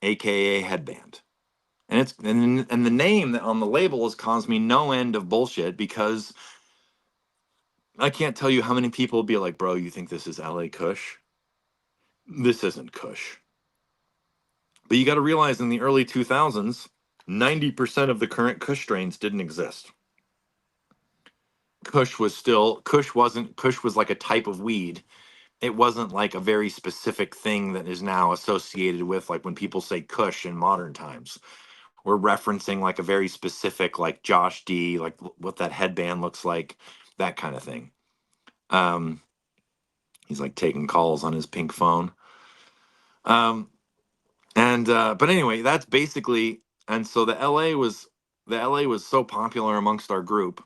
aka headband. And the name that on the label has caused me no end of bullshit because I can't tell you how many people will be like, bro, you think this is LA Kush? This isn't Kush. But you got to realize in the early 2000s, 90% of the current Kush strains didn't exist. Kush was like a type of weed. It wasn't like a very specific thing that is now associated with like when people say Kush in modern times. We're referencing like a very specific like Josh D, like what that headband looks like, that kind of thing. Um, he's like taking calls on his pink phone. Um, and but anyway, that's basically and so the LA was so popular amongst our group,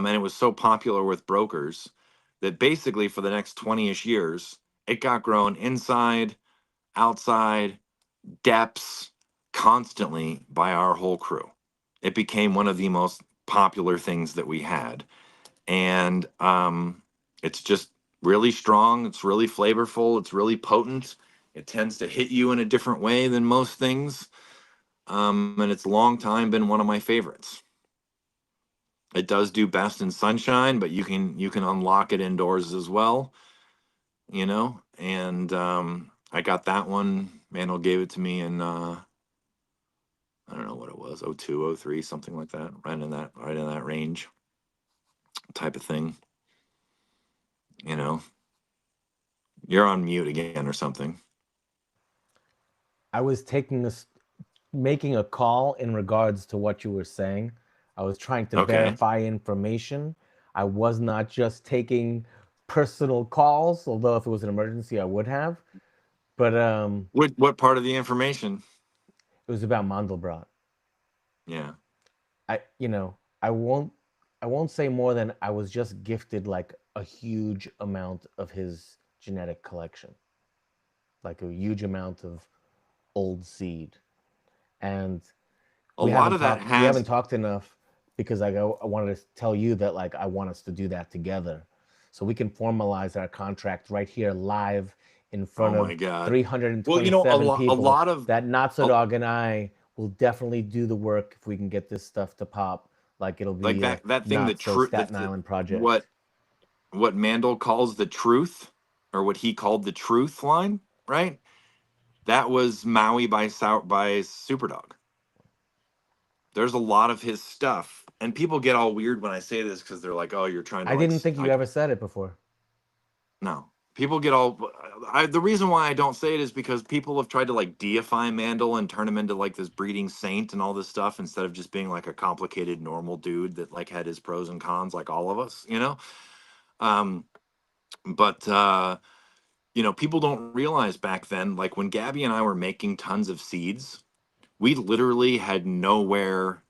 and it was so popular with brokers that basically for the next 20-ish years, it got grown inside, outside, depths, constantly by our whole crew. It became one of the most popular things that we had. And it's just really strong. It's really flavorful. It's really potent. It tends to hit you in a different way than most things. And it's long time been one of my favorites. It does do best in sunshine, but you can unlock it indoors as well, you know. And I got that one. Mandel gave it to me in I don't know what it was, 02, 03, something like that, right in that range type of thing. You know, you're on mute again or something. I was making a call in regards to what you were saying. I was trying to Okay. verify information. I was not just taking personal calls, although if it was an emergency, I would have. But What part of the information? it was about Mandelbrot. Yeah. I won't say more than I was just gifted like a huge amount of his genetic collection, like a huge amount of old seed, and A lot of that we has haven't talked enough because I wanted to tell you that like I want us to do that together so we can formalize our contract right here live in oh front my of god. Well, 327 a people lot of that a, Notsodog and I will definitely do the work if we can get this stuff to pop like it'll like be a that thing the not so truth Staten the, Island project. what Mandel calls the truth or what he called the truth line, right? That was Maui by Superdog. There's a lot of his stuff and people get all weird when I say this because they're like, oh, you're trying to I didn't think you like ever said it before. no. People get all the reason why I don't say it is because people have tried to like deify Mandel and turn him into like this breeding saint and all this stuff instead of just being like a complicated normal dude that like had his pros and cons like all of us, you know? Um but you know, people don't realize back then like when Gabby and I were making tons of seeds, we literally had nowhere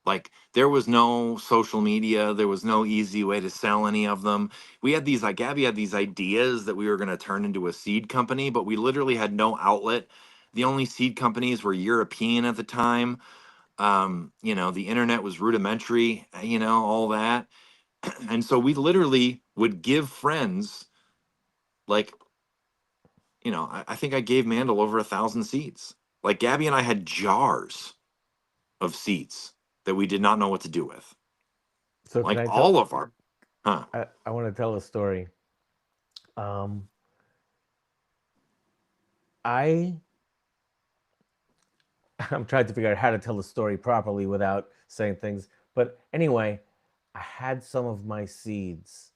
like there was no social media, there was no easy way to sell any of them. We had these like Gabby had these ideas that we were going to turn into a seed company, but we literally had no outlet. The only seed companies were European at the time. You know, the internet was rudimentary, you know, all that. And so we literally would give friends like, you know, I think I gave Mandel over 1,000 seeds. Like Gabby and I had jars of seeds that we did not know what to do with. So can Like I tell? all of our huh. I want to tell a story. Um, I I'm trying to figure out how to tell the story properly without saying things. But anyway, I had some of my seeds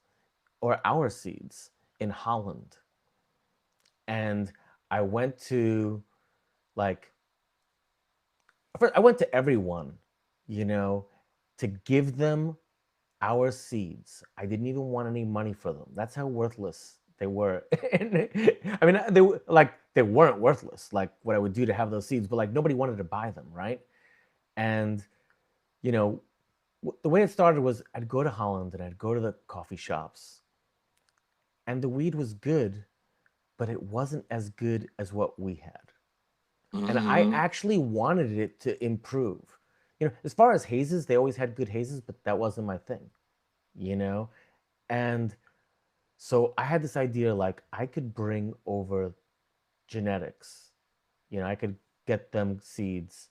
or our seeds in Holland. And I went to like first, I went to everyone, you know, to give them our seeds. I didn't even want any money for them. That's how worthless they were. I mean, they weren't worthless. Like what I would do to have those seeds, but like nobody wanted to buy them, right? And you know, the way it started was I'd go to Holland and I'd go to the coffee shops, and the weed was good, but it wasn't as good as what we had. And I Hmm. actually wanted it to improve. As far as hazes, they always had good hazes, but that wasn't my thing, you know? And so I had this idea like I could bring over genetics. I could get them seeds.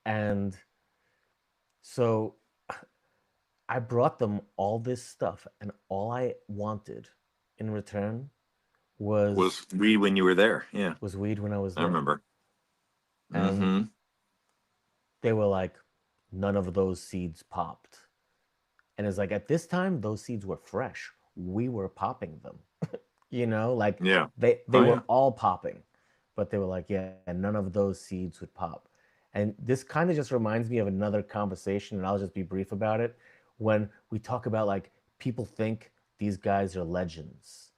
And so I brought them all this stuff, and all I wanted in return was Was we when you were there? Yeah, was weed when I was I there. remember. And Hmm. they were like, none of those seeds popped. And it's like at this time, those seeds were fresh. We were popping them. Like Yeah. they Oh were yeah. all popping, but they were like, yeah, none of those seeds would pop. And this kind of just reminds me of another conversation, and I'll just be brief about it. When we talk about like people think these guys are legends,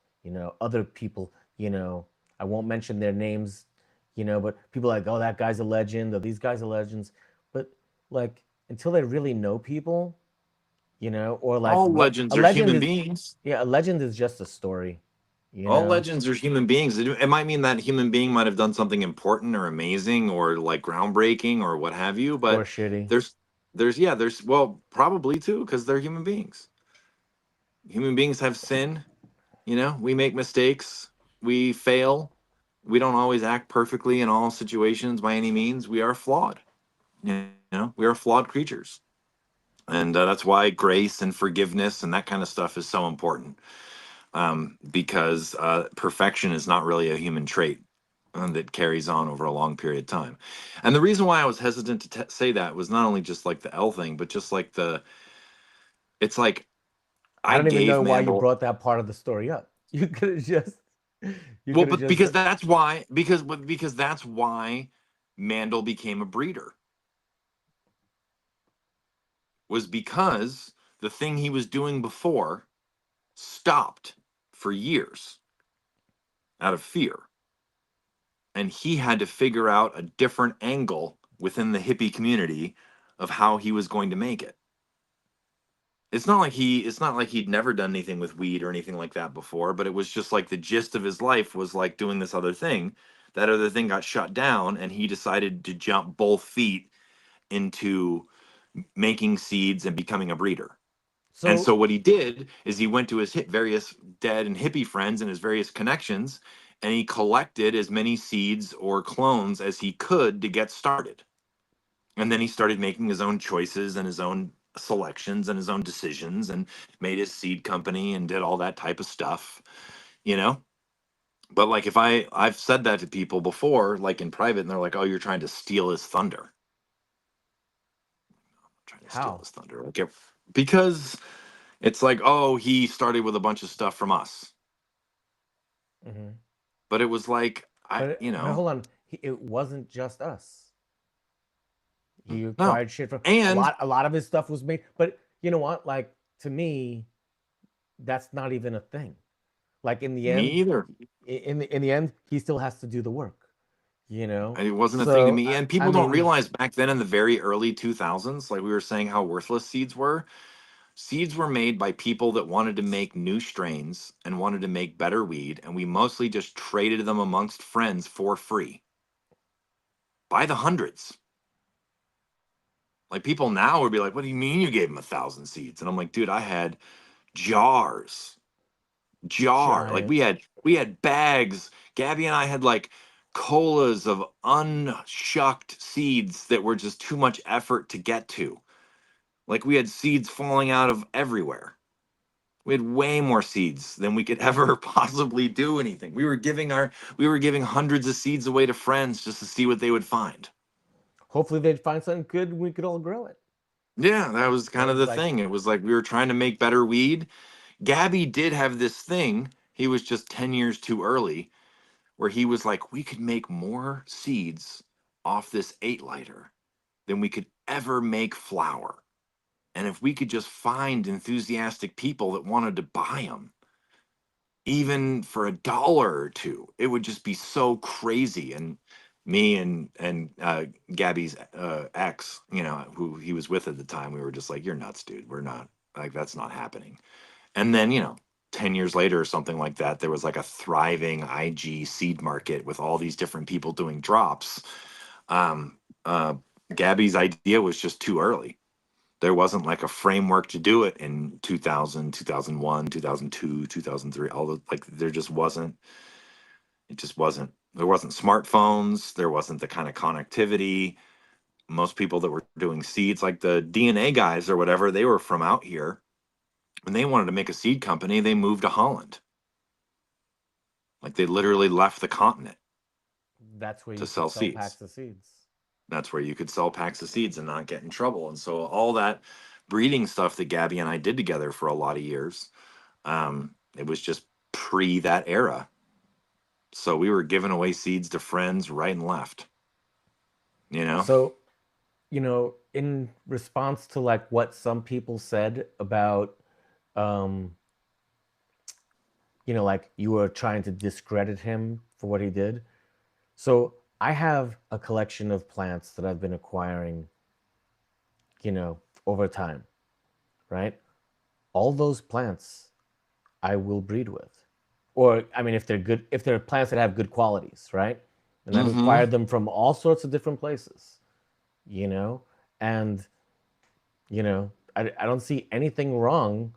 other people, I won't mention their names, but people are like, oh, that guy's a legend, or these guys are legends. But like until they really know people, or like All what a legends are legend human is. beings. Yeah, a legend is just a story, you All know legends are human beings. It might mean that human being might have done something important or amazing or like groundbreaking or what have you, or but shitty. there's there's well, probably too, because they're human beings. Human beings have sin, we make mistakes, we fail. We don't always act perfectly in all situations by any means. We are flawed. We are flawed creatures. And that's why grace and forgiveness and that kind of stuff is so important, because perfection is not really a human trait that carries on over a long period of time. And the reason why I was hesitant to say that was not only just like the L thing, but just like it's like I I don't even gave know why you Mandel. brought that part of the story up. You Well, could have but just because said, that's why Mandel became a breeder, was because the thing he was doing before stopped for years out of fear, and he had to figure out a different angle within the hippie community of how he was going to make it. It's not like he'd never done anything with weed or anything like that before, but it was just like the gist of his life was like doing this other thing. That other thing got shut down, and he decided to jump both feet into making seeds and becoming a breeder. And so so what he did is he went to his various dead and hippie friends and his various connections, and he collected as many seeds or clones as he could to get started. And then he started making his own choices and his own selections and his own decisions and made his seed company and did all that type of stuff, you know? But like if I've said that to people before, like in private, and they're like, "Oh, you're trying to steal his thunder." I'm trying to steal how? his thunder. Like because it's like, "Oh, he started with a bunch of stuff from us." Hmm. But it was like But hold on, it wasn't just us. He no. acquired shit from a And lot. A lot of his stuff was made, but you know what? Like to me, that's not even a thing. Like in the me end, either. in the end, he still has to do the work. It wasn't a thing to So me. And I people don't mean, realize back then in the very early 2000s, like we were saying, how worthless seeds were. Seeds were made by people that wanted to make new strains and wanted to make better weed. And we mostly just traded them amongst friends for free by the hundreds. Like people now would be like, "What do you mean you gave him 1,000 seeds?" And I'm like, dude, I had jars, like giant. we had bags. Gabby and I had like colas of unshucked seeds that were just too much effort to get to. Like we had seeds falling out of everywhere. We had way more seeds than we could ever possibly do anything. We were giving hundreds of seeds away to friends just to see what they would find. Hopefully, they'd find something good and we could all grow it. Yeah, that was kind of It's the like, thing. It was like we were trying to make better weed. Gabby did have this thing. He was just 10 years too early, where he was like, we could make more seeds off this 8 lighter than we could ever make flour. And if we could just find enthusiastic people that wanted to buy them, even for $1 or two, it would just be so crazy. And me and Gabby's ex, who he was with at the time, we were just like, "You're nuts, dude. We're not like that's not happening." And then 10 years later or something like that, there was like a thriving IG seed market with all these different people doing drops. Um, uh, Gabby's idea was just too early. There wasn't like a framework to do it in 2000, 2001, 2002, 2003. All the like there just wasn't it just wasn't there wasn't smartphones, there wasn't the kind of connectivity. Most people that were doing seeds, like the DNA guys or whatever, they were from out here. When they wanted to make a seed company, they moved to Holland. Like they literally left the continent That's where to you could sell sell packs seeds. of seeds. That's where you could sell packs of seeds and not get in trouble. And so all that breeding stuff that Gabby and I did together for a lot of years, it was just pre that era. So we were giving away seeds to friends right and left, you know? So, in response to like what some people said about, um, like you were trying to discredit him for what he did. So I have a collection of plants that I've been acquiring, over time, right? All those plants I will breed with. Or I mean if they're plants that have good qualities, right? And I've Mm-hmm. acquired them from all sorts of different places, you know? And, I don't see anything wrong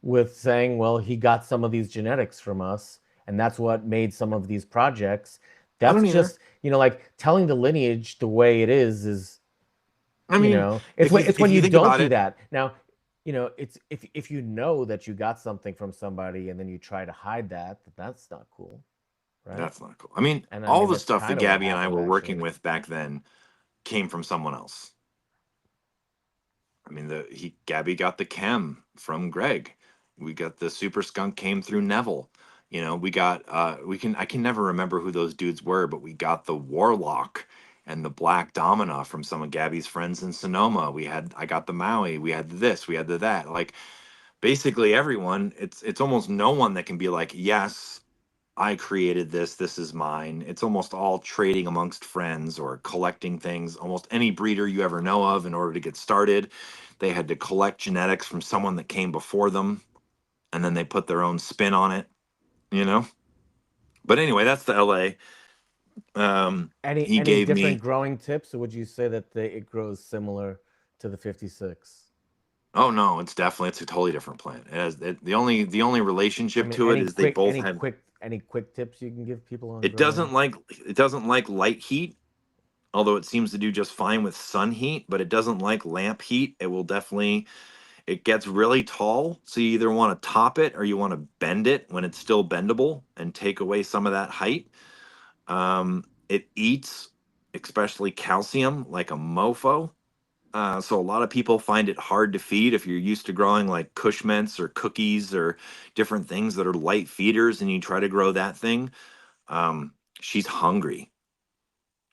with saying, well, he got some of these genetics from us, and that's what made some of these projects. I That's don't either. just, like telling the lineage the way it is, I mean, it's when if you you think don't about do it, that. Now, it's if you know that you got something from somebody and then you try to hide that, that's not cool, right? that's not cool. I mean, And I all mean the that's stuff that kind of what Gabby and I happened were working actually. with back then came from someone else. I mean, Gabby got the chem from Greg. We got the super skunk came through Neville. We got I can never remember who those dudes were, but we got the warlock and the black domina from some of Gabby's friends in Sonoma. I got the Maui. We had this. We had the that. Like basically everyone. It's almost no one that can be like, yes, I created this. This is mine. It's almost all trading amongst friends or collecting things. Almost any breeder you ever know of, in order to get started, they had to collect genetics from someone that came before them, and then they put their own spin on it, you know? But anyway, that's the LA. Any He any gave different me, growing tips, or would you say that it grows similar to the 56? oh no, it's a totally different plant. The only I relationship mean, to it is they both have, any quick tips you can give people on it growing? doesn't like, it doesn't like light heat, although it seems to do just fine with sun heat, but it doesn't like lamp heat. It gets really tall, so you either want to top it or you want to bend it when it's still bendable and take away some of that height. It eats, especially calcium, like a mofo. So a lot of people find it hard to feed if you're used to growing like Cushmints or cookies or different things that are light feeders, and you try to grow that thing. She's hungry.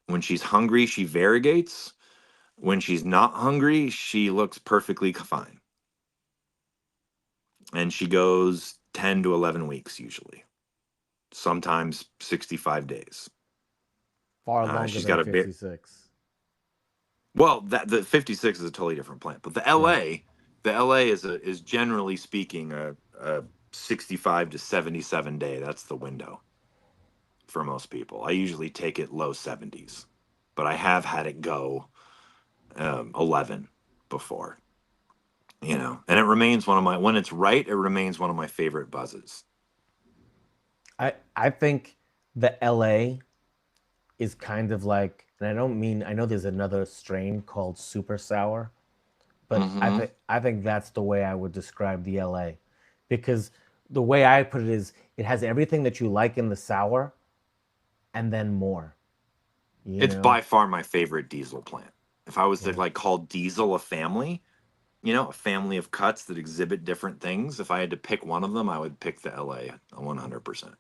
When she's hungry, she variegates. When she's not hungry, she looks perfectly fine. And she goes 10 to 11 weeks usually, sometimes 65 days. Far longer She's than got a bit. 56. Well, that the 56 is a totally different plant, but Yeah. the LA is generally speaking a 65 to 77 day. That's the window for most people. I usually take it low 70s, but I have had it go 11 before. And it remains one of my, when it's right, it remains one of my favorite buzzes. I think the LA is kind of like, and I know there's another strain called super sour, but Mm-hmm. I think that's the way I would describe the LA, because the way I put it is it has everything that you like in the sour and then more, you It's know? by far my favorite diesel plant. If I was to Yeah. like call diesel a family of cuts that exhibit different things, if I had to pick one of them, I would pick the LA 100%.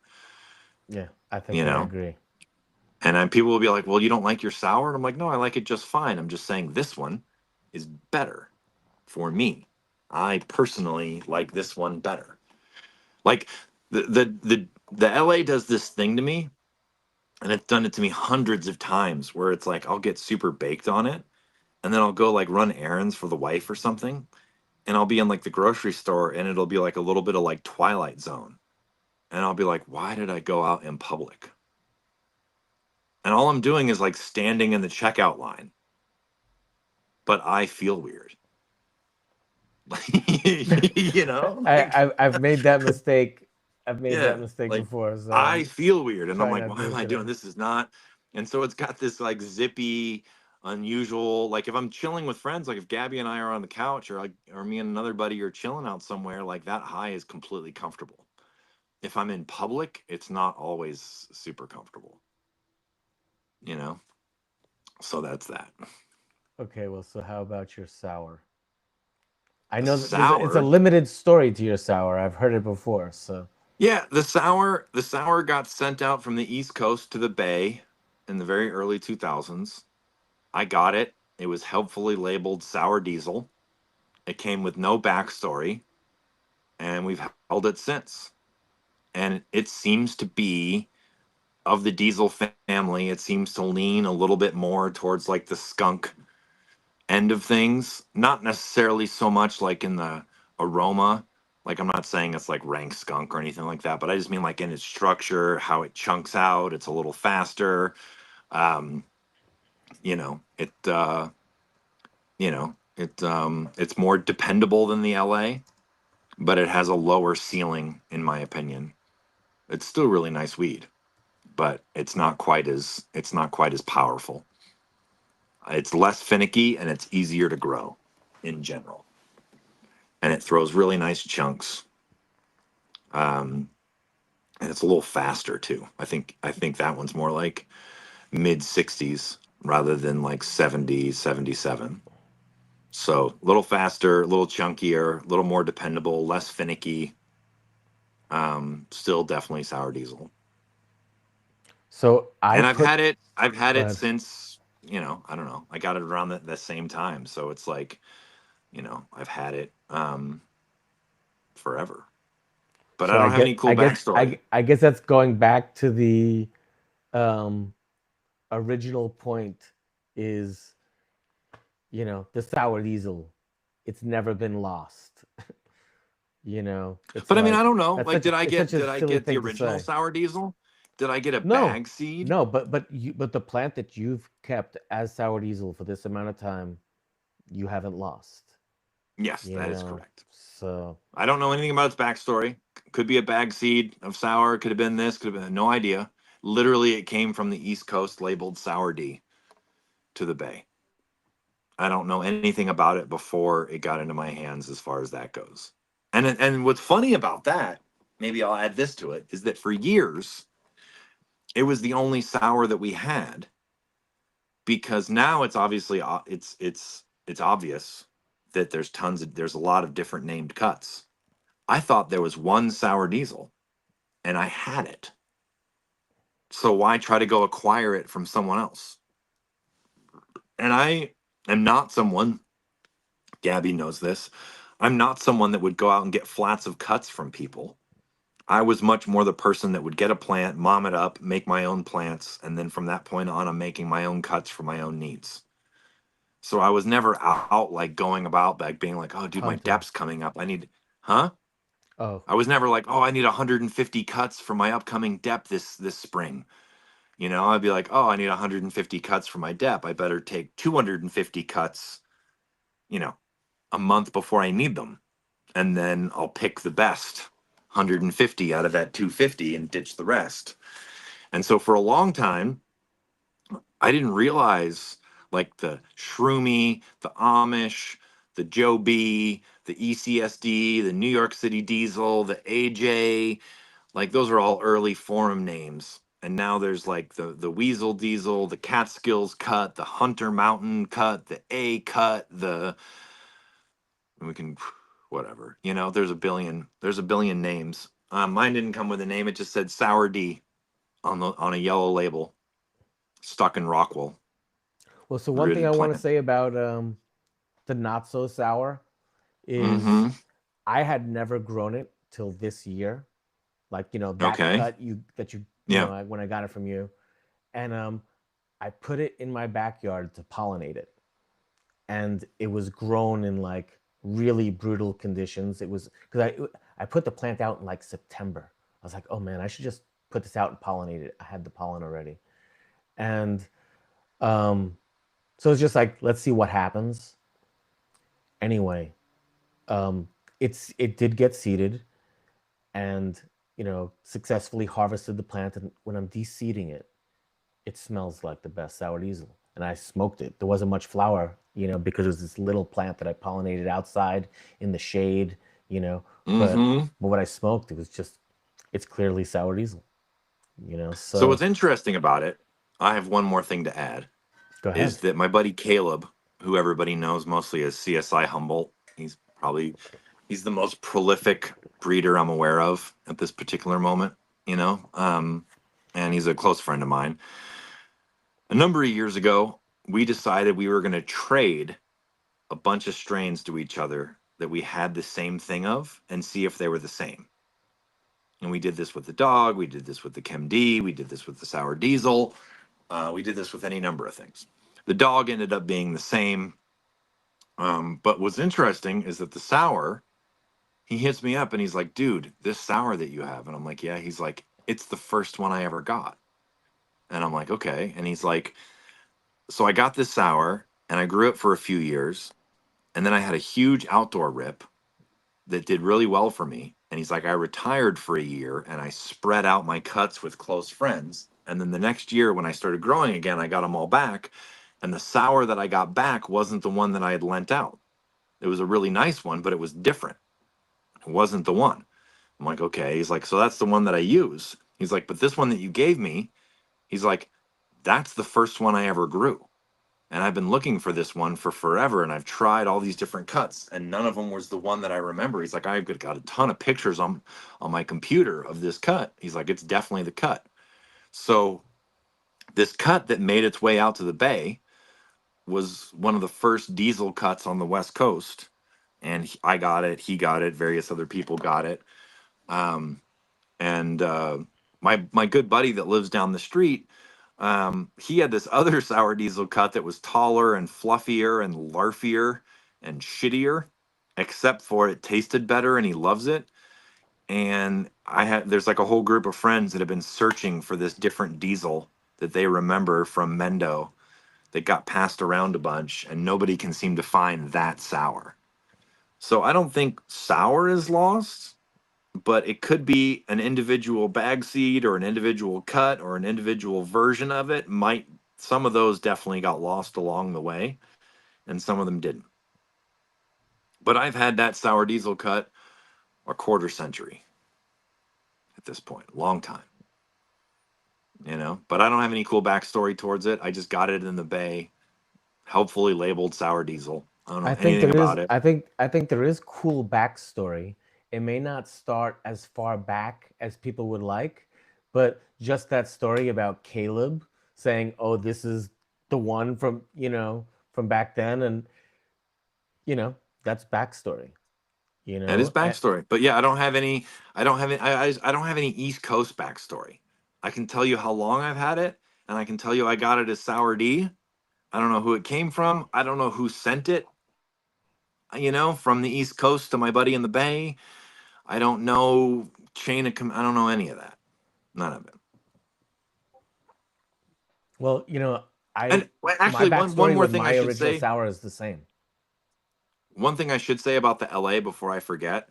Yeah, I think You I know, agree. People will be like, well, you don't like your sour? And I'm like, no, I like it just fine. I'm just saying this one is better for me. I personally like this one better. Like the LA does this thing to me, and it's done it to me hundreds of times where it's like I'll get super baked on it, and then I'll go like run errands for the wife or something, and I'll be in like the grocery store, and it'll be like a little bit of like Twilight Zone. And I'll be like, why did I go out in public? And all I'm doing is like standing in the checkout line, but I feel weird. Like, I've made that mistake. I've made that yeah, mistake like before, so I I'm feel weird. And I'm trying like, not to why do am it I doing today. this? Is not. And so it's got this like zippy, unusual, like if I'm chilling with friends, like if Gabby and I are on the couch or like, or me and another buddy are chilling out somewhere, like that high is completely comfortable. If I'm in public, it's not always super comfortable, you know? So that's that. Okay, well, so how about your sour? I A know that it's a sour. limited story to your sour. I've heard it before, so Yeah, the sour got sent out from the East Coast to the Bay in the very early 2000s. I got it. It was helpfully labeled sour diesel. It came with no backstory, and we've held it since. And it seems to be of the diesel family, it seems to lean a little bit more towards like the skunk end of things, not necessarily so much like in the aroma. Like I'm not saying it's like rank skunk or anything like that, but I just mean like in its structure, how it chunks out, it's a little faster. Um, it's more dependable than the LA, but it has a lower ceiling in my opinion. It's still really nice weed, but it's not quite as powerful. It's less finicky and it's easier to grow in general. And it throws really nice chunks. Um, and it's a little faster too. I think that one's more like mid 60s rather than like 70, 77. So a little faster, a little chunkier, a little more dependable, less finicky. Still definitely sour diesel. so I And I've put. had it. I've had Go it ahead. since I don't know. I got it around the same time, so it's like I've had it forever. But I So don't have any cool backstory. I guess that's going back to the um, original point. Is the sour diesel? It's never been lost. It's But I mean, I like don't know. Like, it's such a did I silly get the thing to original say. sour diesel? Did I get a No, bag seed? no, but the plant that you've kept as sour diesel for this amount of time, you haven't lost. Yes, You that is know, correct. so I don't know anything about its backstory. Could be a bag seed of sour. Could have been this. Could have been no idea. Literally, it came from the East Coast, labeled sour D to the Bay. I don't know anything about it before it got into my hands, as far as that goes. And what's funny about that, maybe I'll add this to it, is that for years it was the only sour that we had, because now it's obviously it's obvious that there's a lot of different named cuts. I thought there was one sour diesel and I had it. So why try to go acquire it from someone else? And I am not someone, Gabby knows this, I'm not someone that would go out and get flats of cuts from people. I was much more the person that would get a plant, mom it up, make my own plants, and then from that point on, I'm making my own cuts for my own needs. So I was never out like going about like being like, oh, dude, my hunting. depth's coming up. Huh? Oh, I was never like, oh, I need 150 cuts for my upcoming depth this spring. I'd be like, oh, I need 150 cuts for my dep. I better take 250 cuts, you know, a month before I need them. And then I'll pick the best 150 out of that 250 and ditch the rest. And so for a long time, I didn't realize like the Shroomy, the Amish, the Joe B, the ECSD, the New York City Diesel, the AJ, like those are all early forum names. And now there's like the Weasel Diesel, the Catskills cut, the Hunter Mountain cut, the A cut, the we can whatever. There's a billion names. Mine didn't come with a name, it just said Sour D on a yellow label. stuck in Rockwell, Well, so one thing rooted I want to plant. say about the Notso sour is Mm-hmm. I had never grown it till this year. Like, that Okay. cut Yeah. when I got it from you. And I put it in my backyard to pollinate it. And it was grown in like really brutal conditions. It was because I put the plant out in like September. I was like, oh man, I should just put this out and pollinate it. I had the pollen already. And um, so it's just like, let's see what happens. Anyway, um, it did get seeded and successfully harvested the plant. And when I'm de-seeding it, it smells like the best sour diesel. And I smoked it. There wasn't much flour, because it was this little plant that I pollinated outside in the shade, you know. But Mm-hmm. but what I smoked, it's clearly sour diesel, So what's So interesting about it, I have one more thing to add, go is ahead. that my buddy Caleb, who everybody knows mostly as CSI Humboldt, he's the most prolific breeder I'm aware of at this particular moment, you know. And he's a close friend of mine. A number of years ago, we decided we were going to trade a bunch of strains to each other that we had the same thing of and see if they were the same. And we did this with the dog, we did this with the Chem D, we did this with the sour diesel, we did this with any number of things. The dog ended up being the same. But what's interesting is that the sour, he hits me up and he's like, dude, this sour that you have. And I'm like, yeah. He's like, it's the first one I ever got. And I'm like, okay. And he's like, so I got this sour and I grew it for a few years. And then I had a huge outdoor rip that did really well for me. And he's like, I retired for a year and I spread out my cuts with close friends. And then the next year, when I started growing again, I got them all back. And the sour that I got back wasn't the one that I had lent out. It was a really nice one, but it was different. It wasn't the one. I'm like, okay. He's like, so that's the one that I use. He's like, but this one that you gave me, he's like, that's the first one I ever grew. And I've been looking for this one for forever. And I've tried all these different cuts, and none of them was the one that I remember. He's like, I've got a ton of pictures on my computer of this cut. He's like, it's definitely the cut. So this cut that made its way out to the bay was one of the first diesel cuts on the West Coast. And I got it, he got it, various other people got it. Um, and my good buddy that lives down the street, he had this other sour diesel cut that was taller and fluffier and larfier and shittier, except for it tasted better and he loves it. And there's like a whole group of friends that have been searching for this different diesel that they remember from Mendo that got passed around a bunch, and nobody can seem to find that sour. So I don't think sour is lost, but it could be an individual bag seed or an individual cut or an individual version of it. Some of those definitely got lost along the way, and some of them didn't. But I've had that sour diesel cut a quarter century at this point, long time, you know. But I don't have any cool backstory towards it. I just got it in the bay, helpfully labeled sour diesel. I don't know I think anything there is about it. I think there is cool backstory. It may not start as far back as people would like, but just that story about Caleb saying, "Oh, this is the one from back then," and you know that's backstory. You That is know, A- backstory. But yeah, I don't have any. I don't have any. I don't have any East Coast backstory. I can tell you how long I've had it, and I can tell you I got it as sour D. I don't know who it came from. I don't know who sent it. From the East Coast to my buddy in the Bay. I don't know I don't know any of that. None of it. well, And I my actually, one backstory more with thing I my should original say. sour is the same. One thing I should say about the LA before I forget,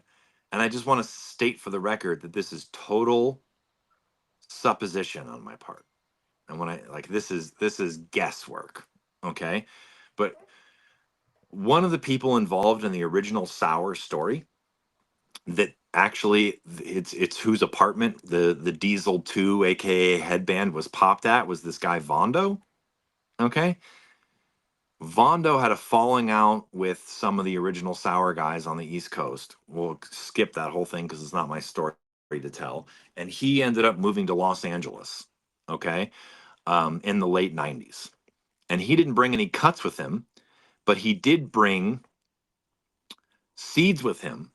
and I just want to state for the record that this is total supposition on my part. And when I like this is guesswork, okay? But one of the people involved in the original sour story, that actually it's whose apartment the Diesel 2 aka headband was popped at, was this guy Vondo. Okay. Vondo had a falling out with some of the original sour guys on the East Coast. We'll skip that whole thing because it's not my story to tell. And he ended up moving to Los Angeles. Okay. in the late 90s. And he didn't bring any cuts with him, but he did bring seeds with him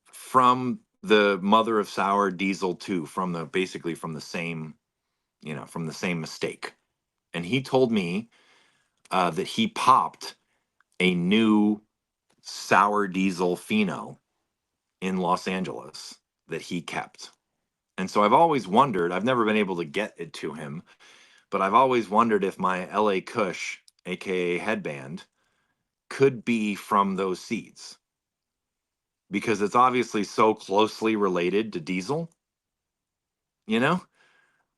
from the mother of sour Diesel 2, basically from the same, from the same mistake. And he told me that he popped a new sour Diesel Pheno in Los Angeles that he kept. And so I've always wondered, I've never been able to get it to him, but I've always wondered if my LA Kush, aka headband, could be from those seeds, because it's obviously so closely related to Diesel, you know?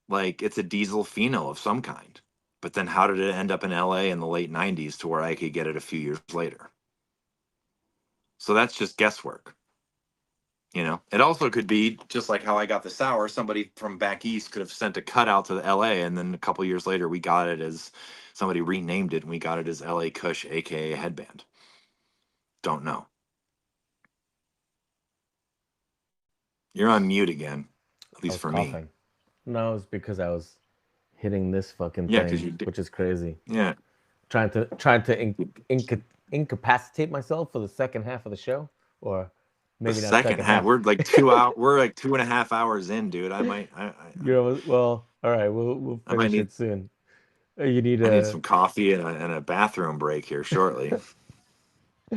Like it's a Diesel Pheno of some kind. But then how did it end up in LA in the late 90s to where I could get it a few years later? So that's just guesswork. It also could be just like how I got the sour. Somebody from back east could have sent a cut out to the LA, and then a couple years later, we got it as somebody renamed it, and we got it as LA Kush, aka headband. Don't know. You're on mute again, at I least was for me. coughing. No, it's because I was hitting this fucking Yeah, because thing, you did. which is crazy. Yeah, Trying to incapacitate myself for the second half of the show, or the maybe not second second half. half. We're like 2 hour. We're like 2.5 hours in, dude. I might. Well, all right, we'll I might finish need. it soon. You need I need a some coffee and a bathroom break here shortly.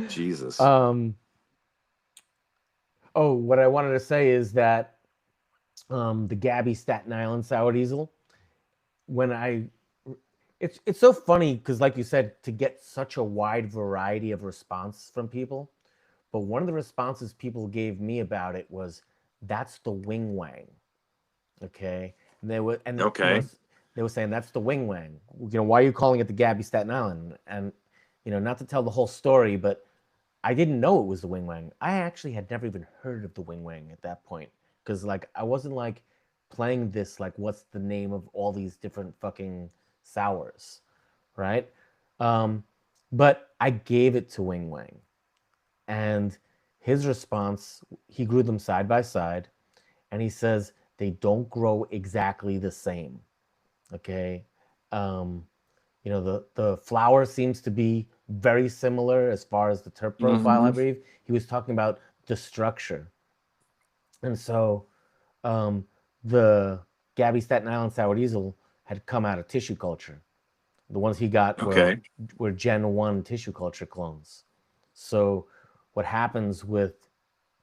Jesus. um. Oh, what I wanted to say is that the Gaby Staten Island sour diesel. When I, it's so funny because, like you said, to get such a wide variety of response from people. But one of the responses people gave me about it was, "That's the wing wang." Okay, and Okay. they were saying that's the wing wang. Why are you calling it the Gaby Staten Island? And not to tell the whole story, but I didn't know it was the wing wang. I actually had never even heard of the wing wang at that point, because like I wasn't like playing this like what's the name of all these different fucking sours, right? Um, but I gave it to Wing Wang, and his response, he grew them side by side, and he says they don't grow exactly the same. Okay, um, the flower seems to be very similar as far as the terp profile. I Mm-hmm. believe he was talking about the structure, and so um, the Gaby Staten Island sour diesel had come out of tissue culture. The ones he got Okay. were Gen 1 tissue culture clones. So what happens with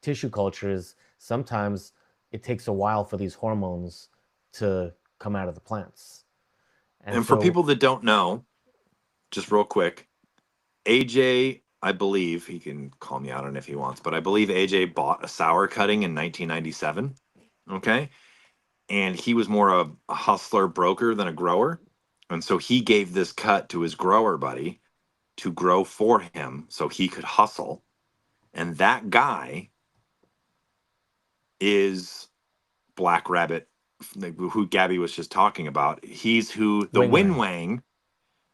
tissue culture is sometimes it takes a while for these hormones to come out of the plants. And And for so people that don't know, just real quick, AJ, I believe he can call me out on if he wants, but I believe AJ bought a sour cutting in 1997. Okay. And he was more a hustler broker than a grower. And so he gave this cut to his grower buddy to grow for him so he could hustle. And that guy is Black Rabbit, who Gabby was just talking about. He's who the Wing Win Wang. Wang.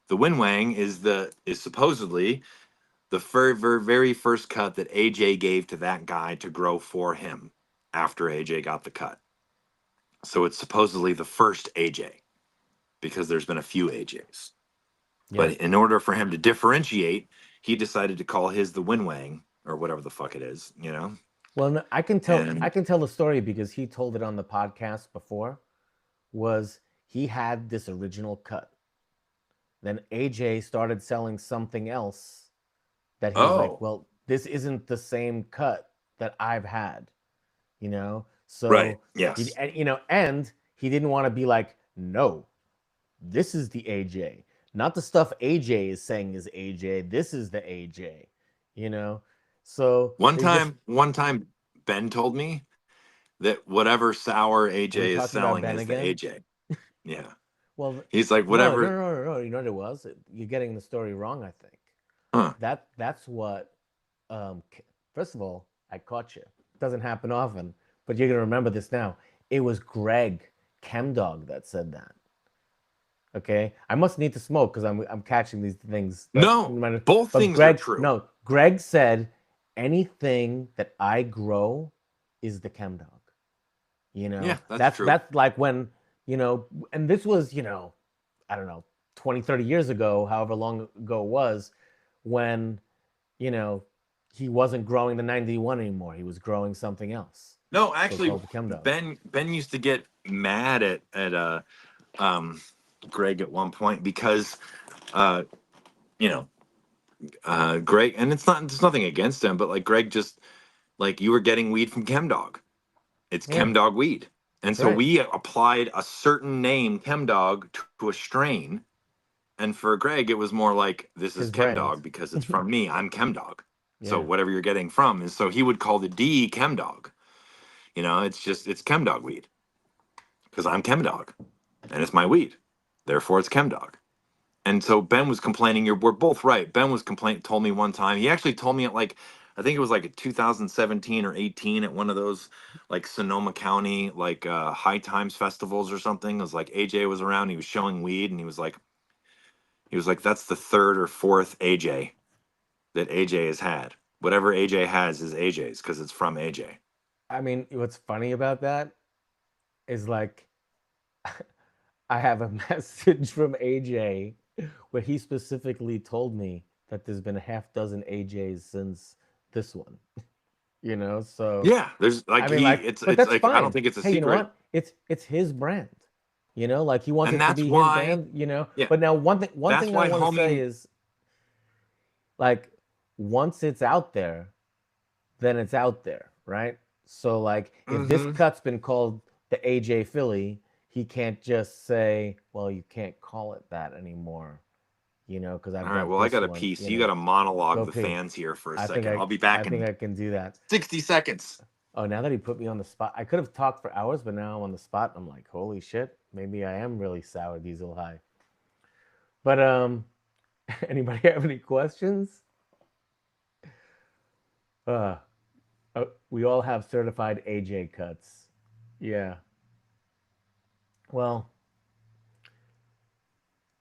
The Win Wang is supposedly the very, very, very first cut that AJ gave to that guy to grow for him after AJ got the cut. So it's supposedly the first AJ, because there's been a few AJs. Yeah. But in order for him to differentiate, he decided to call his the Win Wang or whatever the fuck it is. Well, no, I And can tell the story because he told it on the podcast before. Was he had this original cut. Then AJ started selling something else that he's like, oh, well, this isn't the same cut that I've had, you know? right, So yes, and he didn't want to be like, no, this is the AJ. Not the stuff AJ is saying is AJ. This is the AJ, you know? So One they just, time, one time, Ben told me that whatever sour are we AJ is talking about selling Ben is the again? AJ. Yeah, Well, he's like no, no, whatever. no, no, no. You know what it was? You're getting the story wrong, I think. Huh? That's what um first of all, I caught you. It doesn't happen often, but you're gonna remember this now. It was Greg Chemdog that said that. Okay, I must need to smoke because I'm catching these things. No, both But things are Greg, true. no, Greg said anything that I grow is the Chemdog. Yeah, that's That's true. like when you know, and this was, I don't know, 20, 30 years ago, however long ago it was, when, you know, he wasn't growing the 91 anymore. He was growing something else, No, so actually, called the chem dog. Ben used to get mad at um Greg at one point because uh you know Greg, and it's nothing against him, but like Greg just like you were getting weed from ChemDog. It's Yeah, ChemDog weed. And so right. we applied a certain name, ChemDog, to a strain. And for Greg, it was more like, this is His brand. ChemDog because it's from me. I'm ChemDog. So Yeah. whatever you're getting from is, so he would call the D ChemDog. You know, it's ChemDog weed because I'm ChemDog and it's my weed. Therefore, it's ChemDog. And so Ben was complaining. We're both right. Ben was told me one time. He actually told me at like, I think it was like 2017 or 18 at one of those like Sonoma County like High Times festivals or something. It was like AJ was around. He was showing weed, and he was like, that's the third or fourth AJ that AJ has had. Whatever AJ has is AJ's because it's from AJ. I mean, what's funny about that is like I have a message from AJ where he specifically told me that there's been a half dozen AJs since this one, So Yeah, there's like I mean, like, it's but it's that's like I don't fine. think it's a Hey, you know secret, what? It's his brand. Like he wants and it to that's be his why. brand. Yeah, But now one that's thing I why want to say homie. is like once it's out there, then it's out there, right? So like if this Mm-hmm. cut's been called the AJ Philly, he can't just say, well, you can't call it that anymore, because I've All right. got Well, I this got a one, piece. You got to monologue Go the pee. fans here for a I think second. I I'll be I back think in I can do that. 60 seconds. Oh, now that he put me on the spot, I could have talked for hours, but now I'm on the spot. I'm like, holy shit, maybe I am really sour diesel high. But anybody have any questions? Uh, we all have certified AJ cuts. Yeah. Well,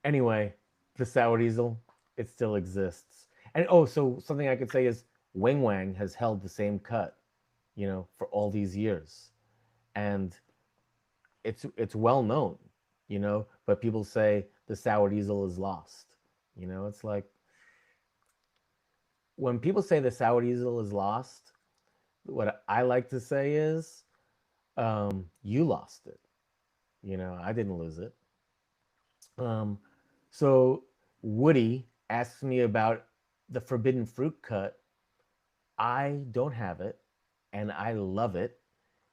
anyway, the sour diesel, it still exists. And oh, so something I could say is Wing Wang has held the same cut, for all these years. And it's well known, but people say the sour diesel is lost. It's like when people say the sour diesel is lost, what I like to say is, you lost it. I didn't lose it. Um, so Woody asks me about the forbidden fruit cut. I don't have it, and I love it.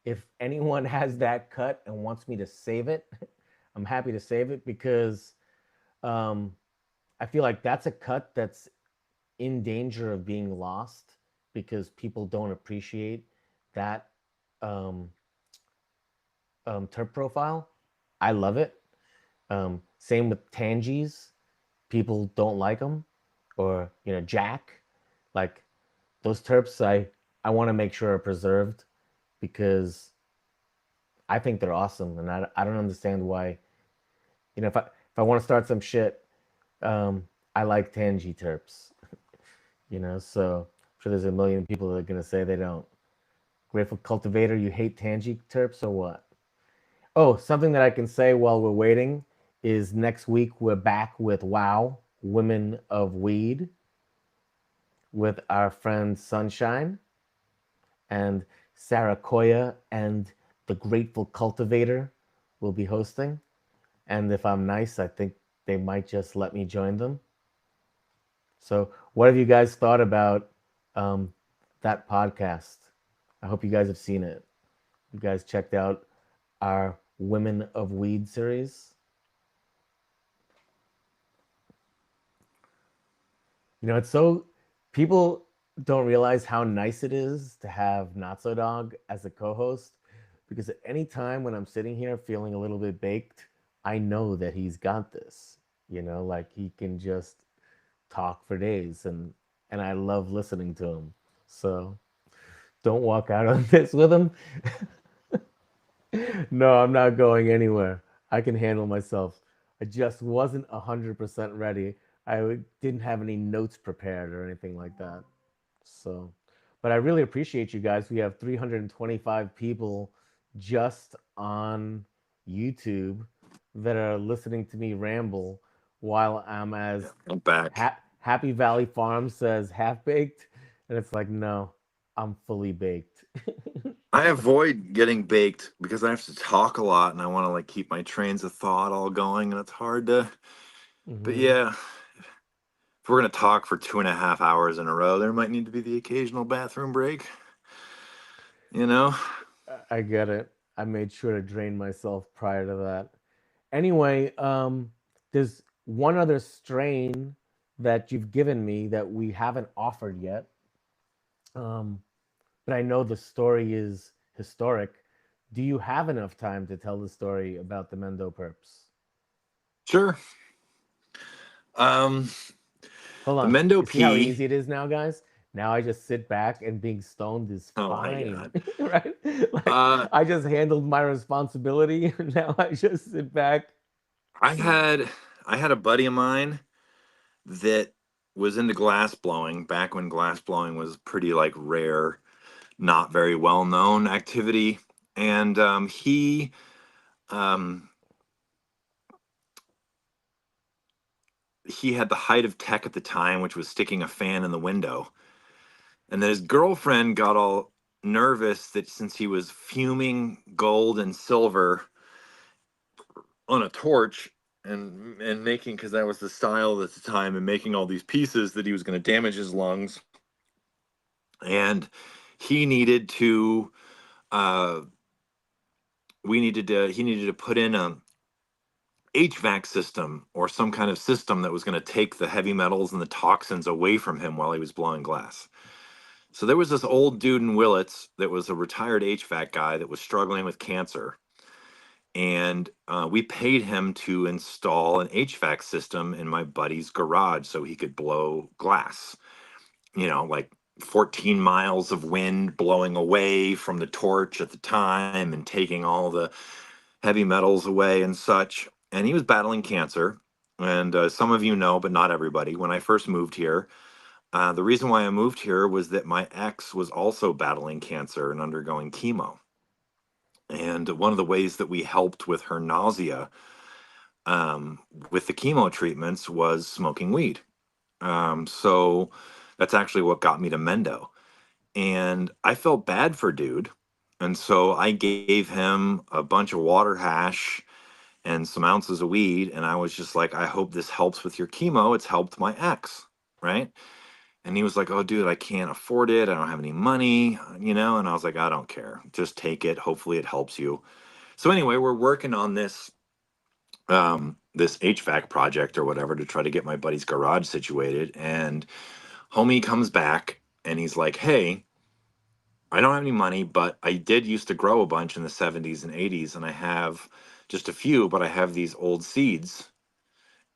If anyone has that cut and wants me to save it, I'm happy to save it because um, I feel like that's a cut that's in danger of being lost because people don't appreciate that um, terp profile. I love it. Same with Tangies. People don't like them, or Jack. Like those terps, I want to make sure are preserved because I think they're awesome, and I don't understand why. If I want to start some shit, I like Tangy terps. So I'm sure there's a million people that are gonna say they don't. Grateful cultivator, you hate Tangy terps or what? Oh, something that I can say while we're waiting is next week we're back with Wow Women of Weed with our friend Sunshine and Sarah Koya and the Grateful Cultivator will be hosting. And if I'm nice, I think they might just let me join them. So, what have you guys thought about um, that podcast? I hope you guys have seen it. You guys checked out our Women of Weed series. It's so people don't realize how nice it is to have Notsodog as a co-host because at any time when I'm sitting here feeling a little bit baked, I know that he's got this. Like he can just talk for days and I love listening to him. So don't walk out on this with him. No, I'm not going anywhere. I can handle myself. I just wasn't 100% ready. Didn't have any notes prepared or anything like that. So, but I really appreciate you guys. We have 325 people just on YouTube that are listening to me ramble while I'm Yeah, as I'm back. Happy Valley Farm says half baked, and it's like no, I'm fully baked. I avoid getting baked because I have to talk a lot and I want to like keep my trains of thought all going and it's hard to. But Hmm. yeah, if we're gonna talk for 2.5 hours in a row, there might need to be the occasional bathroom break. You know? I get it. I made sure to drain myself prior to that. Anyway, there's one other strain that you've given me that we haven't offered yet. Um, but I know the story is historic. Do you have enough time to tell the story about the Mendo Perps? Sure. Um, Hold the on. Mendo You see how P. easy it is now, guys? Now I just sit back and being stoned is Oh my fine, god. right? Like Uh, I just handled my responsibility. Now I just sit back. I had I had a buddy of mine that was into glass blowing back when glass blowing was pretty like rare, not very well known activity, and um, he had the height of tech at the time, which was sticking a fan in the window. And then his girlfriend got all nervous that since he was fuming gold and silver on a torch and making, because that was the style at the time, and making all these pieces, that he was going to damage his lungs. And he needed to uh he needed to put in a HVAC system or some kind of system that was going to take the heavy metals and the toxins away from him while he was blowing glass. So there was this old dude in Willits that was a retired HVAC guy that was struggling with cancer. And we paid him to install an HVAC system in my buddy's garage so he could blow glass. Like 14 miles of wind blowing away from the torch at the time and taking all the heavy metals away and such. And he was battling cancer. And some of you know, but not everybody, when I first moved here, the reason why I moved here was that my ex was also battling cancer and undergoing chemo. And one of the ways that we helped with her nausea um, with the chemo treatments was smoking weed. So that's actually what got me to Mendo. And I felt bad for dude. And so I gave him a bunch of water hash and some ounces of weed. And I was just like, I hope this helps with your chemo. It's helped my ex. Right. And he was like, "Oh, dude, I can't afford it. I don't have any money, And I was like, I don't care. Just take it. Hopefully it helps you." So anyway, we're working on this HVAC project or whatever to try to get my buddy's garage situated. And homie comes back and he's like, "Hey, I don't have any money, but I did used to grow a bunch in the 70s and 80s, and I have just a few, but I have these old seeds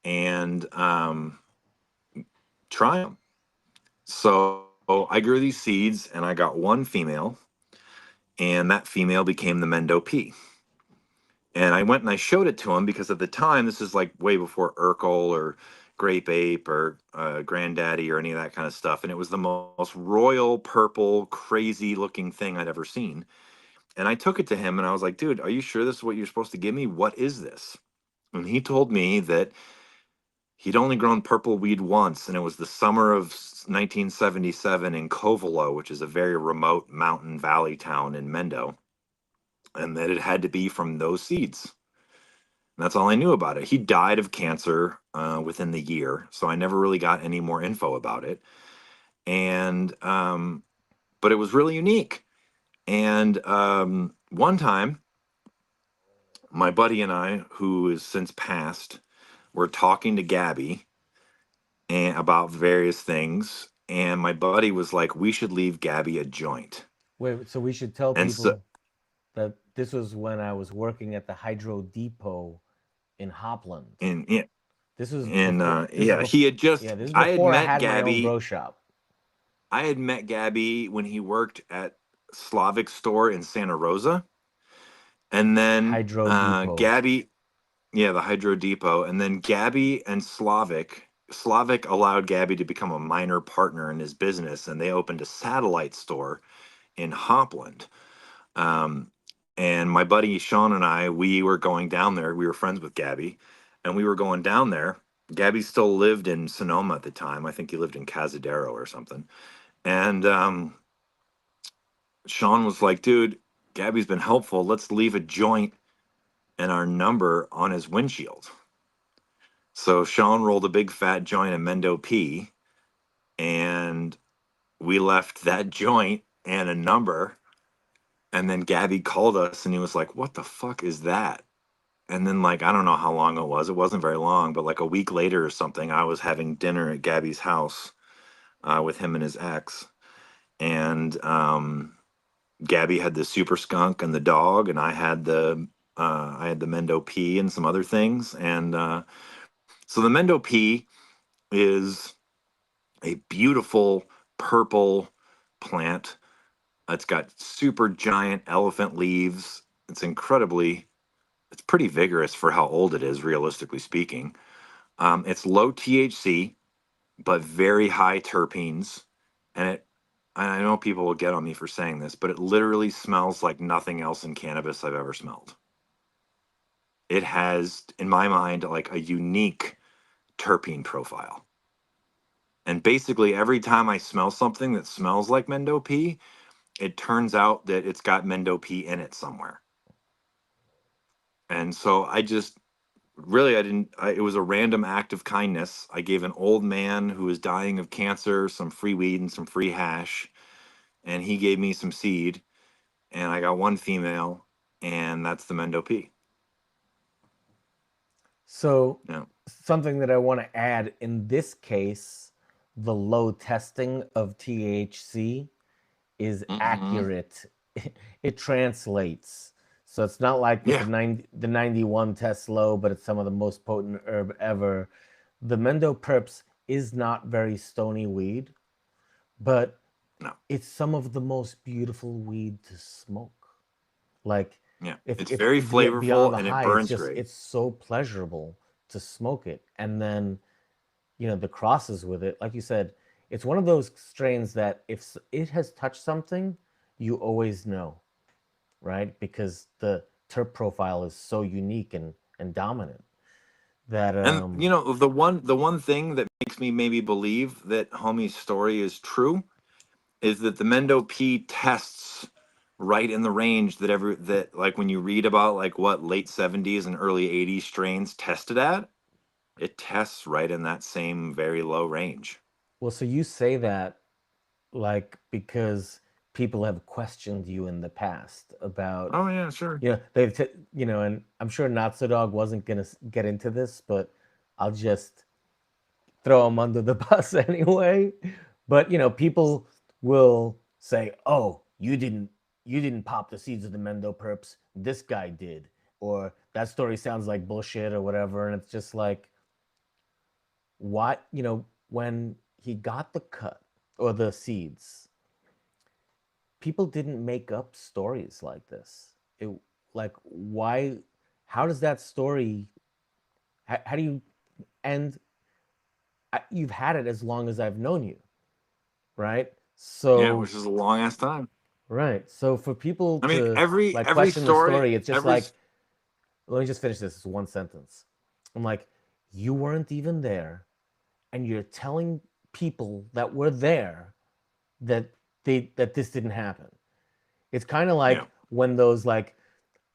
and try them." So I grew these seeds and I got one female, and that female became the Mendo P. And I went and I showed it to him because at the time, this is like way before Urkel or Grape Ape or Granddaddy or any of that kind of stuff. And it was the most royal purple, crazy looking thing I'd ever seen. And I took it to him and I was like, "Dude, are you sure this is what you're supposed to give me? What is this?" And he told me that he'd only grown purple weed once, and it was the summer of 1977 in Covelo, which is a very remote mountain valley town in Mendo, and that it had to be from those seeds. And that's all I knew about it. He died of cancer within the year, so I never really got any more info about it. And but it was really unique. And one time, my buddy and I, who is since passed, were talking to Gabby and about various things. And my buddy was like, "We should leave Gabby a joint." Wait, so we should tell And so, people that this was when I was working at the Hydro Depot in Hopland. and yeah, This was and before. This is yeah, before. he had Yeah, just, this is I had before I met had my own Gabby. bro shop. I had met Gabby when he worked at Slavic store in Santa Rosa. And then Hydro Depot. Gabby, yeah, the Hydro Depot. And then Gabby and Slavic allowed Gabby to become a minor partner in his business, and they opened a satellite store in Hopland. Um, And my buddy Sean and I, we were going down there. We were friends with Gabby, and we were going down there. Gabby still lived in Sonoma at the time. I think he lived in Cazadero or something. And Sean was like, dude, Gabby's been helpful. Let's leave a joint and our number on his windshield. So Sean rolled a big fat joint of Mendo P, and we left that joint and a number. And then Gabby called us and he was like, what the fuck is that? And then, like, I don't know how long it was. It wasn't very long, but like a week later or something, I was having dinner at Gabby's house with him and his ex. And Gabby had the super skunk and the dog, and I had the Mendo P and some other things. And so the Mendo P is a beautiful purple plant. It's got super giant elephant leaves. It's pretty vigorous for how old it is, realistically speaking. It's low THC, but very high terpenes. And I know people will get on me for saying this, but it literally smells like nothing else in cannabis I've ever smelled. It has, in my mind, like a unique terpene profile. And basically, every time I smell something that smells like Mendo P, it turns out that it's got Mendo P in it somewhere. And so I just really, it was a random act of kindness. I gave an old man who was dying of cancer some free weed and some free hash, and he gave me some seed, and I got one female, and that's the Mendo P. So Yeah. something that I want to add in this case, the low testing of THC is Mm-hmm. accurate. It translates. So it's not like with Yeah. the 91 test low, but it's some of the most potent herb ever. The Mendo Perps is not very stony weed, but No. it's some of the most beautiful weed to smoke. Like Yeah. It's if very beyond flavorful the and it high, burns great. it's so pleasurable to smoke it. And then the crosses with it, like you said, it's one of those strains that if it has touched something, you always know, right? Because the terp profile is so unique and dominant that And the one thing that makes me maybe believe that homie's story is true is that the Mendo P tests right in the range that like when you read about like what late 70s and early 80s strains tested at, it tests right in that same very low range. well, so you say that like because people have questioned you in the past about Oh yeah, sure. and I'm sure Notsodog wasn't gonna get into this, but I'll just throw him under the bus anyway. But people will say, "Oh, you didn't pop the seeds of the Mendo Perps. This guy did," or that story sounds like bullshit or whatever. And it's just like, what when he got the cut or the seeds, people didn't make up stories like this. It like why? How does that story? How do you? And you've had it as long as I've known you, right? Yeah, So which is a long ass time. right. So for people I mean, to like every question the story, story, it's just every like, let me just finish this. It's one sentence. I'm like, you weren't even there, and you're telling people that were there that that this didn't happen. It's kind of yeah. like when those like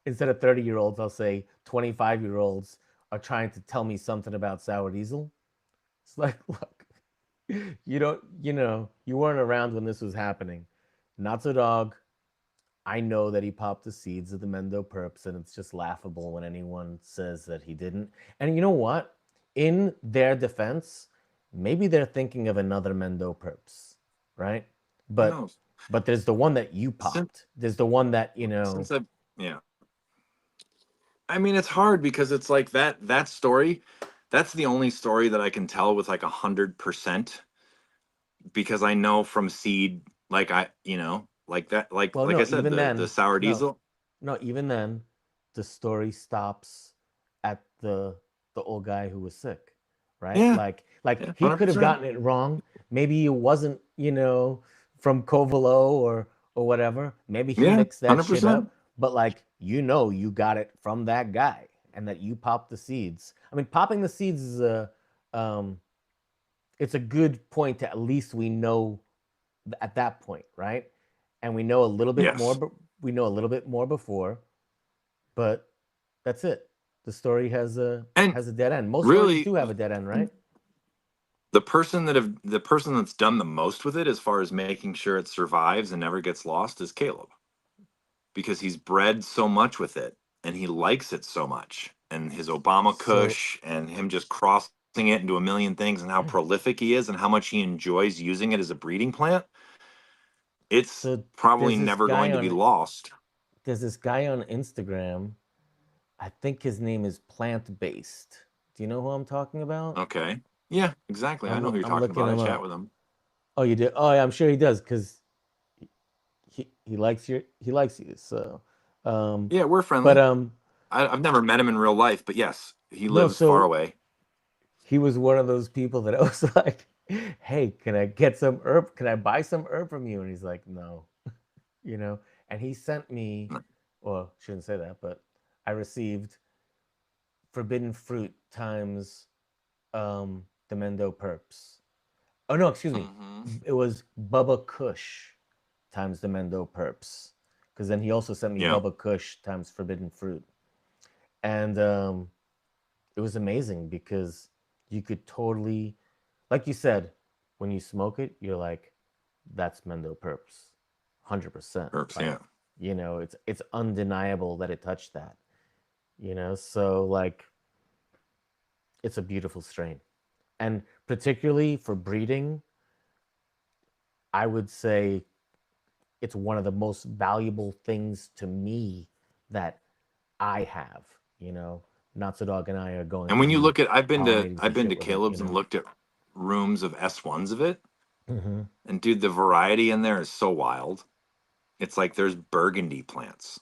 instead of 30-year-olds, I'll say 25-year-olds are trying to tell me something about sour diesel. It's like, look, you don't, you weren't around when this was happening. Not so dog. I know that he popped the seeds of the Mendo Perps, and it's just laughable when anyone says that he didn't. And you know what? In their defense, maybe they're thinking of another Mendo Perps, right? Who But knows? there's the one that you Since popped. There's the one that since I yeah. I mean, it's hard because it's like that story. That's the only story that I can tell with like 100% because I know from seed, like like that, Well, like I no, said, even the then, sour no, diesel. no, even then, the story stops at the old guy who was sick, right? Yeah, Like yeah, he hundred could have percent. gotten it wrong. Maybe it wasn't, from Covelo or whatever. Maybe he Yeah, mixed that hundred shit percent. up. but like you got it from that guy and that you popped the seeds. I mean, popping the seeds is a um, it's a good point to at least we know at that point, right? And we know a little bit more, Yes. but we know a little bit more before, but that's it. The story And has a dead end. Most stories really, do have a dead end, right? the person that's done the most with it as far as making sure it survives and never gets lost is Caleb, because he's bred so much with it and he likes it so much. And his Obama So Kush and him just crossing it into a million things, and how prolific he is and how much he enjoys using it as a breeding plant, it's so probably there's this never guy going to be on lost. there's this guy on Instagram. I think his name is Plant Based. Do you know who I'm talking about? Okay. Yeah, exactly. I know who you're I'm talking looking about. I him chat up. with him. Oh, you did? Oh, yeah, I'm sure he does because he likes you. So, um, Yeah, we're but friendly. I've never met him in real life, but yes, he no. lives far So away. he was one of those people that I was like, "Hey, can I get some herb? Can I buy some herb from you?" And he's like, "No," you know. And he sent me, well, shouldn't say that, but I received forbidden fruit times the Mendo Perps. Oh no, excuse me. Mm-hmm. It was Bubba Kush times the Mendo Perps. Because then he also sent me Yeah. Bubba Kush times Forbidden Fruit. And it was amazing because you could totally, like you said, when you smoke it, you're like, that's Mendo Perps. 100%. Perps, Like, yeah. it's undeniable that it touched that. So like it's a beautiful strain. And particularly for breeding, I would say it's one of the most valuable things to me that I have. You know, Notsodog and I are going And to when you be look at, pollinating I've some been shit to with it. Caleb's and looked at rooms of S1s of it, Mm-hmm. and dude, the variety in there is so wild. It's like there's burgundy plants.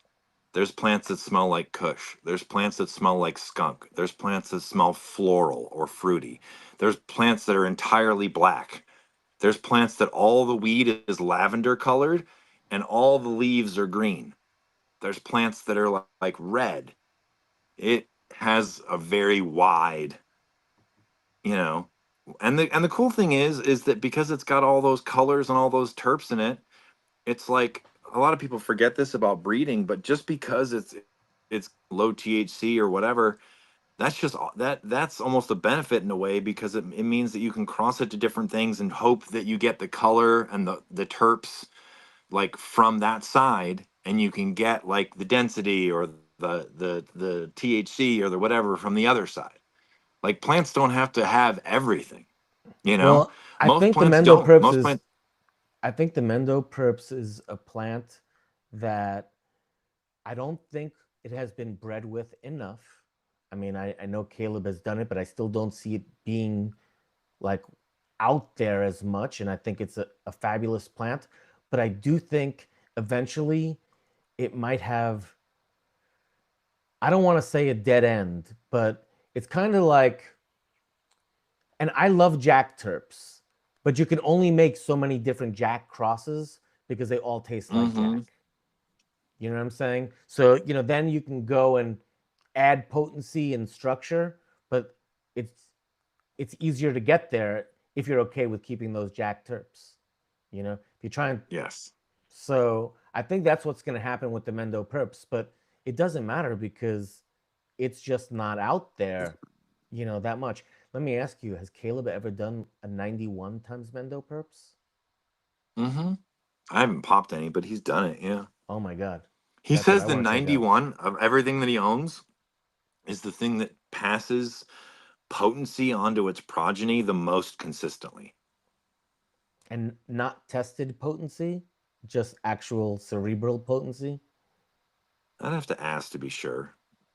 There's plants that smell like kush. There's plants that smell like skunk. There's plants that smell floral or fruity. There's plants that are entirely black. There's plants that all the weed is lavender colored and all the leaves are green. There's plants that are like red. It has a very wide, you know. And the cool thing is that because it's got all those colors and all those terps in it, it's like a lot of people forget this about breeding, but just because it's low THC or whatever, that's just that's almost a benefit in a way, because it means that you can cross it to different things and hope that you get the color and the terps like from that side, and you can get like the density or the THC or the whatever from the other side. Like plants don't have to have everything, you know. Well, I Most think the plants Mendo don't. Perps Most is plants. I think the Mendo Perps is a plant that I don't think it has been bred with enough. I mean, I know Caleb has done it, but I still don't see it being like out there as much. And I think it's a fabulous plant. But I do think eventually it might have, I don't want to say a dead end, but it's kind of like, and I love Jack Terps, but you can only make so many different Jack crosses because they all taste like Mm-hmm. Jack. You know what I'm saying? So, then you can go and add potency and structure, but it's it's easier to get there if you're okay with keeping those Jack Terps. If you try and Yes. so I think that's what's going to happen with the Mendo Perps, but it doesn't matter because it's just not out there, that much. Let me ask you, has Caleb ever done a 91 times Mendo Perps? Mm-hmm. I haven't popped any, but he's done it. Yeah. Oh my God. He That's what says I the want to check out. 91 of everything that he owns is the thing that passes potency onto its progeny the most consistently. And not tested potency, just actual cerebral potency. I'd have to ask to be sure.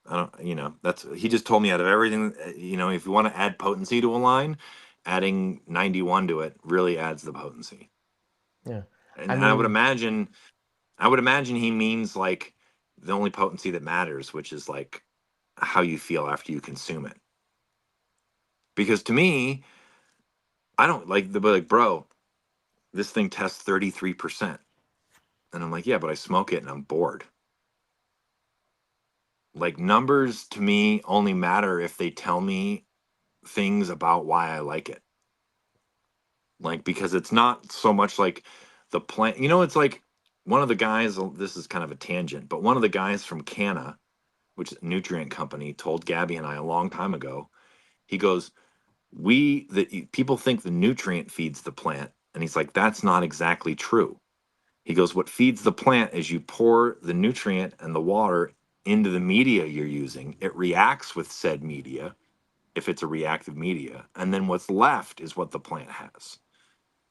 I don't, that's, he just told me out of everything, if you want to add potency to a line, adding 91 to it really adds the potency. Yeah. And I I would mean, imagine, he means like the only potency that matters, which is like how you feel after you consume it. Because to me, I don't like like, bro, this thing tests 33%. And I'm like, yeah, but I smoke it and I'm bored. Like numbers to me only matter if they tell me things about why I like it. Like because it's not so much like the plant. You know, it's like one of the guys. This is kind of a tangent, but one of the guys from Canna, which is a nutrient company, told Gabby and I a long time ago. He goes, "We the people think the nutrient feeds the plant," and he's like, "That's not exactly true." He goes, "What feeds the plant is you pour the nutrient and the water into the media you're using. It reacts with said media if it's a reactive media, and then what's left is what the plant has."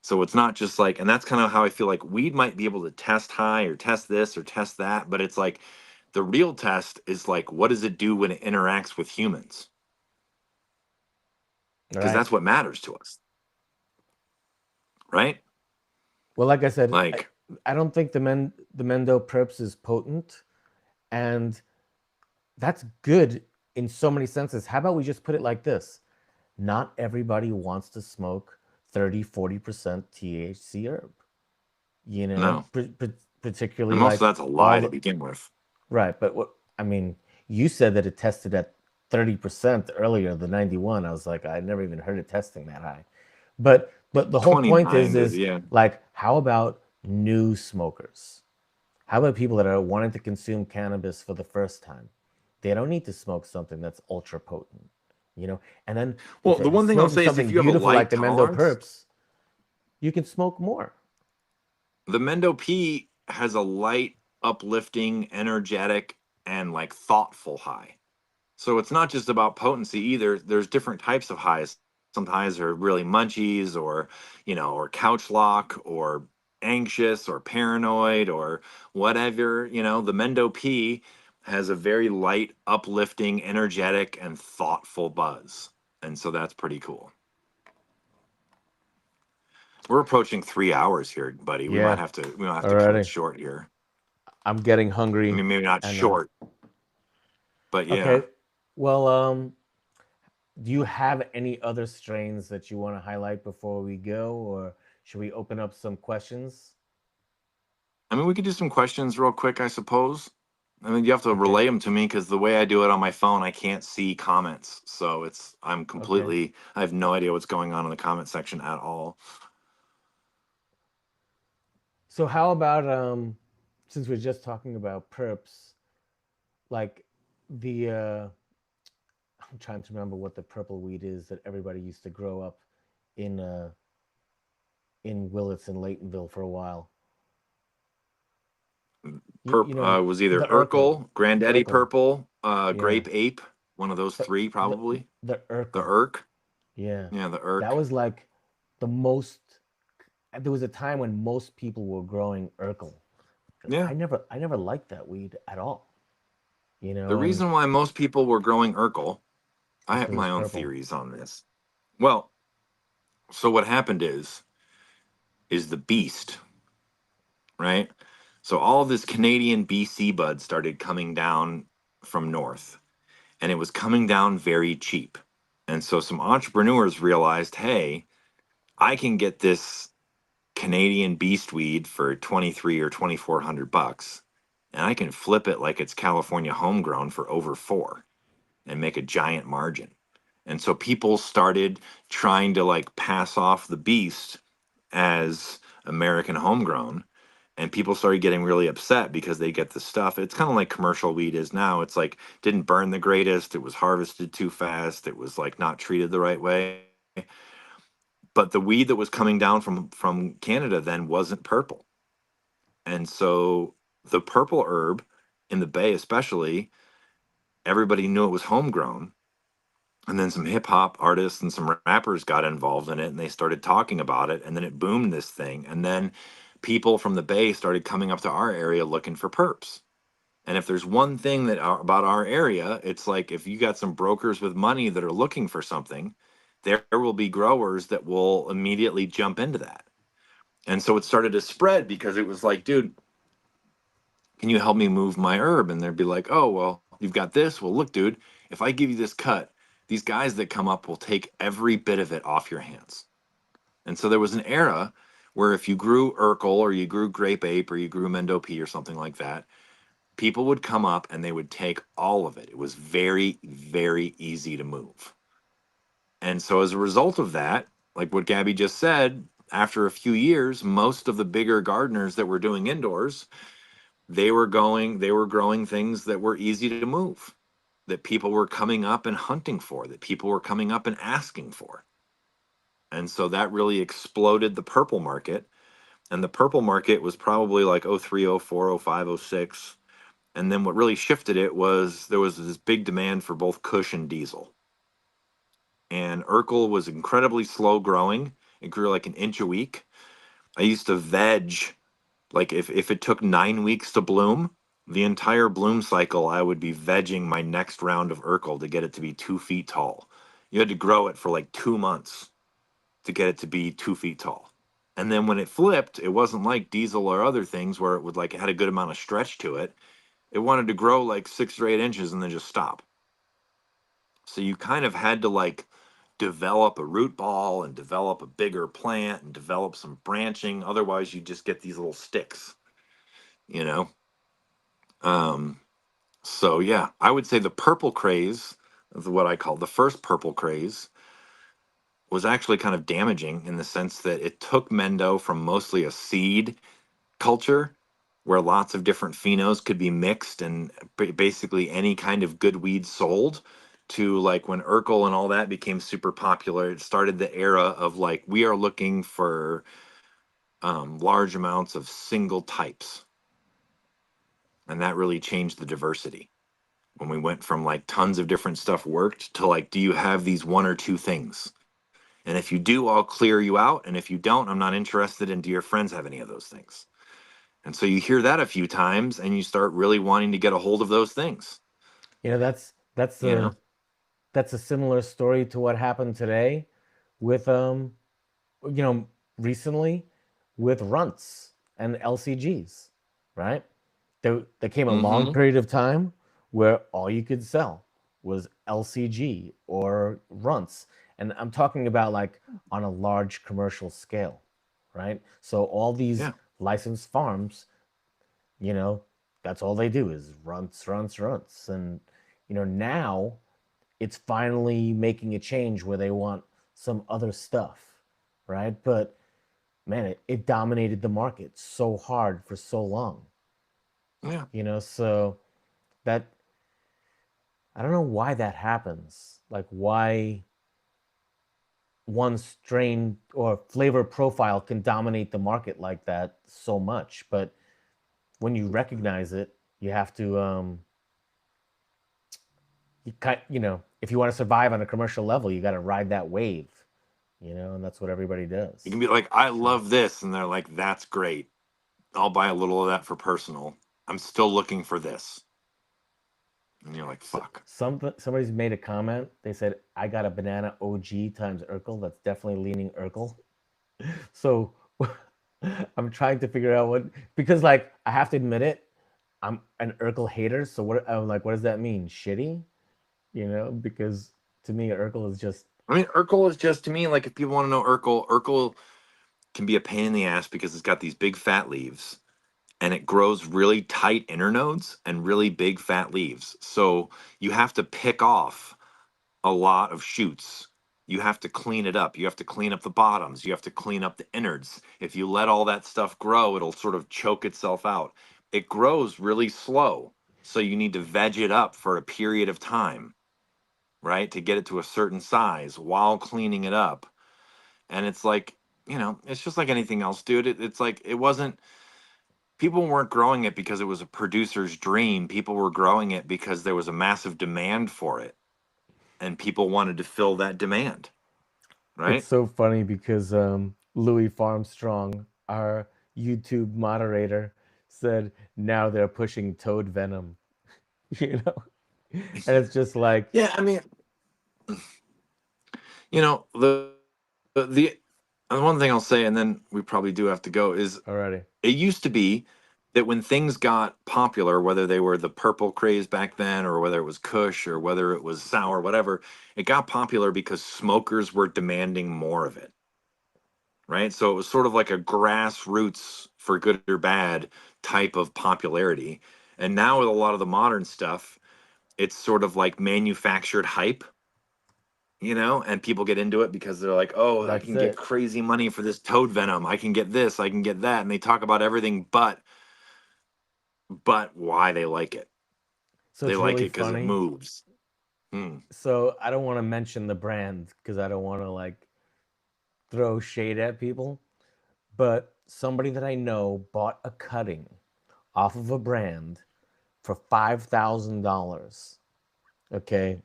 So it's not just like, and that's kind of how I feel like weed might be able to test high or test this or test that, but it's like the real test is like, what does it do when it interacts with humans? Because Right. that's what matters to us, right? Well, like I said, Like, I don't think the Mendo Preps is potent, and that's good in so many senses. How about we just put it like this? Not everybody wants to smoke 30-40% THC herb. You know, no. particularly And most of like that's a lie all to the begin with. right. But what I mean, you said that it tested at 30% earlier, the 91. I was like, I never even heard it testing that high. But the whole point 29 did, is yeah. like, how about new smokers? How about people that are wanting to consume cannabis for the first time? They don't need to smoke something that's ultra potent, you know. And then Well, if the you're one thing I'll smoking say is if something you have a beautiful like light the Mendo tolerance, Perps, you can smoke more. the Mendo P has a light, uplifting, energetic, and like thoughtful high. So it's not just about potency either. There's different types of highs. Some highs are really munchies or, or couch lock or anxious or paranoid or whatever. The Mendo P has a very light, uplifting, energetic, and thoughtful buzz. And so that's pretty cool. We're approaching 3 hours here, buddy. Yeah, We might have to cut it already. short here. I'm getting I hungry, mean, maybe not and short, but yeah. okay. Well, do you have any other strains that you want to highlight before we go, or should we open up some questions? I mean, we could do some questions real quick, I suppose. I mean, you have to Okay, relay them to me because the way I do it on my phone, I can't see comments. So okay. I have no idea what's going on in the comment section at all. So how about since we're just talking about perps, like the I'm trying to remember what the purple weed is that everybody used to grow up in uh in Willits and Laytonville for a while. You know, Was either the Urkel. Urkel, Granddaddy Urkel. Purple, Yeah. Grape Ape, one of those The three the probably. the The Urkel. Urk. Yeah. Yeah, the That Urk. was like the most there was a time when most people were growing Urkel. Because Yeah. I never liked that weed at all. You The know, and reason why most people were growing Urkel, I it's have because it was my own purple. theories on this. Well, so what happened is the beast, right? So all this Canadian BC bud started coming down from north, and it was coming down very cheap. And so some entrepreneurs realized, hey, I can get this Canadian beast weed for 23 or 2400 bucks, and I can flip it like it's California homegrown for over 4 and make a giant margin. And so people started trying to like pass off the beast as American homegrown. And people started getting really upset because they get the stuff. It's kind of like commercial weed is now. It's like didn't burn the greatest. It was harvested too fast. It was like not treated the right way. But the weed that was coming down from Canada then wasn't purple. And so the purple herb in the Bay, especially, everybody knew it was homegrown. And then some hip hop artists and some rappers got involved in it and they started talking about it. And then it boomed this thing. And then people from the Bay started coming up to our area looking for perps. And if there's one thing about our area, it's like if you got some brokers with money that are looking for something, there will be growers that will immediately jump into that. And so it started to spread because it was like, dude, can you help me move my herb? And they'd be like, oh, well, you've got this. Well, look, dude, if I give you this cut, these guys that come up will take every bit of it off your hands. And so there was an era where if you grew Urkel or you grew Grape Ape or you grew Mendo P or something like that, People would come up and they would take all of it. It was very, very easy to move. And so as a result of that, like what Gabby just said, after a few years, most of the bigger gardeners that were doing indoors, they were growing things that were easy to move, that people were coming up and hunting for, that people were coming up and asking for. And so that really exploded the purple market. And the purple market was probably like oh 03, oh 04, oh 05, oh 06. And then what really shifted it was there was this big demand for both Kush and Diesel. And Urkel was incredibly slow growing. It grew like an inch a week. I used to veg, like if it took 9 weeks to bloom, the entire bloom cycle, I would be vegging my next round of Urkel to get it to be 2 feet tall. You had to grow it for like 2 months to get it to be 2 feet tall. And then when it flipped, it wasn't like Diesel or other things where it would like it had a good amount of stretch to it. It wanted to grow like 6 or 8 inches and then just stop. So you kind of had to like develop a root ball and develop a bigger plant and develop some branching. Otherwise, you just get these little sticks, you know? Um, so yeah, I would say the purple craze, what I call the first purple craze, was actually kind of damaging in the sense that it took Mendo from mostly a seed culture where lots of different phenos could be mixed and basically any kind of good weed sold to like when Urkel and all that became super popular. It started the era of like we are looking for large amounts of single types, and that really changed the diversity when we went from like tons of different stuff worked to like, do you have these one or two things? And if you do, I'll clear you out. And if you don't, I'm not interested. And do your friends have any of those things? And so you hear that a few times and you start really wanting to get a hold of those things, You know, that's you know? a similar story to what happened today with you know, recently with runts and LCGs, right? There came a long Mm-hmm. period of time where all you could sell was LCG or runts. And I'm talking about like on a large commercial scale, right? So all these Yeah. licensed farms, you know, that's all they do is runts, runts, runts. And, you know, now it's finally making a change where they want some other stuff, right? But man, it dominated the market so hard for so long, Yeah. you know. So that I don't know why that happens. Like why one strain or flavor profile can dominate the market like that so much, but when you recognize it, you have to you know, if you want to survive on a commercial level, you got to ride that wave, you know, and that's what everybody You does. can be like, I So love this. And they're like, that's great. I'll buy a little of that for personal. I'm still looking for this. And you're like, so fuck. somebody's made a comment. They said, "I got a banana OG times Urkel." That's definitely leaning Urkel. So I'm trying to figure out what because like I have to admit it, I'm an Urkel hater. So what I'm like, what does that mean? Shitty, you know? Because to me, Urkel is just I mean, Urkel is just to me, like, if people want to know Urkel can be a pain in the ass because it's got these big fat leaves and it grows really tight internodes and really big fat leaves. So you have to pick off a lot of shoots. You have to clean it up. You have to clean up the bottoms. You have to clean up the innards. If you let all that stuff grow, it'll sort of choke itself out. It grows really slow. So you need to veg it up for a period of time, right? To get it to a certain size while cleaning it up. And it's like, it's just like anything else, dude. It's like it wasn't, people weren't growing it because it was a producer's dream. People were growing it because there was a massive demand for it and people wanted to fill that demand, it's right? so funny because Louis Farmstrong, our YouTube moderator, said now they're pushing toad venom, you know? And it's just like Yeah, I mean, the one thing I'll say, and then we probably do have to go, is already. it used to be that when things got popular, whether they were the purple craze back then, or whether it was Kush, or whether it was sour, whatever, it got popular because smokers were demanding more of it, right? So it was sort of like a grassroots, for good or bad, type of popularity. And now with a lot of the modern stuff, it's sort of like manufactured hype, and people get into it because they're like, oh, I That's can get it. crazy money for this toad venom. I can get this, I can get that. And they talk about everything but why they like it. So They it's like really it because it funny. moves. Hmm. So I don't want to mention the brand because I don't want to like throw shade at people. But somebody that I know bought a cutting off of a brand for $5,000. Okay,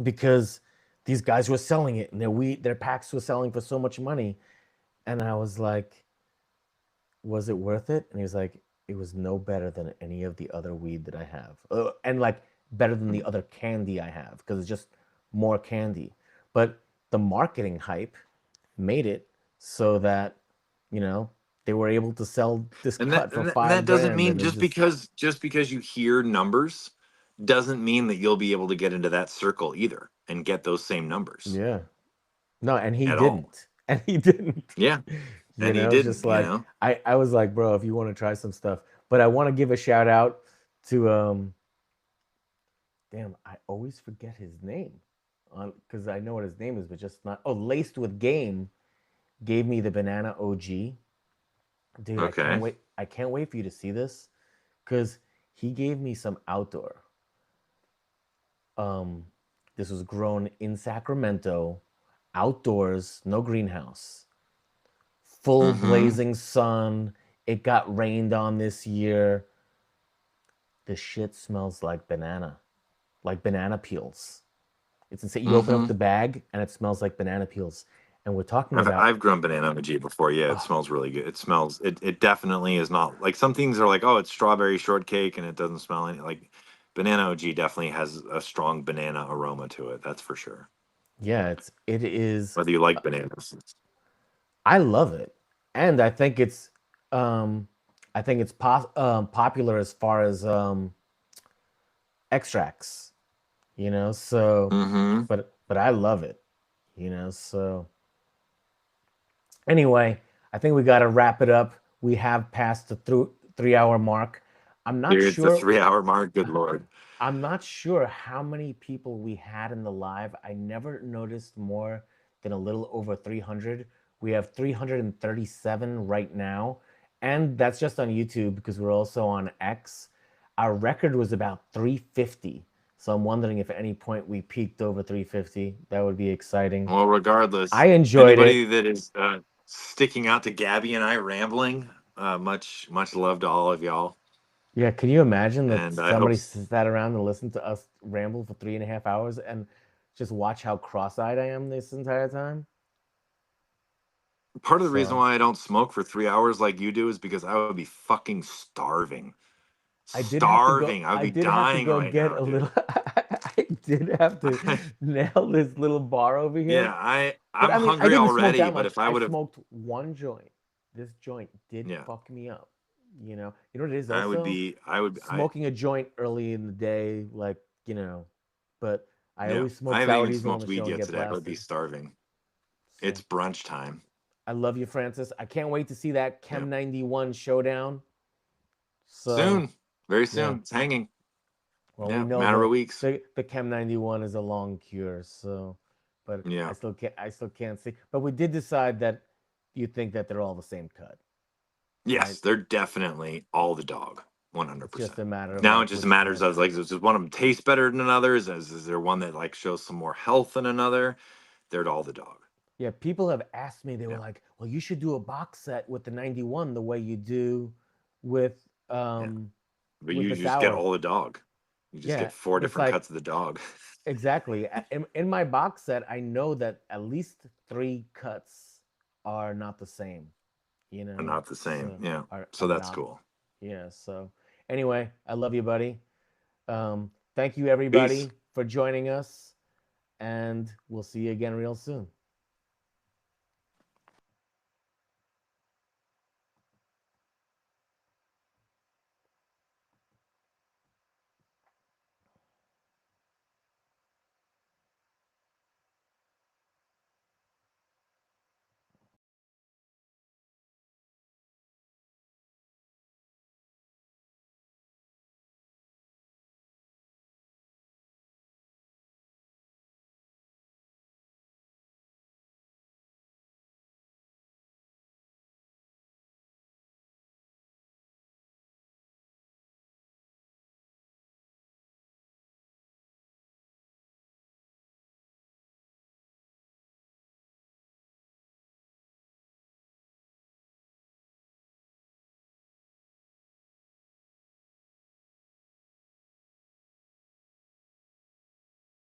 because these guys were selling it and their packs were selling for so much money, and I was like, was it worth it? And he was like, it was no better than any of the other weed that I have, and like better than the other candy I have because it's just more candy. But the marketing hype made it so that you know they were able to sell this And that cut for and that, and that five doesn't grand, mean and it just just because you hear numbers doesn't mean that you'll be able to get into that circle either and get those same numbers yeah. No, and he at all. didn't. And he didn't. Yeah. And he It's just didn't, like I was like, bro, if you want to try some stuff. But I want to give a shout out to damn, I always forget his name. On because I know what his name is, but just not laced with game gave me the banana OG. Dude, I can't Okay. wait. I can't wait for you to see this. Cause he gave me some outdoor. Um this was grown in Sacramento, outdoors, no greenhouse. Full Mm-hmm. blazing sun. It got rained on this year. The shit smells like banana peels. It's insane. You open up Mm-hmm. the bag and it smells like banana peels. And we're talking I've about, I've grown banana OG before. Yeah, it oh, smells really good. It definitely is not like some things are like, oh, it's strawberry shortcake and it doesn't smell any like banana OG definitely has a strong banana aroma to it. That's for sure. yeah, it is. Whether you like bananas. I love it, and um, I think it's popular as far as extracts. So, Mm-hmm. but I love it. So anyway, I think we got to wrap it up. We have passed the 3 hour mark. I'm not Dude, it's a sure. 3 hour mark. Good Lord. I'm not sure how many people we had in the live. I never noticed more than a little over 300. We have 337 right now. And that's just on YouTube because we're also on X. Our record was about 350. So I'm wondering if at any point we peaked over 350. That would be exciting. Well, regardless, I enjoyed anybody it. that is sticking out to Gabby and I rambling, much love to all of y'all. Yeah, can you imagine that And I hope somebody sat around and listened to us ramble for 3.5 hours and just watch how cross-eyed I am this entire time? part of the reason So why I don't smoke for 3 hours like you do is because I would be fucking starving. I did have to go. Starving. I would I be did have to dying go right get now, a little. dude. I did have to nail this little bar over Yeah, here. But I'm I mean, I hungry didn't smoke already, that but much. if I I would have, smoked one joint. This joint did yeah, fuck me up. You know what it is I would also? be, I would, I, Smoking a joint early in the day, like, you know, but I yeah, always I smoke haven't sour even diesel on smoked the weed show and yet get today. I would be blasted. starving. It's So brunch time. I love you, Francis. I can't wait to see that Yeah, Chem 91 showdown. So soon, very yeah. soon. It's hanging. Well, we Yeah, know matter of weeks. the Chem 91 is a long cure, so but Yeah. I still can't see. But we did decide that you think that they're all the same cut, right? Yes, they're definitely all the dog. It's just 100%. a matter of Now it like just which matters one. as like does one of them taste better than others? Is there one that like shows some more health than another? They're all the dog. Yeah, people have asked me, they were Yeah. like, "Well, you should do a box set with the 91 the way you do with Yeah. um But with you the just get sour." all the dog. You just Yeah, get four it's different like cuts of the dog. exactly. In my box set, I know that at least 3 cuts are not the same, Are not the same. so Yeah. are So that's not. cool. Yeah. So anyway, I love you, buddy. Thank you, Peace. everybody, for joining us, and we'll see you again real soon.